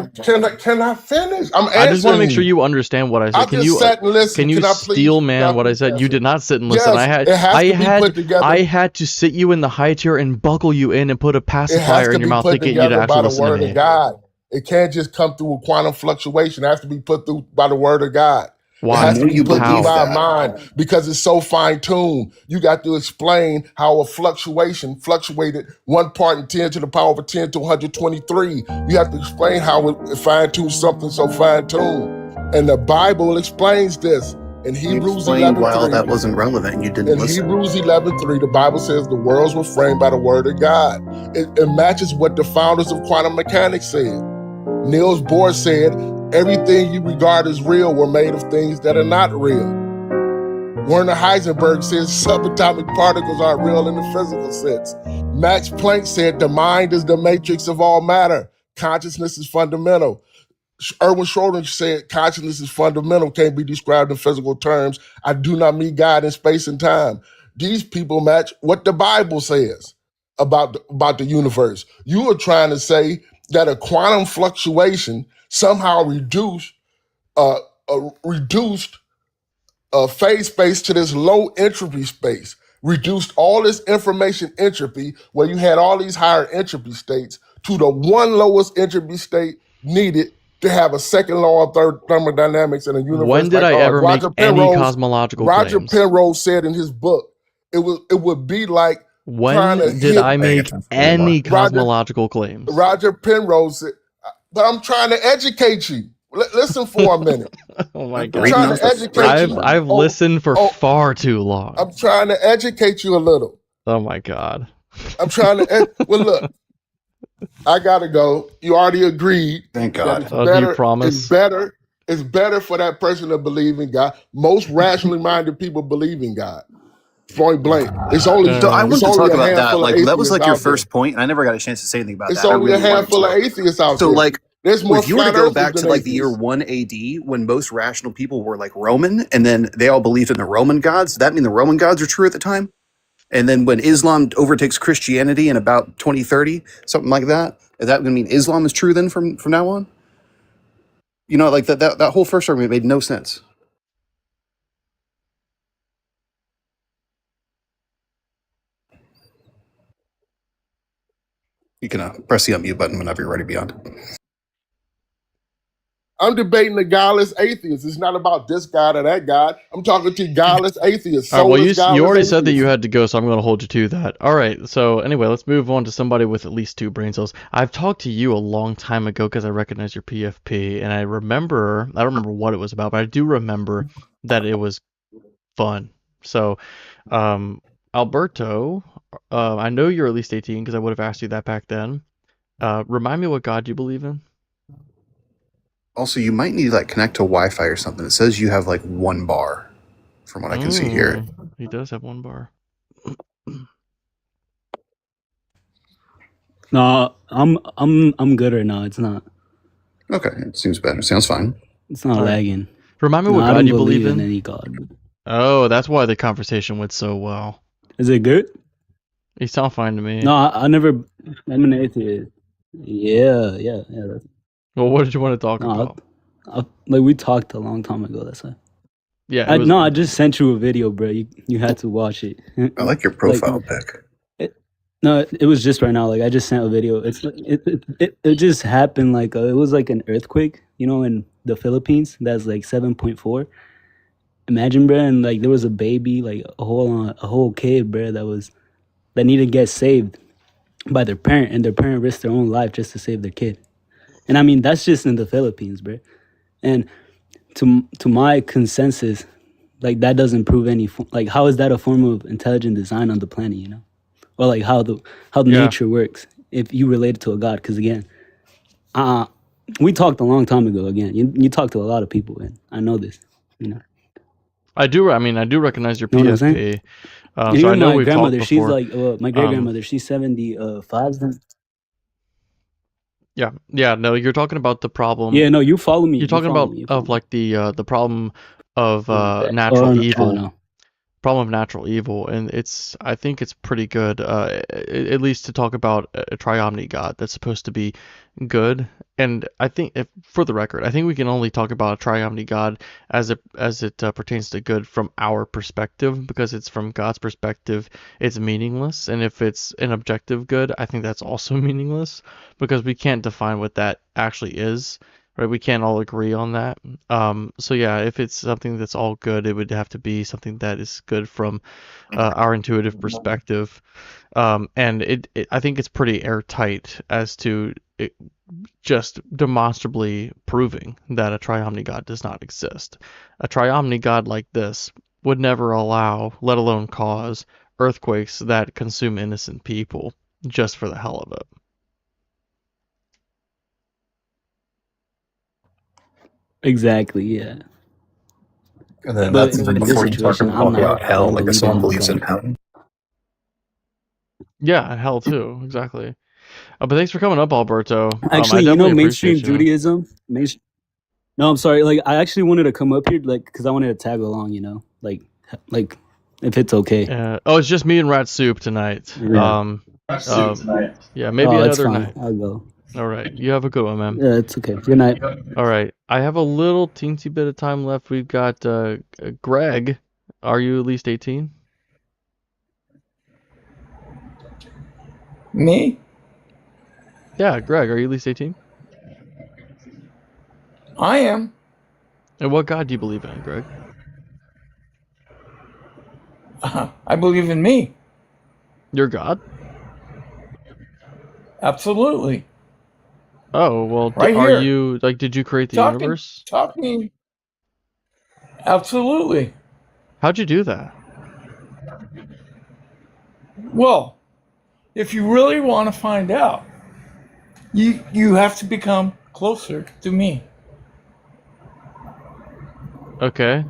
Can I finish? I'm I just want to answering make sure you. you understand what I I said. just sat and listened. Can you Can I please? steel Can I man what I please said? You answer? did not sit and listen. Yes, it has to be put together. I had to sit you in the high chair and buckle you in and put a It has pacifier to in your be mouth to put get you to together by actually the listen to Word of me. God. It can't just come through a quantum fluctuation. It has to be put through by the Word of God. It I has Why? to know be you put through believe How? by a that. mind because it's so fine tuned. You got to explain how a fluctuation fluctuated 1 part in 10 to the power of 10 to 123. You have to explain how it fine tuned something so fine tuned. And the Bible explains this in You Hebrews explained why all 11:3. that wasn't relevant and you didn't In listen. Hebrews 11:3, the Bible says the worlds were framed by the Word of God. It matches what the founders of quantum mechanics said. Niels Bohr said, everything you regard as real were made of things that are not real. Werner Heisenberg says subatomic particles aren't real in the physical sense. Max Planck said the mind is the matrix of all matter. Consciousness is fundamental. Erwin Schrödinger said consciousness is fundamental, can't be described in physical terms. I do not meet God in space and time. These people match what the Bible says about the universe. You are trying to say that a quantum fluctuation somehow uh, reduced phase space to this low entropy space, reduced all this information entropy where you had all these higher entropy states to the one lowest entropy state needed to have a second law of thermodynamics in a When universe did like I ours. ever make any cosmological Roger claims? Penrose said in his book, it would be like trying to When did hit I Paying make attention anymore. any cosmological claims? Roger Penrose said, but I'm trying to educate you. Listen for a minute. Oh my I'm Reading god. trying off to a educate you. spreadsheet. I've listened for far too long. I'm trying to educate you a little. Oh my god. I'm trying to. Well, look, I gotta go. You already agreed Thank that God. it's Do you better. It's promise? better. It's better for that person to believe in God. Most rationally minded people believe in God. Point blank. It's only So I it's want to only talk a about that. handful of Like that was atheists like your out there. first point, and I never got a chance to say anything about It's that. I only a really wanted handful of to. atheists out So there. like There's more if you were to flat go earthers back than to like the year atheists. 1 AD when most rational people were like Roman and then they all believed in the Roman gods, does that mean the Roman gods are true at the time? And then when Islam overtakes Christianity in about 2030, something like that, is that going to mean Islam is true then from now on? You know, like that whole first argument made no sense. You can press the unmute button whenever you're ready, Beyond. I'm debating the godless atheist. It's not about this God or that God. I'm talking to godless atheists. All right, well, Soulless, you godless already said that you atheists. had to go, so I'm going to hold you to that. All right, so anyway, let's move on to somebody with at least 2 brain cells. I've talked to you a long time ago because I recognize your PFP, and I don't remember what it was about, but I do remember that it was fun. So, Alberto, I know you're at least 18 because I would have asked you that back then. Remind me what God you believe in. Also, you might need to like connect to Wi-Fi or something. It says you have like 1 bar, from what I can see here. He does have 1 bar. No, I'm good right now. It's not. Okay, it seems better. Sounds fine. It's not All right. lagging. Remind me No, what I God don't you believe believe in in. any God. Oh, that's why the conversation went so well. Is it good? You sound fine to me. No, I never. I'm an atheist. Yeah. That's, Well, what did you want to talk no, about? like we talked a long time ago. That's why. Yeah, I just sent you a video, bro. You had to watch it. I like your profile pic. No, it was just right now. Like I just sent a video. It just happened. Like it was like an earthquake, in the Philippines. That's like 7.4. Imagine, bro, and like there was a baby, like a whole kid, bro, that needed to get saved by their parent, and their parent risked their own life just to save their kid. And I mean, that's just in the Philippines, bro. And to my consensus, like that doesn't prove like how is that a form of intelligent design on the planet, or like how nature works if you relate it to a god? Because again, we talked a long time ago. Again, you talk to a lot of people, and I know this. I do recognize your Know what I'm saying? PFP. So I know my we've talked grandmother, she's before. like my great grandmother. She's 75. Yeah. No, you're talking about the problem. Yeah, no, you follow me. You're talking about the problem of natural evil. No. Problem of natural evil, and I think it's pretty good, at least to talk about a triomni God that's supposed to be good. And I think, for the record, I think we can only talk about a triomni God as it pertains to good from our perspective, because it's from God's perspective, it's meaningless. And if it's an objective good, I think that's also meaningless, because we can't define what that actually is. Right, we can't all agree on that. So yeah, if it's something that's all good, it would have to be something that is good from our intuitive perspective. And I think it's pretty airtight as to just demonstrably proving that a triomni God does not exist. A triomni God like this would never allow, let alone cause, earthquakes that consume innocent people just for the hell of it. Exactly, yeah. And then But that's even in this before you talk situation, I'm about not hell, like if someone believing believes in God. hell. Yeah, hell too, exactly. But thanks for coming up, Alberto. Actually, I definitely mainstream appreciate you. Judaism. No, I'm sorry. Like, I actually wanted to come up here, like, because I wanted to tag along. Like if it's okay. Oh, it's just me and Rat Soup tonight. Yeah. Yeah, maybe Oh, that's another fine. night. I'll go. All right, you have a good one, man. Yeah, it's okay. Good night. All right, I have a little teensy bit of time left. We've got Greg. Are you at least 18? Me? Yeah, Greg, are you at least 18? I am. And what God do you believe in, Greg? I believe in me. Your God? Absolutely. Oh, well, Right are here. you, like, did you create the universe? Talking. Absolutely. How'd you do that? Well, if you really want to find out, you have to become closer to me. Okay.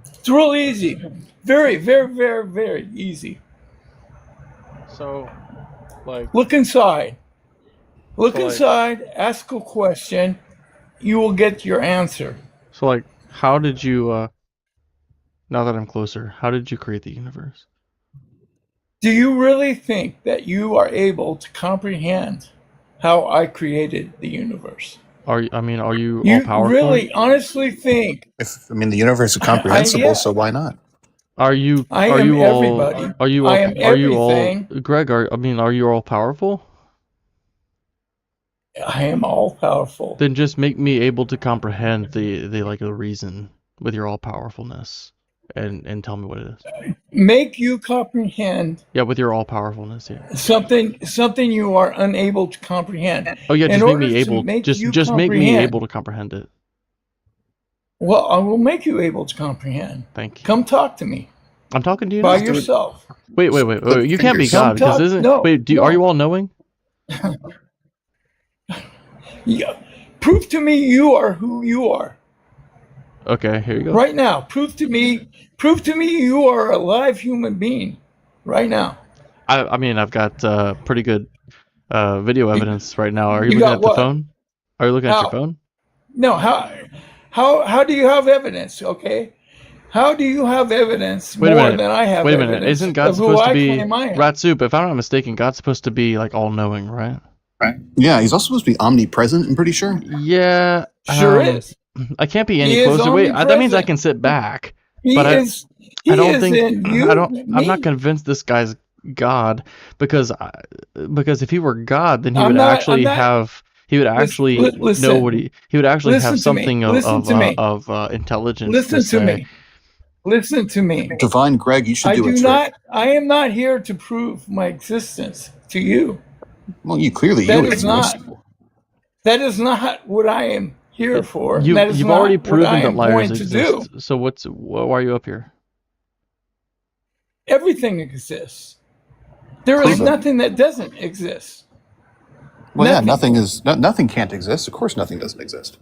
It's real easy. Very, very, very, very easy. So, like... Look inside. Look So, like- inside, ask a question, you will get your answer. So, like, how did you, now that I'm closer, how did you create the universe? Do you really think that you are able to comprehend how I created the universe? Are you all You powerful? really honestly think The universe is comprehensible, yeah. so why not? Are you I are am you all everybody. are you all I am are you all everything. Greg, are you all powerful? I am all powerful. Then just make me able to comprehend the reason with your all powerfulness, and tell me what it is. Make you comprehend Yeah, with your all powerfulness. Yeah. something you are unable to comprehend. Oh yeah, In just make order me to able. make Just you make me comprehend, able to comprehend it. well, I will make you able to comprehend. Thank you. Come talk to me I'm talking to you by now. yourself. Wait. Flip You can't be fingers. Come God because talk. isn't. No, Wait, are you no. all knowing? Yeah. Prove to me you are who you are Okay, here you go. right now. Prove to me you are a live human being right now. I mean, I've got pretty good video evidence right now. Are you You looking got at the what? phone? Are you looking at your How? phone? No, how do you have evidence? Okay, how do you have evidence Wait a more minute. than I have Wait a minute. evidence Isn't God of who supposed to I be claim I am? Rat Soup? If I'm not mistaken, God's supposed to be like all knowing, right? Right. Yeah, he's also supposed to be omnipresent, I'm pretty sure. Yeah. Sure is. I can't be He any is closer. Wait, that means I omnipresent. can sit back. He But is. He I don't is think in you. I'm not Me. convinced this guy's God because if he were God, then he I'm would not. I'm actually not. have he would actually know Listen. what he would actually have Listen to me. something Listen to me. of intelligence Listen to to say. me. Listen to me. Divine Greg, you should I do a do trick. not. I am not here to prove my existence to you. Well, you clearly That you is exist. not. That is not what I am here for. And that is You've not already what I proven that am liars going to do. exist. So why are you up here? Everything exists. There is Prove it. nothing that doesn't exist. Well, yeah, Nothing. nothing can't exist. Of course, nothing doesn't exist.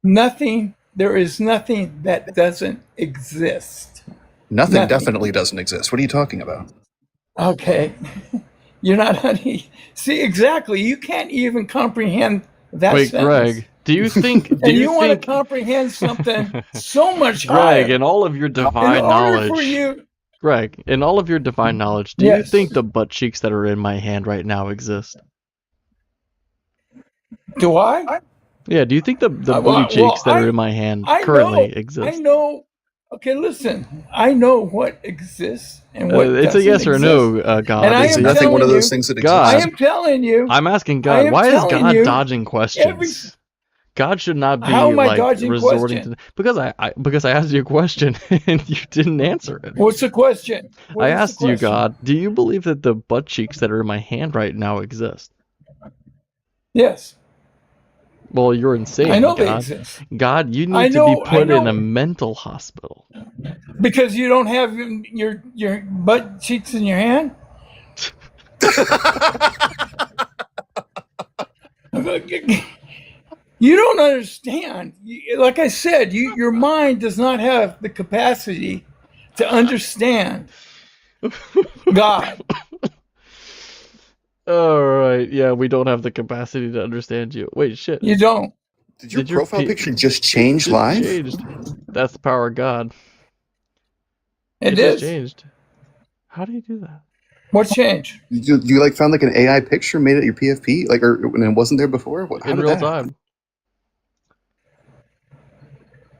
Nothing. There is nothing that doesn't exist. Nothing Nothing. definitely doesn't exist. What are you talking about? Okay. You're not honey. See, exactly. You can't even comprehend that Wait, sentence. Greg, do you think And you want to comprehend something so much Greg, higher. in all of your In divine order for knowledge, you, Greg, in all of your divine knowledge, do you yes. think the butt cheeks that are in my hand right now exist? Do I? Yeah, do you think the booty Well, cheeks that are I in my hand I currently know. exist? I know. Okay, listen. I know what exists and what It's a doesn't yes or exist. no, God. And I Is am nothing one of telling those you. things that God. I exists? am telling you. I'm asking I God, am why is telling God you dodging questions? every. God should not be How am I like dodging resorting question? to because I asked you a question and you didn't answer it. What's the question? What I is the asked you, question? God, do you believe that the butt cheeks that are in my hand right now exist? Yes, Well, you're insane, I know they God. exist. God, you I need to be know. I put in a know mental hospital. because you don't have your butt cheeks in your hand. You don't understand. Like I said, your mind does not have the capacity to understand God. All right, yeah, we don't have the capacity to understand you. Wait, shit. You don't. Did your Did your profile pe- picture just It change just live? changed. That's the power of God. It It just is. changed. How do you do that? What changed? You like found like an AI picture made at your PFP, like, or when it wasn't there before? How In did real that happen? time.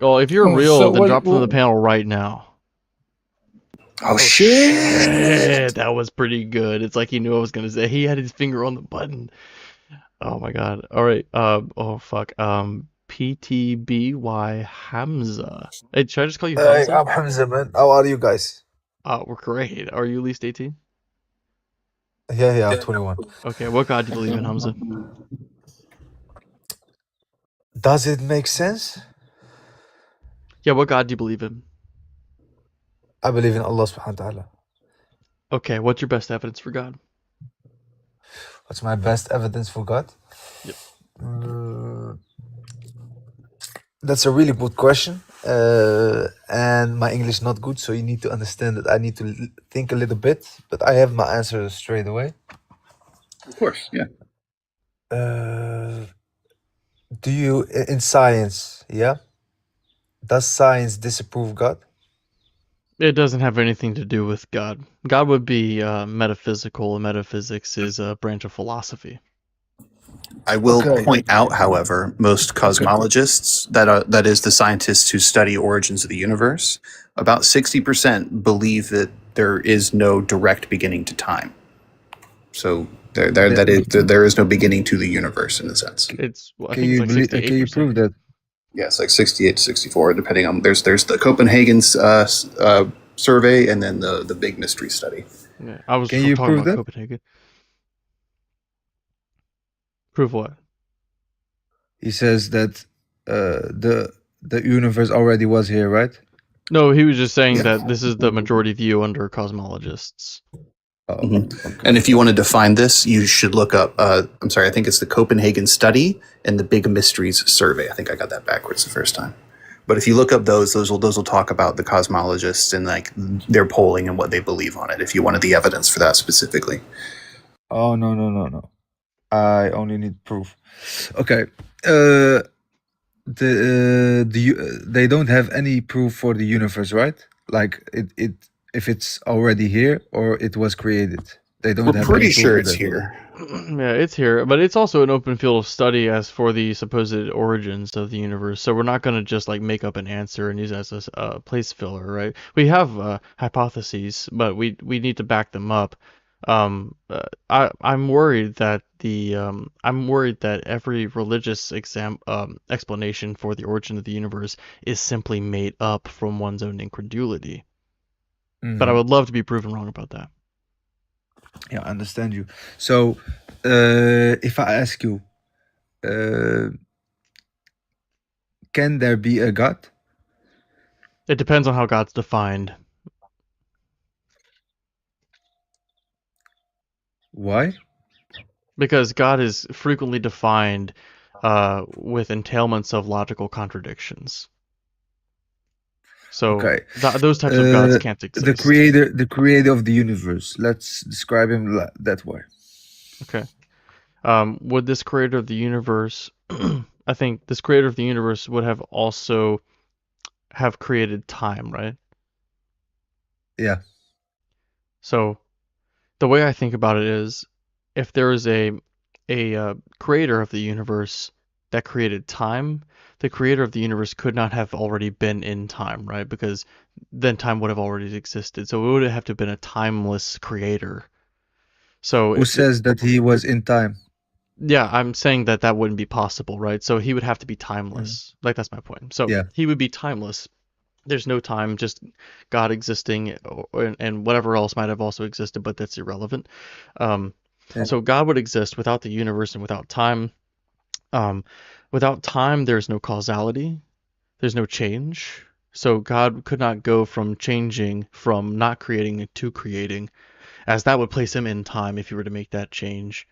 Well, if you're Oh, real, so then what? drop from the panel right now. Oh shit! Shit, that was pretty good. It's like he knew I was gonna say. He had his finger on the button. Oh my god. All right. Oh fuck. PTBY Hamza. Hey, should I just call you Hey, Hamza? I'm Hamza, man. How are you guys? We're great. Are you at least 18? Yeah, I'm 21. Okay. What god do you believe in, Hamza? Does it make sense? Yeah. What god do you believe in? I believe in Allah subhanahu wa ta'ala. Okay. What's your best evidence for God? What's my best evidence for God? Yep. That's a really good question. And my English not good, so you need to understand that I need to think a little bit, but I have my answer straight away. Of course, yeah. Do you, in science, yeah? Does science disapprove God? It doesn't have anything to do with God. God would be metaphysical, and metaphysics is a branch of philosophy. I will Okay. point out, however, most cosmologists, that is the scientists who study origins of the universe, about 60% believe that there is no direct beginning to time. So That, there is no beginning to the universe in a sense. It's I can think it's you like believe, can you 68%. prove that? Yeah, it's like 68 to 64, depending on there's the Copenhagen survey and then the big mystery study. Yeah, I was Can you talking prove about that? Copenhagen. Prove what? He says that the universe already was here, right? No, he was just saying Yeah. that this is the majority view under cosmologists. Oh, Mhm. okay. And if you want to define this, you should look up. I'm sorry, I think it's the Copenhagen study and the Big Mysteries survey. I think I got that backwards the first time. But if you look up those will talk about the cosmologists and like their polling and what they believe on it. If you wanted the evidence for that specifically. Oh no. I only need proof. Okay. They don't have any proof for the universe, right? Like it if it's already here or it was created. They don't We're have pretty any proof sure of it's that. here. Yeah, it's here, but it's also an open field of study as for the supposed origins of the universe. So we're not going to just like make up an answer and use it as a place filler, right? We have hypotheses, but we need to back them up. I'm worried that every religious explanation for the origin of the universe is simply made up from one's own incredulity. But I would love to be proven wrong about that. Yeah, I understand you. So, if I ask you, can there be a God? It depends on how God's defined. Why? Because God is frequently defined with entailments of logical contradictions. So Okay. those types of gods can't exist. The creator of the universe. Let's describe him that way. Okay. Would this creator of the universe, I think this creator of the universe would have also have created time, right? Yeah. So the way I think about it is, if there is a creator of the universe that created time, the creator of the universe could not have already been in time, right? Because then time would have already existed. So it would have to have been a timeless creator. So Who says that he was in time? yeah, I'm saying that that wouldn't be possible, right? So he would have to be timeless. Like that's my point. So Yeah. he would be timeless. There's no time, just God existing, and whatever else might have also existed, but that's irrelevant. So God would exist without the universe and without time. Without time, there's no causality. There's no change. So God could not go from changing from not creating to creating, as that would place him in time if you were to make that change.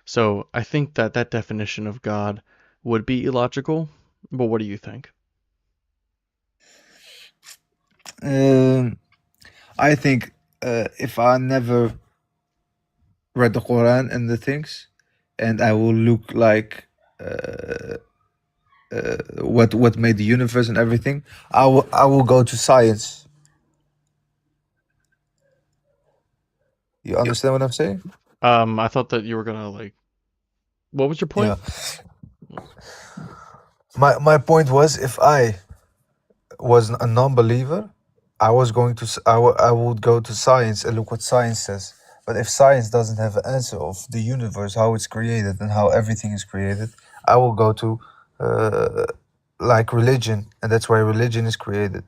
So I think that that definition of God would be illogical. But what do you think? I think if I never read the Quran and the things, and I will look like what made the universe and everything, I will go to science. You understand what I'm saying? I thought that you were gonna like. What was your point? Yeah. My point was, if I was a non-believer, I was going to I would go to science and look what science says. But if science doesn't have an answer of the universe, how it's created and how everything is created, I will go to like religion, and that's why religion is created,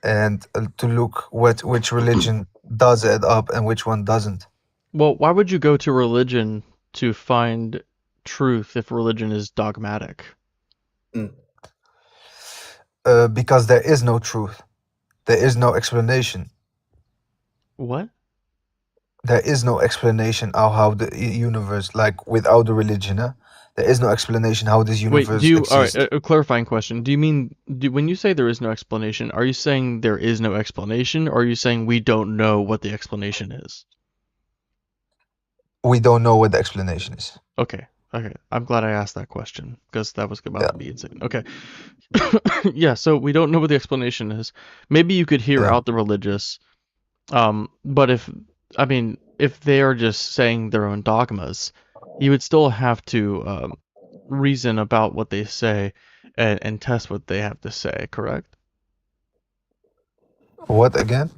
and to look which religion does add up and which one doesn't. Well, why would you go to religion to find truth if religion is dogmatic? Because there is no truth, there is no explanation. What? There is no explanation of how the universe, like without the religion, there is no explanation how this Wait, universe do you? All exists. right, a clarifying question. Do you mean when you say there is no explanation? Are you saying there is no explanation, or are you saying we don't know what the explanation is? We don't know what the explanation is. Okay, okay. I'm glad I asked that question because that was about to be insane. Okay. Yeah, so we don't know what the explanation is. Maybe you could hear out the religious. But if they are just saying their own dogmas, you would still have to reason about what they say and test what they have to say, correct? What again?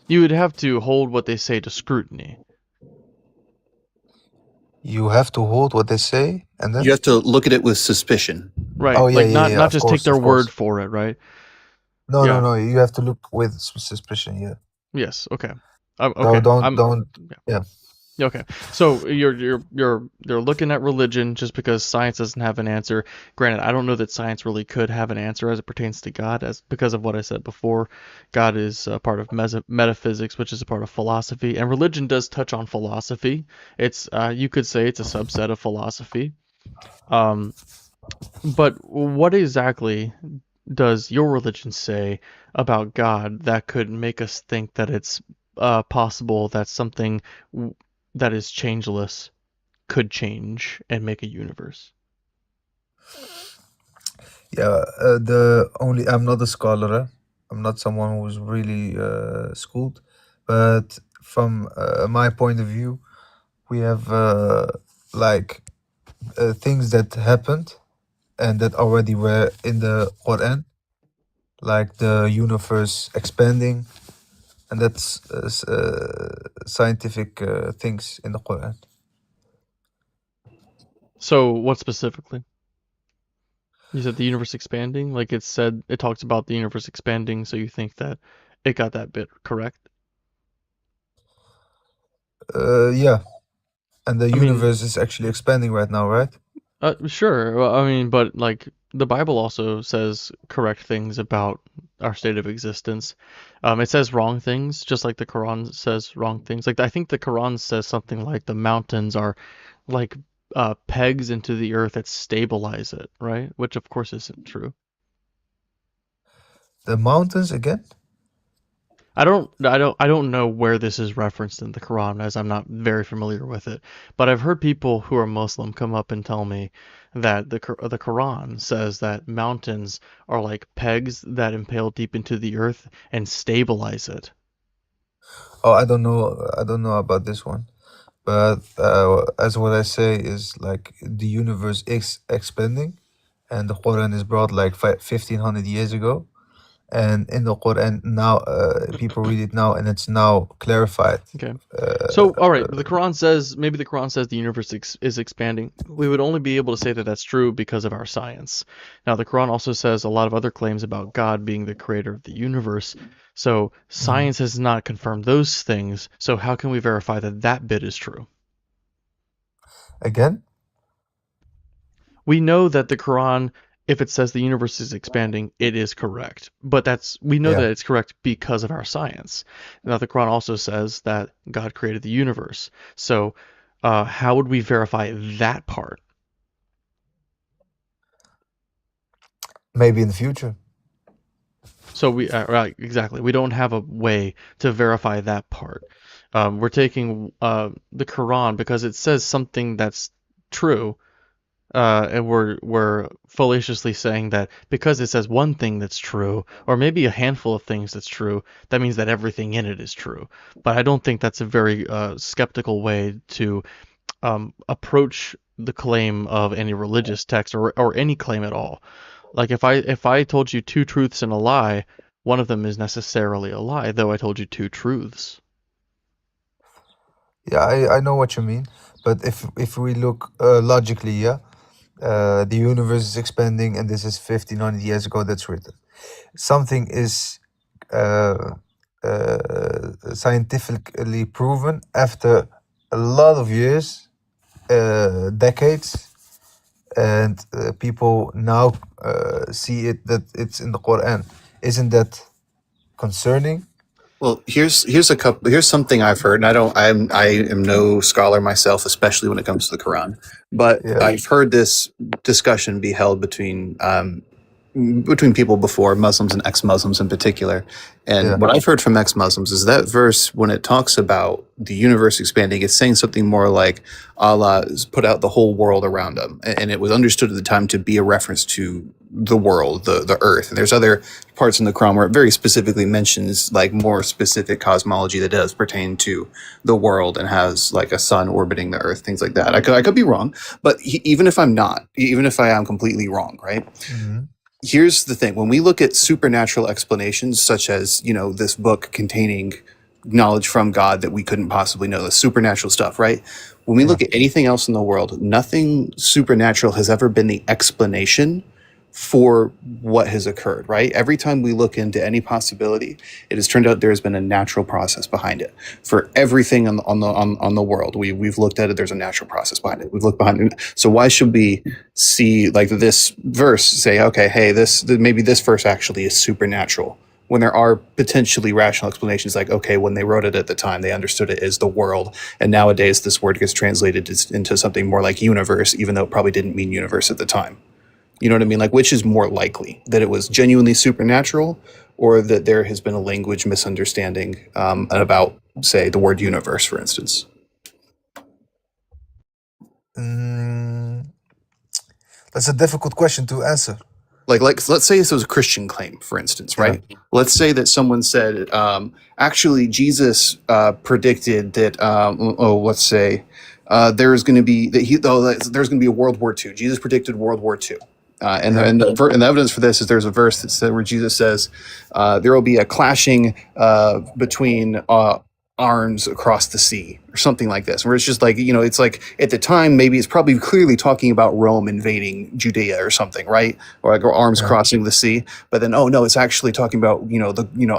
You would have to hold what they say to scrutiny. You have to hold what they say, and then You have to look at it with suspicion. Right. oh yeah, Like yeah, yeah. not Of just take course, their of word course. for it, right? No, no, Yeah. no. You have to look with suspicion. Yeah. Yes. Okay. So Okay. don't. Yeah. Yeah. Okay. So you're looking at religion just because science doesn't have an answer. Granted, I don't know that science really could have an answer as it pertains to God, as because of what I said before. God is a part of metaphysics, which is a part of philosophy, and religion does touch on philosophy. It's you could say it's a subset of philosophy. Um, but what exactly does your religion say about God that could make us think that it's possible that something that is changeless could change and make a universe? Yeah. I'm not a scholar. I'm not someone who's really schooled, but from my point of view, we have like things that happened and that already were in the Quran, like the universe expanding, and that's scientific things in the Quran. So what specifically? You said the universe expanding? Like it talks about the universe expanding, so you think that it got that bit correct? Yeah, and the I mean, universe is actually expanding right now, right? sure. Well, I mean, but like the Bible also says correct things about our state of existence. It says wrong things, just like the Quran says wrong things. Like I think the Quran says something like the mountains are like pegs into the earth that stabilize it, right? Which of course isn't true. The mountains again? I don't know where this is referenced in the Quran, as I'm not very familiar with it. But I've heard people who are Muslim come up and tell me that the Quran says that mountains are like pegs that impale deep into the earth and stabilize it. Oh, I don't know about this one. But as what I say is like the universe is expanding, and the Quran is brought like 1500 years ago, and in the Quran now people read it now, and it's now clarified. Okay. So, all right, the Quran says, maybe the Quran says the universe is expanding. We would only be able to say that that's true because of our science. Now, the Quran also says a lot of other claims about God being the creator of the universe. So, science has not confirmed those things. So, how can we verify that that bit is true? Again? We know that the Quran, if it says the universe is expanding, it is correct. But we know Yeah. that it's correct because of our science. Now, the Quran also says that God created the universe. So, how would we verify that part? Maybe in the future. So right, exactly. We don't have a way to verify that part. We're taking the Quran because it says something that's true, and we're fallaciously saying that because it says one thing that's true, or maybe a handful of things that's true, that means that everything in it is true. But I don't think that's a very skeptical way to approach the claim of any religious text or any claim at all. Like if I told you two truths and a lie, one of them is necessarily a lie, though I told you two truths. Yeah, I know what you mean. But if we look logically, yeah, the universe is expanding, and this is 1500 years ago that's written. Something is scientifically proven after a lot of years, decades, and people now see it that it's in the Quran. Isn't that concerning? Well, here's something I've heard, and I am no scholar myself, especially when it comes to the Quran, but Yeah. I've heard this discussion be held between people before, Muslims and ex-Muslims in particular. And Yeah. what I've heard from ex-Muslims is that verse, when it talks about the universe expanding, it's saying something more like Allah has put out the whole world around them. And it was understood at the time to be a reference to the world, the earth. And there's other parts in the Quran where it very specifically mentions like more specific cosmology that does pertain to the world and has like a sun orbiting the earth, things like that. I could be wrong, but even if I'm not, even if I am completely wrong, right? Mhm. Here's the thing. When we look at supernatural explanations, such as, this book containing knowledge from God that we couldn't possibly know, the supernatural stuff, right? When we Yeah. look at anything else in the world, nothing supernatural has ever been the explanation for what has occurred, right? Every time we look into any possibility, it has turned out there has been a natural process behind it. For everything on the world, we've looked at it. There's a natural process behind it. We've looked behind it. So why should we see like this verse say, okay, hey, maybe this verse actually is supernatural, when there are potentially rational explanations? Like, okay, when they wrote it at the time, they understood it as the world, and nowadays this word gets translated into something more like universe, even though it probably didn't mean universe at the time. You know what I mean? Like, which is more likely, that it was genuinely supernatural, or that there has been a language misunderstanding about, say, the word universe, for instance? Mm, that's a difficult question to answer. Like let's say this was a Christian claim, for instance, right? Let's say that someone said, actually, Jesus predicted that, let's say there's going to be there's going to be a World War II. Jesus predicted World War II. And the evidence for this is there's a verse that said, where Jesus says there will be a clashing between arms across the sea, or something like this, where it's just like, it's like at the time, maybe it's probably clearly talking about Rome invading Judea or something, right? Or like arms crossing the sea. But then, oh no, it's actually talking about,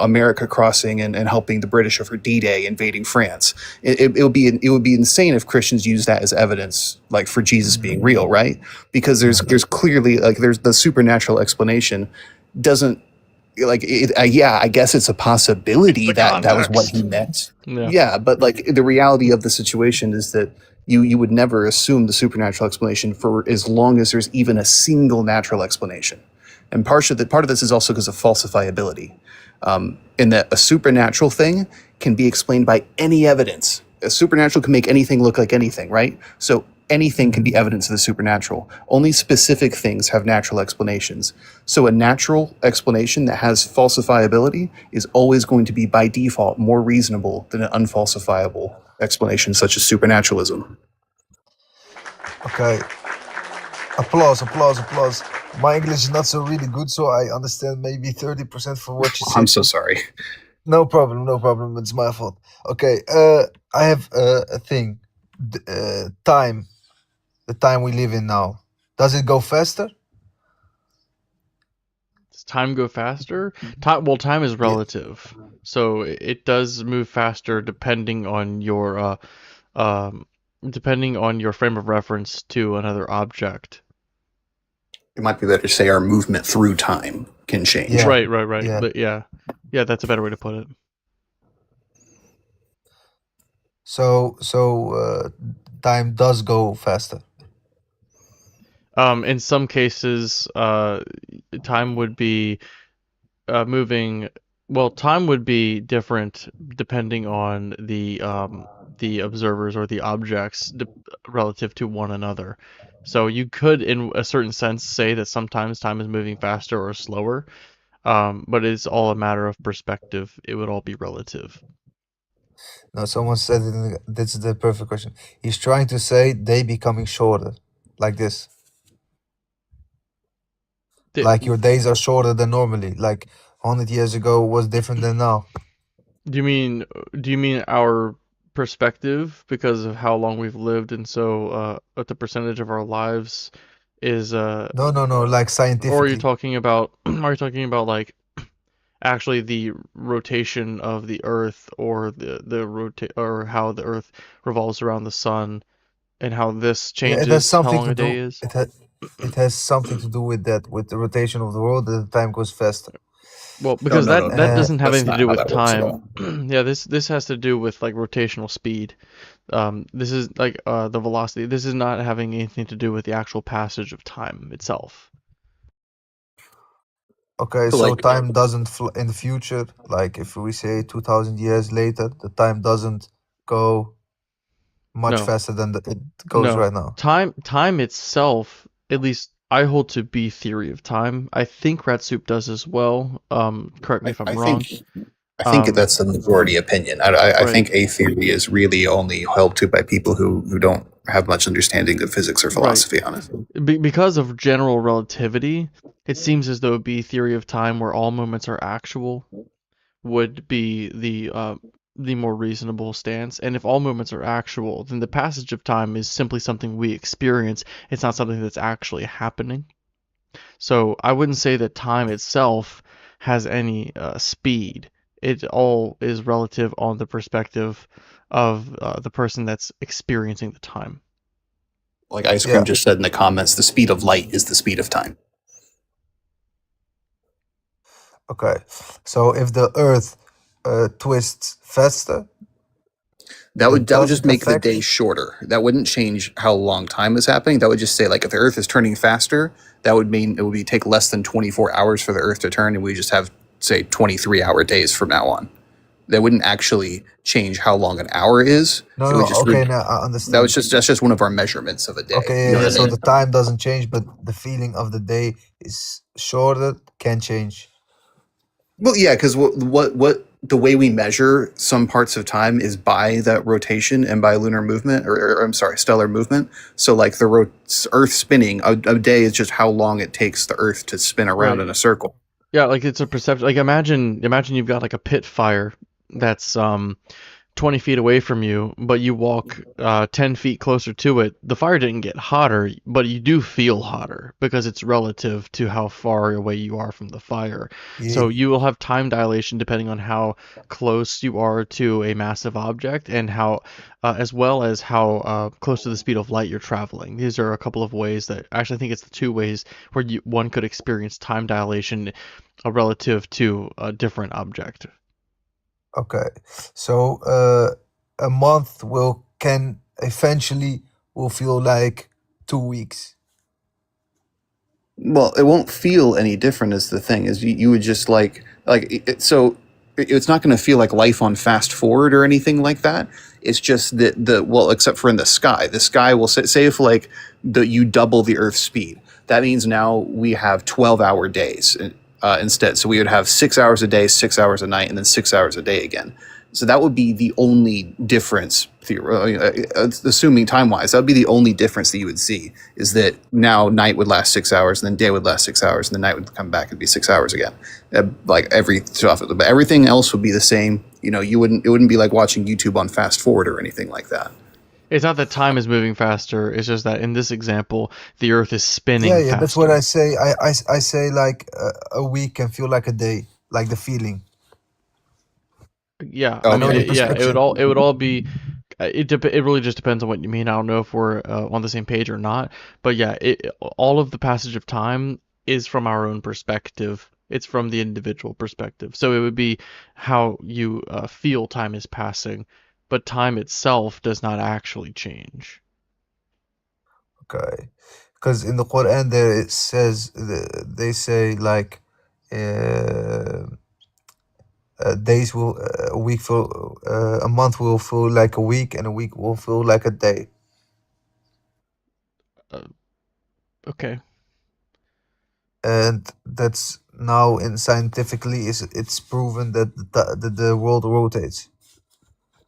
America crossing and helping the British over D-Day invading France. It would be insane if Christians use that as evidence, like, for Jesus being real, right? Because there's clearly, like, there's the supernatural explanation doesn't, like, I guess it's a possibility that was what he meant. Yeah, but like the reality of the situation is that you would never assume the supernatural explanation for as long as there's even a single natural explanation. And part of this is also because of falsifiability, in that a supernatural thing can be explained by any evidence. A supernatural can make anything look like anything, right? So anything can be evidence of the supernatural. Only specific things have natural explanations. So a natural explanation that has falsifiability is always going to be, by default, more reasonable than an unfalsifiable explanation, such as supernaturalism. Okay. Applause. My English is not so really good, so I understand maybe 30% for what you said. I'm so sorry. No problem. It's my fault. Okay. I have a thing. Time. The time we live in now. Does it go faster? Does time go faster? Time is relative, so it does move faster depending on your frame of reference to another object. It might be better to say our movement through time can change. Yeah. Right. Yeah. But yeah, that's a better way to put it. So time does go faster. In some cases, time would be moving. Well, time would be different depending on the observers or the objects relative to one another. So you could, in a certain sense, say that sometimes time is moving faster or slower, but it's all a matter of perspective. It would all be relative. No, someone said it, this is the perfect question. He's trying to say they becoming shorter, like this. Like your days are shorter than normally. Like 100 years ago was different than now. Do you mean our perspective because of how long we've lived, and so the percentage of our lives is No, like or scientifically. are you talking about like actually the rotation of the Earth, or or how the Earth revolves around the sun, and how this Yeah, it has changes how something long to a day do. is? It has something to do with that, with the rotation of the world. The time goes faster. Well, because no, that doesn't have that's anything to not do how with that works at time. Yeah, this has to do with like rotational speed. This is like the velocity. This is not having anything to do with the actual passage of time itself. Okay, So, so like, time doesn't in the future. Like if we say 2,000 years later, the time doesn't go much No. faster than it goes No. right now. Time itself, at least I hold to be theory of time. I think Rat Soup does as well. Correct me if I'm wrong. I think that's the majority opinion. I Right. think a theory is really only held to by people who don't have much understanding of physics or philosophy, honestly. Because of general relativity, it seems as though B theory of time, where all moments are actual, would be the the more reasonable stance. And if all movements are actual, then the passage of time is simply something we experience. It's not something that's actually happening. So I wouldn't say that time itself has any speed. It all is relative on the perspective of the person that's experiencing the time. Like Ice Cream just said in the comments, the speed of light is the speed of time. Okay, so if the Earth twists faster, That would does just it make the affect? day shorter. That wouldn't change how long time is happening. That would just say, like, if the Earth is turning faster, that would mean it would be take less than 24 hours for the Earth to turn, and we just have, say, 23-hour days from now on. That wouldn't actually change how long an hour is. No, It no. would just Okay, now I understand. that's just one of our measurements of a day. Okay, You know yeah, what I so mean? the time doesn't change, but the feeling of the day is shorter, can change. Well, yeah, because what the way we measure some parts of time is by that rotation and by lunar movement, or I'm sorry, stellar movement. So, like the Earth spinning, a day is just how long it takes the Earth to spin around in a circle. Yeah, like it's a perception. Like imagine you've got like a pit fire that's 20 feet away from you, but you walk 10 feet closer to it. The fire didn't get hotter, but you do feel hotter because it's relative to how far away you are from the fire. So you will have time dilation depending on how close you are to a massive object and how, as well as how close to the speed of light you're traveling. These are a couple of ways that, actually I think it's the two ways where one could experience time dilation relative to a different object. Okay, so a month can eventually will feel like 2 weeks. Well, it won't feel any different. Is the thing is you would just it's not going to feel like life on fast forward or anything like that. It's just that except for in the sky will say if like you double the Earth's speed. That means now we have 12-hour days instead. So we would have 6 hours a day, 6 hours a night, and then 6 hours a day again. So that would be the only difference, assuming time-wise, that would be the only difference that you would see, is that now night would last 6 hours, and then day would last 6 hours, and the night would come back and be 6 hours again. Like but everything else would be the same. You know, it wouldn't be like watching YouTube on fast forward or anything like that. It's not that time is moving faster. It's just that in this example, the Earth is spinning Yeah, faster. that's what I say. I say like a week can feel like a day, like the feeling. Yeah, Oh, I mean, okay. it would all be. It really just depends on what you mean. I don't know if we're on the same page or not, but yeah, all of the passage of time is from our own perspective. It's from the individual perspective. So it would be how you feel time is passing, but time itself does not actually change. Okay, because in the Quran there it says they say like days will a week feel a month will feel like a week and a week will feel like a day. Okay. And that's now in scientifically it's proven that the world rotates.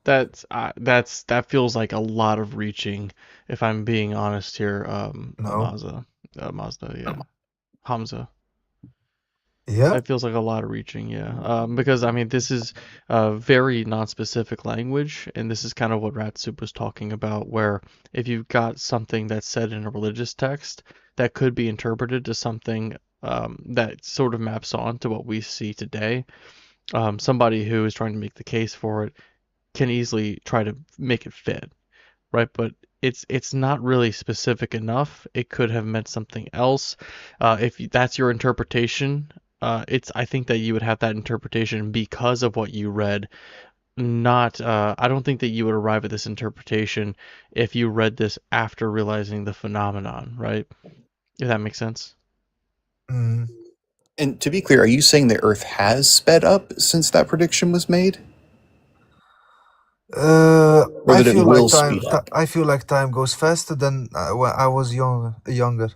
That feels like a lot of reaching, if I'm being honest here. No. Mazda, yeah, Hamza. Yeah. That feels like a lot of reaching, yeah. Because I mean, this is a very non-specific language, and this is kind of what Ratsub was talking about, where if you've got something that's said in a religious text that could be interpreted to something that sort of maps on to what we see today, somebody who is trying to make the case for it can easily try to make it fit, right? But it's not really specific enough. It could have meant something else. If that's your interpretation, I think that you would have that interpretation because of what you read. Not, I don't think that you would arrive at this interpretation if you read this after realizing the phenomenon, right? If that makes sense. Mm. And to be clear, are you saying the Earth has sped up since that prediction was made? Or I that it feel will like time. speed up? I feel like time goes faster than when I was younger.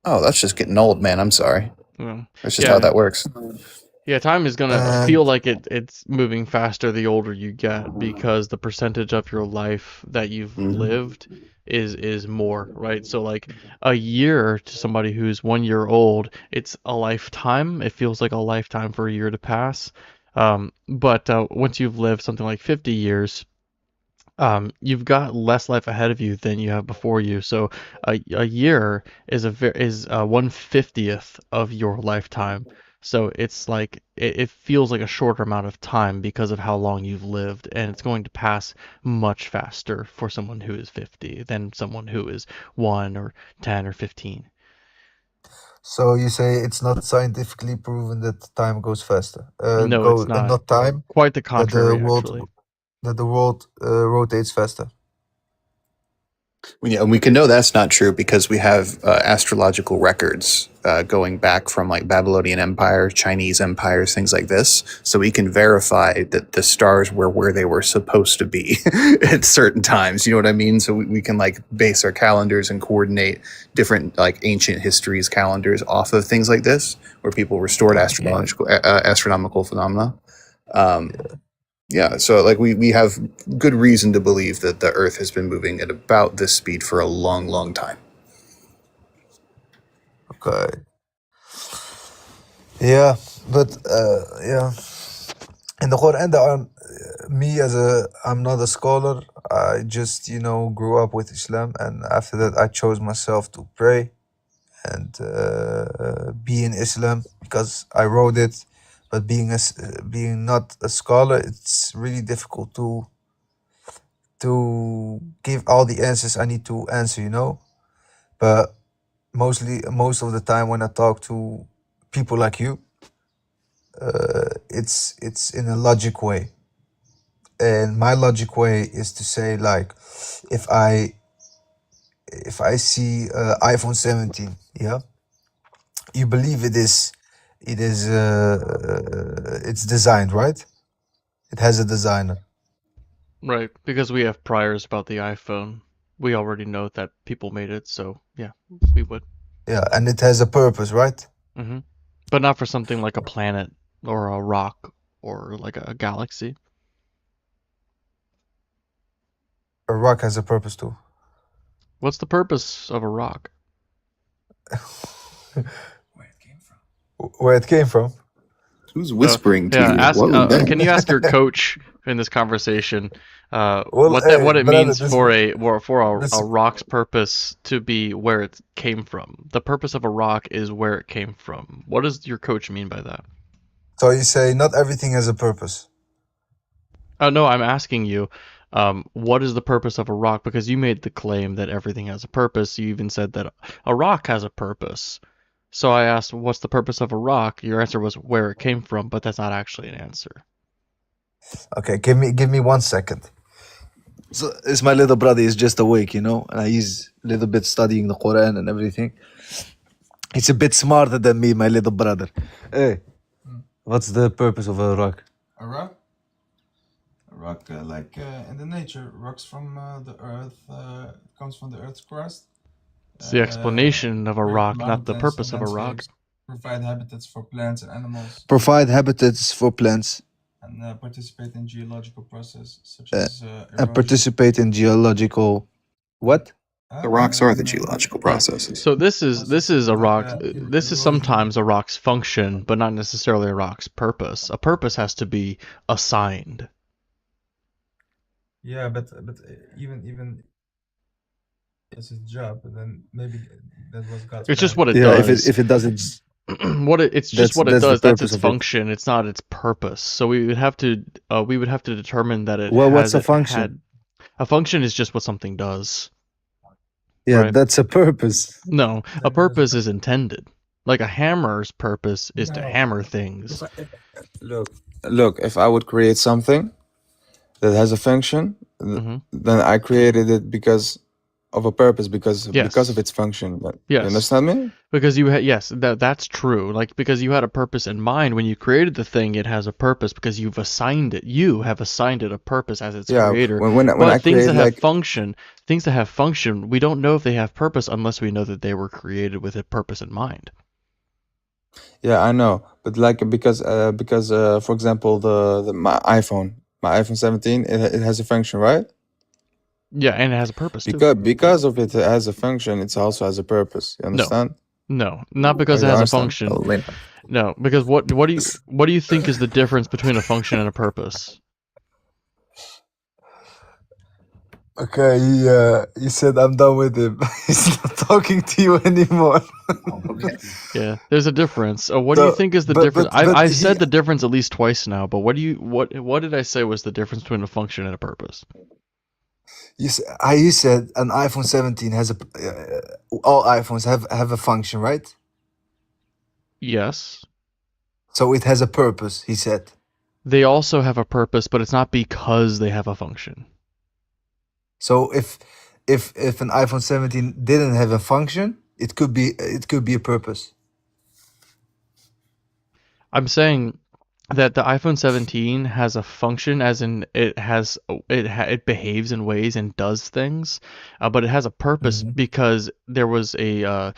Oh, that's just getting old, man. I'm sorry. Yeah. That's just how that works. Yeah, time is gonna And- feel like it's moving faster the older you get, because the percentage of your life that you've lived is more, right? So like a year to somebody who's 1 year old, it's a lifetime. It feels like a lifetime for a year to pass. But once you've lived something like 50 years, you've got less life ahead of you than you have before you. So a year is 1/50th of your lifetime. So it's like it feels like a shorter amount of time because of how long you've lived, and it's going to pass much faster for someone who is 50 than someone who is 1 or 10 or 15. So you say it's not scientifically proven that time goes faster. No, it's not. Not time, Quite the that the contrary, world actually. rotates faster. Yeah, and we can know that's not true because we have astrological records going back from like Babylonian Empire, Chinese empires, things like this. So we can verify that the stars were where they were supposed to be at certain times. You know what I mean? So we can like base our calendars and coordinate different like ancient histories calendars off of things like this, where people restored astronomical phenomena. Yeah, so like we have good reason to believe that the Earth has been moving at about this speed for a long, long time. Okay. Yeah, but yeah, in the Quran, I'm not a scholar. I just grew up with Islam, and after that, I chose myself to pray and be in Islam because I wrote it. But being not a scholar, it's really difficult to give all the answers I need to answer. But most of the time when I talk to people like you, it's in a logic way, and my logic way is to say like, if I see iPhone 17, yeah, you believe it's designed, right? It has a designer. Right, because we have priors about the iPhone. We already know that people made it, so yeah, we would. Yeah, and it has a purpose, right? Hmm. But not for something like a planet or a rock or like a galaxy. A rock has a purpose too. What's the purpose of a rock? Where it came from? Who's whispering to Yeah, you? ask. What was that? Can you ask your coach in this conversation what hey, what it brother, means this- for a this- rock's purpose to be where it came from? The purpose of a rock is where it came from. What does your coach mean by that? So you say not everything has a purpose. Oh no, I'm asking you, what is the purpose of a rock? Because you made the claim that everything has a purpose. You even said that a rock has a purpose. So I asked, what's the purpose of a rock? Your answer was where it came from, but that's not actually an answer. Okay, give me 1 second. So it's my little brother is just awake, and he's a little bit studying the Quran and everything. He's a bit smarter than me, my little brother. Hey, what's the purpose of a rock? A rock? A rock, in the nature, rocks from the earth, comes from the earth's crust. It's the explanation of a create rock, not the mountains purpose and of a rock. landscapes, provide habitats for plants and animals, Provide habitats for plants and participate in geological processes such uh, as and erosion. participate in geological what? The rocks are the geological processes. So this is a rock. This is erosion. sometimes a rock's function, but not necessarily a rock's purpose. A purpose has to be assigned. Yeah, but even it's his job, and then maybe that was God's It's just plan. what it Yeah, does. if it doesn't, It's just what it that's the does. That's purpose its of it. function. It's not its purpose. So we would have to determine that it Well, what's has a function? a function is just what something does. Yeah, Right. that's a purpose. No, a purpose is intended. Like a hammer's purpose is to hammer things. Look, if I would create something that has a function, Mhm. then I created it because of a purpose, because of Yes. its function. But Yes. you understand me? Because you had, yes, that's true. Like, because you had a purpose in mind when you created the thing, it has a purpose because you've assigned it. You have assigned it a purpose as its Yeah. creator. When But I things create that have like function, we don't know if they have purpose unless we know that they were created with a purpose in mind. yeah, I know, but like because for example my iPhone 17 it has a function, right? Yeah, and it has a purpose too. Because of it has a function, it also has a purpose. You understand? No, not because it you has a understand? function. Oh, Lena. No, because what do you think is the difference between a function and a purpose? Okay, he said I'm done with him. He's not talking to you anymore. Okay. Yeah, there's a difference. What do you So, think is the but difference? but but I he said the difference at least twice now, but what did I say was the difference between a function and a purpose? he said an iPhone 17 has a all iPhones have a function, right? Yes. So it has a purpose. He said. They also have a purpose, but it's not because they have a function. So if an iPhone 17 didn't have a function, it could be a purpose. I'm saying that the iPhone 17 has a function, as in it behaves in ways and does things, but it has a purpose because there was a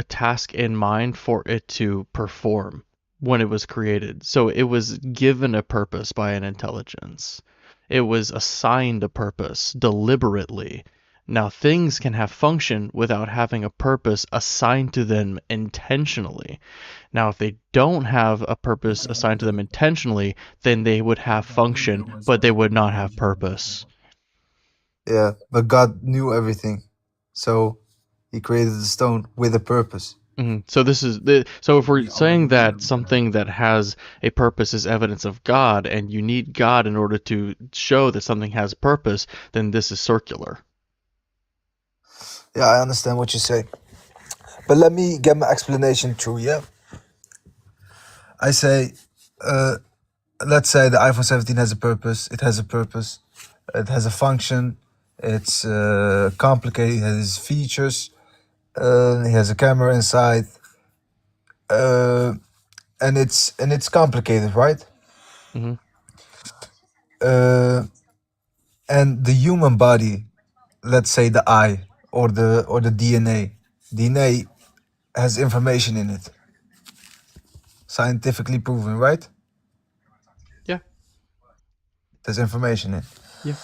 task in mind for it to perform when it was created. So it was given a purpose by an intelligence. It was assigned a purpose deliberately. Now, things can have function without having a purpose assigned to them intentionally. Now, if they don't have a purpose assigned to them intentionally, then they would have function, but they would not have purpose. Yeah, but God knew everything, so He created the stone with a purpose. So if we're saying that something that has a purpose is evidence of God, and you need God in order to show that something has purpose, then this is circular. Yeah, I understand what you say, but let me get my explanation true. Yeah, I say, let's say the iPhone 17 has a purpose. It has a purpose. It has a function. It's complicated. It has features. It has a camera inside. And it's complicated, right? Mm-hmm. And the human body, let's say the eye or the DNA has information in it, scientifically proven, right? Yeah. There's information in. Yeah.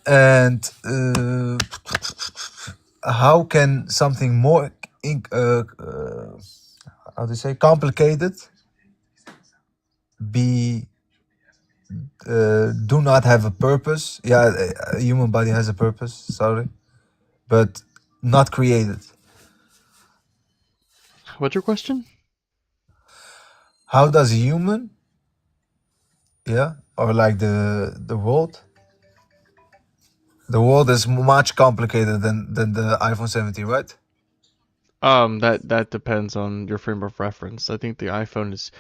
And how can something more how to say complicated be do not have a purpose? Yeah, a human body has a purpose, sorry, but not created. What's your question? How does a human, yeah, or like the world is much complicated than the iPhone 17, right? That depends on your frame of reference. I think the iPhone is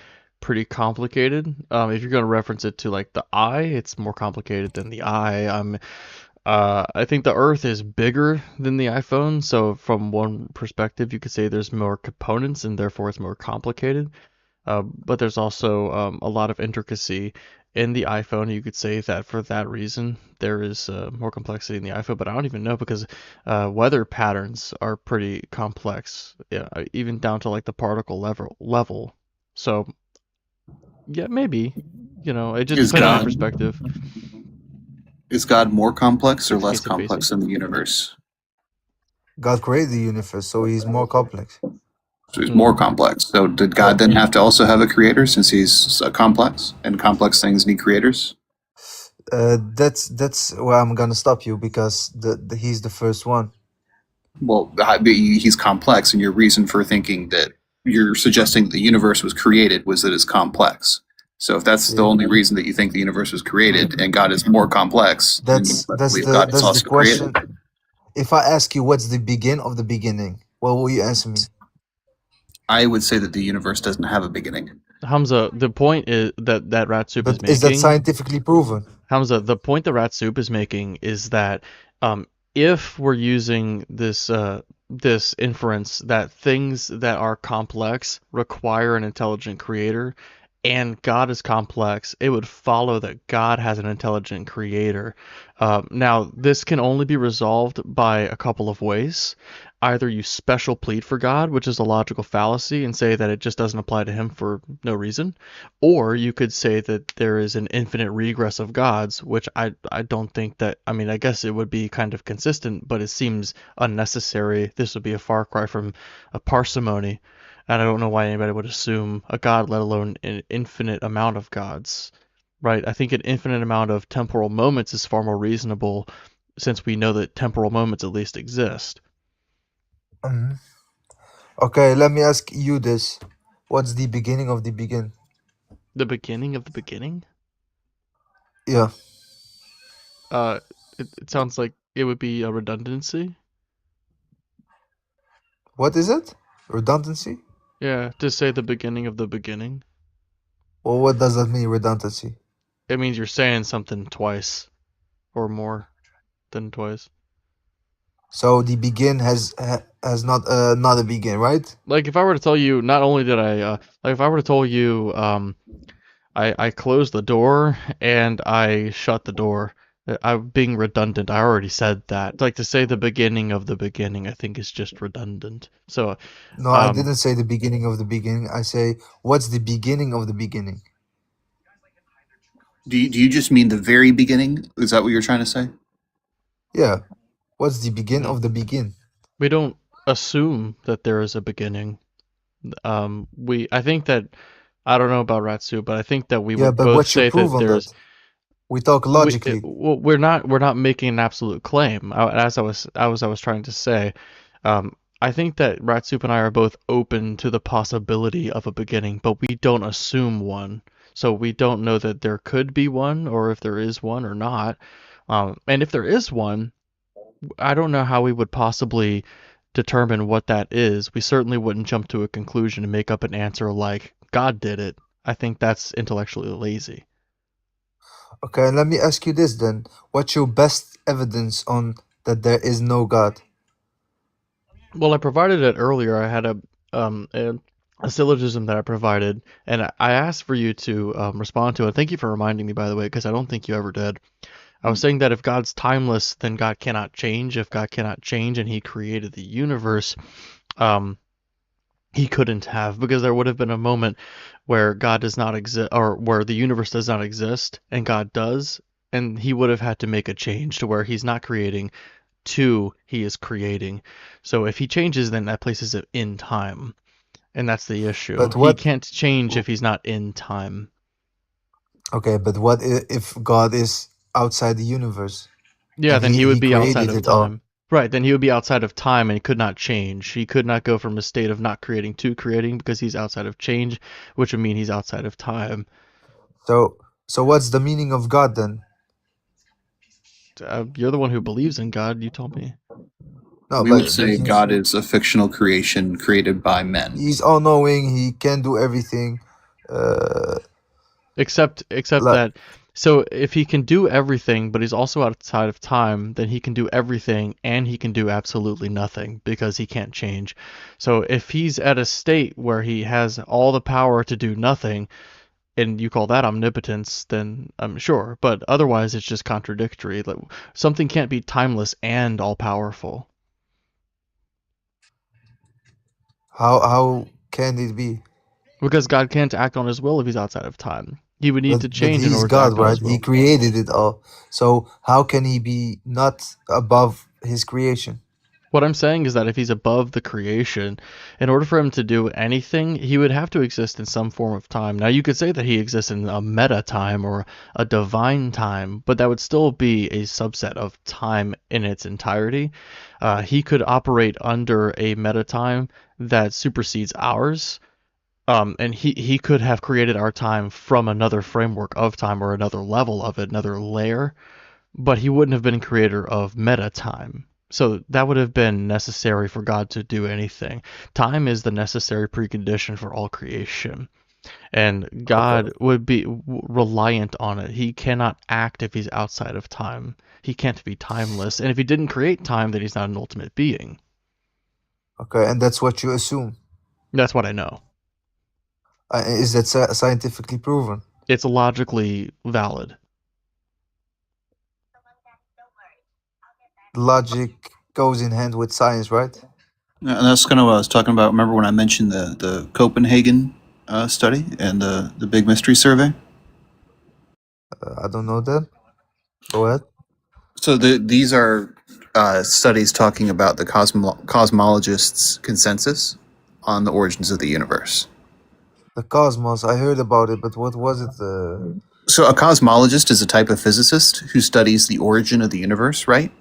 pretty complicated. If you're going to reference it to like the eye, it's more complicated than the eye. I think the Earth is bigger than the iPhone, so from one perspective, you could say there's more components and therefore it's more complicated. But there's also a lot of intricacy in the iPhone. You could say that for that reason, there is more complexity in the iPhone, but I don't even know because weather patterns are pretty complex, yeah, even down to like the particle level. So, yeah, maybe, it just Is depends on your God perspective. is God more complex or It's less case of complex than the universe? God created the universe, so he's more complex. So he's more complex. So did God then have to also have a creator since he's complex and complex things need creators? That's where I'm gonna stop you because he's the first one. Well, he's complex, and your reason for thinking that you're suggesting the universe was created was that it's complex. So if that's the only reason that you think the universe was created and God is more complex, That's then you that's believe the God is that's the also question. created. If I ask you what's the begin of the beginning, what will you answer me? I would say that the universe doesn't have a beginning. Hamza, the point is that Rat Soup is But is that making. scientifically proven? Hamza, the point that Rat Soup is making is that if we're using this this inference that things that are complex require an intelligent creator, and God is complex, it would follow that God has an intelligent creator. Now, this can only be resolved by a couple of ways. Either you special plead for God, which is a logical fallacy, and say that it just doesn't apply to him for no reason, or you could say that there is an infinite regress of gods, which I don't think that. I mean, I guess it would be kind of consistent, but it seems unnecessary. This would be a far cry from a parsimony. and I don't know why anybody would assume a god, let alone an infinite amount of gods, right? I think an infinite amount of temporal moments is far more reasonable, since we know that temporal moments at least exist. Mhm. Okay, let me ask you this. What's the beginning of the begin? The beginning of the beginning? Yeah. It sounds like it would be a redundancy. What is it? Redundancy? Yeah, to say the beginning of the beginning. Well, what does that mean, redundancy? It means you're saying something twice or more than twice. So the begin has not a begin, right? Like if I were to tell you, not only did I like if I were to tell you I closed the door and I shut the door. I'm being redundant. I already said that. Like to say the beginning of the beginning, I think is just redundant. So, No, I didn't say the beginning of the beginning. I say what's the beginning of the beginning? Do you just mean the very beginning? Is that what you're trying to say? Yeah. What's the begin no. of the begin? We don't assume that there is a beginning. I think that I don't know about Ratsu, but I think that we Yeah, would but both what's your say proof that on there's that? We talk logically. well, we're not making an absolute claim. As I was trying to say, I think that Ratsup and I are both open to the possibility of a beginning, but we don't assume one. So we don't know that there could be one, or if there is one or not. And if there is one, I don't know how we would possibly determine what that is. We certainly wouldn't jump to a conclusion and make up an answer like God did it. I think that's intellectually lazy. Okay, let me ask you this then. What's your best evidence on that there is no God? Well, I provided it earlier. I had a syllogism that I provided, and I asked for you to respond to it. Thank you for reminding me, by the way, because I don't think you ever did. I was saying that if God's timeless, then God cannot change. If God cannot change and he created the universe, he couldn't have, because there would have been a moment where God does not exist, or where the universe does not exist and God does, and he would have had to make a change to where he's not creating to he is creating. So if he changes, then that places it in time, and that's the issue. But He what? can't change if he's not in time. Okay, but what if God is outside the universe Yeah, and then he would he be outside created of it all? time. Right, then he would be outside of time and he could not change. He could not go from a state of not creating to creating because he's outside of change, which would mean he's outside of time. So what's the meaning of God then? You're the one who believes in God, you told me. No, We but would say he's God is a fictional creation created by men. he's all knowing. He can do everything. Except Like that, so if he can do everything, but he's also outside of time, then he can do everything and he can do absolutely nothing because he can't change. So if he's at a state where he has all the power to do nothing, and you call that omnipotence, then I'm sure. But otherwise, it's just contradictory. Like, something can't be timeless and all powerful. how can it be? Because God can't act on his will if he's outside of time. He would need to But change in he's order to act God, on right? his He will. created it all. So how can he be not above his creation? What I'm saying is that if he's above the creation, in order for him to do anything, he would have to exist in some form of time. Now, you could say that he exists in a meta time or a divine time, but that would still be a subset of time in its entirety. He could operate under a meta time that supersedes ours. And he could have created our time from another framework of time or another level of it, another layer, but he wouldn't have been creator of meta time. So that would have been necessary for God to do anything. Time is the necessary precondition for all creation. And God Okay. would be reliant on it. He cannot act if he's outside of time. He can't be timeless. And if he didn't create time, then he's not an ultimate being. Okay, and that's what you assume. That's what I know. Is that scientifically proven? It's logically valid. Logic goes in hand with science, right? And that's kind of what I was talking about. Remember when I mentioned the Copenhagen study and the Big Mystery Survey? I don't know that. Go ahead. So these are studies talking about the cosmologists' consensus on the origins of the universe. The cosmos, I heard about it, but what was it? So a cosmologist is a type of physicist who studies the origin of the universe, right?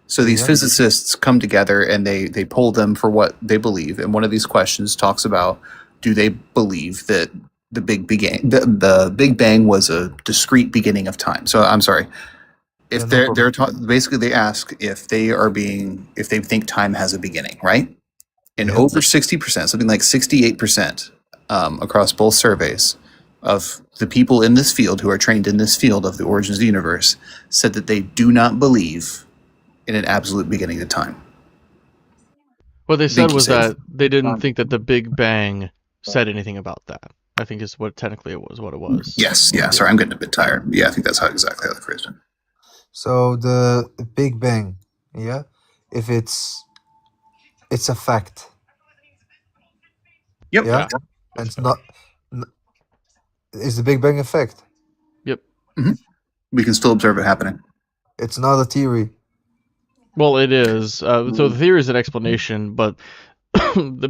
So these Yeah. physicists come together and they poll them for what they believe. And one of these questions talks about, do they believe that the the Big Bang was a discrete beginning of time? So I'm sorry. If Yeah, no they're problem. basically they ask if if they think time has a beginning, right? And Yeah. over 60%, something like 68%, across both surveys of the people in this field who are trained in this field of the origins of the universe said that they do not believe in an absolute beginning of time. What they I think said you was said that they didn't think that the Big Bang said anything about that. I think is what technically it was. What it was. Yes, yeah. Sorry, I'm getting a bit tired. Yeah, I think that's exactly how they phrased it. So the Big Bang, yeah, if it's a fact, Yep. yeah, and it's not. Is the Big Bang a fact? Yep. We can still observe it happening. It's not a theory. Well, it is. So the theory is an explanation, but the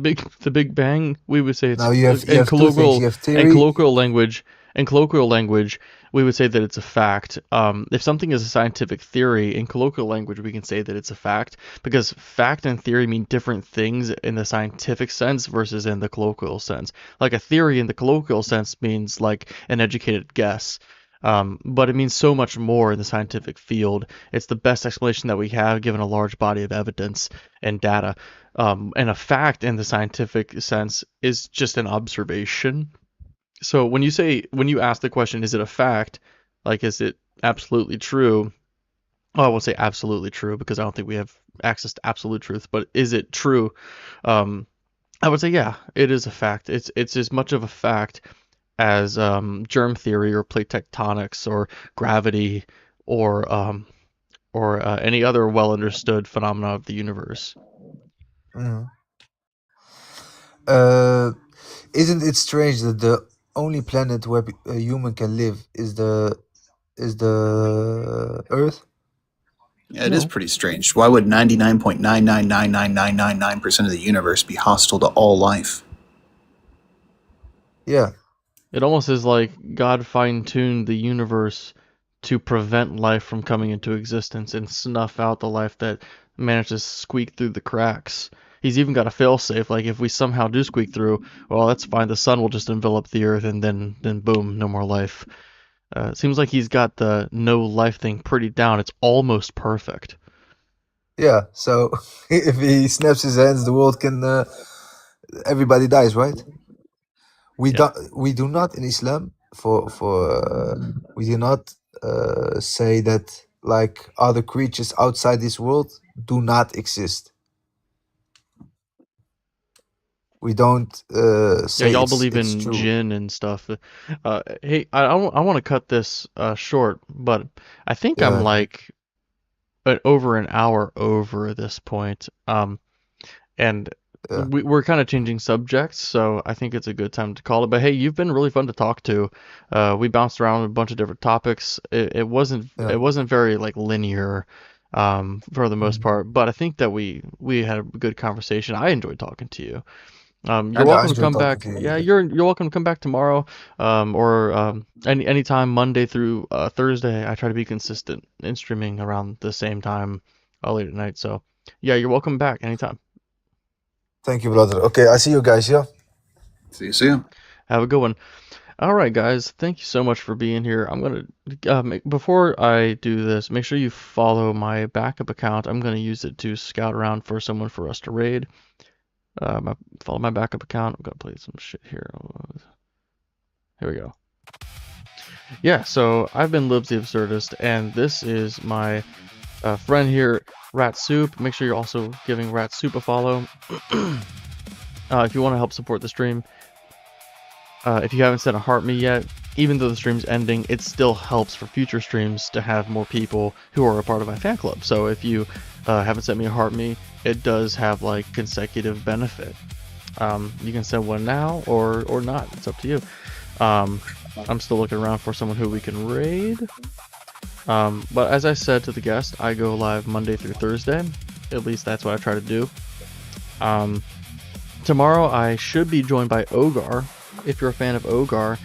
Big Bang, we would say it's Now you have in two things. colloquial You have theory. in colloquial language, we would say that it's a fact. If something is a scientific theory, in colloquial language, we can say that it's a fact because fact and theory mean different things in the scientific sense versus in the colloquial sense. Like a theory in the colloquial sense means like an educated guess. But it means so much more in the scientific field. It's the best explanation that we have given a large body of evidence and data. And a fact in the scientific sense is just an observation. So when you ask the question, is it a fact? Like, is it absolutely true? Oh, I won't say absolutely true because I don't think we have access to absolute truth, but is it true? I would say, yeah, it is a fact. It's as much of a fact as germ theory or plate tectonics or gravity or any other well understood phenomena of the universe. Mhm. Isn't it strange that the only planet where a human can live is the Earth? Yeah, it is pretty strange. Why would 99.9999999% of the universe be hostile to all life? Yeah. It almost is like God fine-tuned the universe to prevent life from coming into existence and snuff out the life that managed to squeak through the cracks. He's even got a failsafe, like if we somehow do squeak through, well, that's fine. The sun will just envelop the earth, and then boom, no more life. It seems like he's got the no life thing pretty down. It's almost perfect. Yeah. So if he snaps his hands, the world can. Everybody dies, right? We do not in Islam we do not say that like other creatures outside this world do not exist. We don't say y'all it's, believe it's in true. jinn and stuff. Hey, I want to cut this short, but I think I'm Yeah. like over an hour over at this point. And Yeah. we're kind of changing subjects, so I think it's a good time to call it. But hey, you've been really fun to talk to. We bounced around a bunch of different topics. It wasn't very like linear, for the most part. But I think that we had a good conversation. I enjoyed talking to you. You're welcome to come back. Yeah, you're welcome to come back tomorrow, or anytime Monday through Thursday. I try to be consistent in streaming around the same time late at night. So yeah, you're welcome back anytime. Thank you, brother. Okay, I see you guys. Yeah. See you. Have a good one. All right, guys. Thank you so much for being here. I'm gonna before I do this, make sure you follow my backup account. I'm gonna use it to scout around for someone for us to raid. Follow my backup account. I'm gonna play some shit here. Here we go. Yeah, so I've been Libs the Absurdist, and this is my friend here, Rat Soup. Make sure you're also giving Rat Soup a follow. If you want to help support the stream, if you haven't sent a heart me yet, even though the stream's ending, it still helps for future streams to have more people who are a part of my fan club. So if you haven't sent me a heart me, it does have like consecutive benefit. You can send one now or not. It's up to you. I'm still looking around for someone who we can raid. But as I said to the guest, I go live Monday through Thursday. At least that's what I try to do. tomorrow I should be joined by Ogar. If you're a fan of Ogar,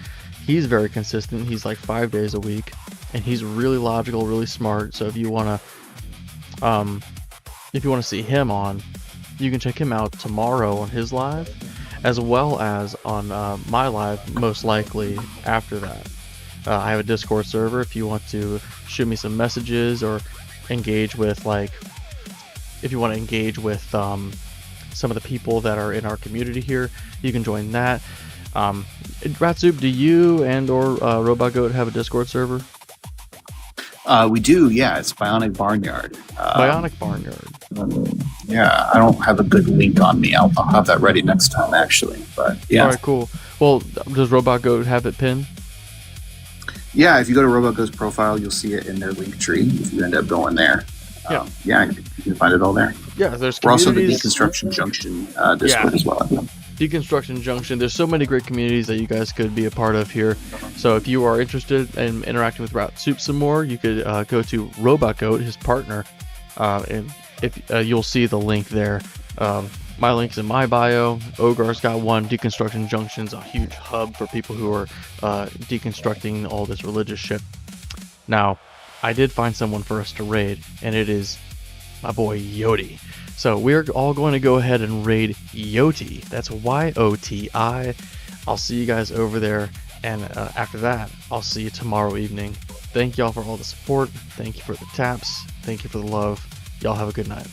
he's very consistent. He's like 5 days a week, and he's really logical, really smart. So if you wanna see him on, you can check him out tomorrow on his live, as well as on my live, most likely after that. I have a Discord server if you want to shoot me some messages or engage with, like, if you want to engage with some of the people that are in our community here, you can join that. Ratsoup, do you and or Robot Goat have a Discord server? We do, yeah. It's Bionic Barnyard. Bionic Barnyard. Yeah, I don't have a good link on me. I'll have that ready next time, actually. But yeah. All right, cool. Well, does Robot Goat have it pinned? Yeah, if you go to Robot Goat's profile, you'll see it in their link tree if you end up going there. Yeah, you can find it all there. Yeah, there's We're also the communities. Deconstruction Junction Discord as well. Deconstruction Junction. There's so many great communities that you guys could be a part of here. So if you are interested in interacting with Ratsoup some more, you could go to Robot Goat, his partner, and if you'll see the link there. My link's in my bio. Ogar's got one. Deconstruction Junction's a huge hub for people who are deconstructing all this religious shit. Now, I did find someone for us to raid, and it is my boy Yoti. So we're all going to go ahead and raid Yoti. That's Y-O-T-I. I'll see you guys over there, and after that, I'll see you tomorrow evening. Thank y'all for all the support. Thank you for the taps. Thank you for the love. Y'all have a good night.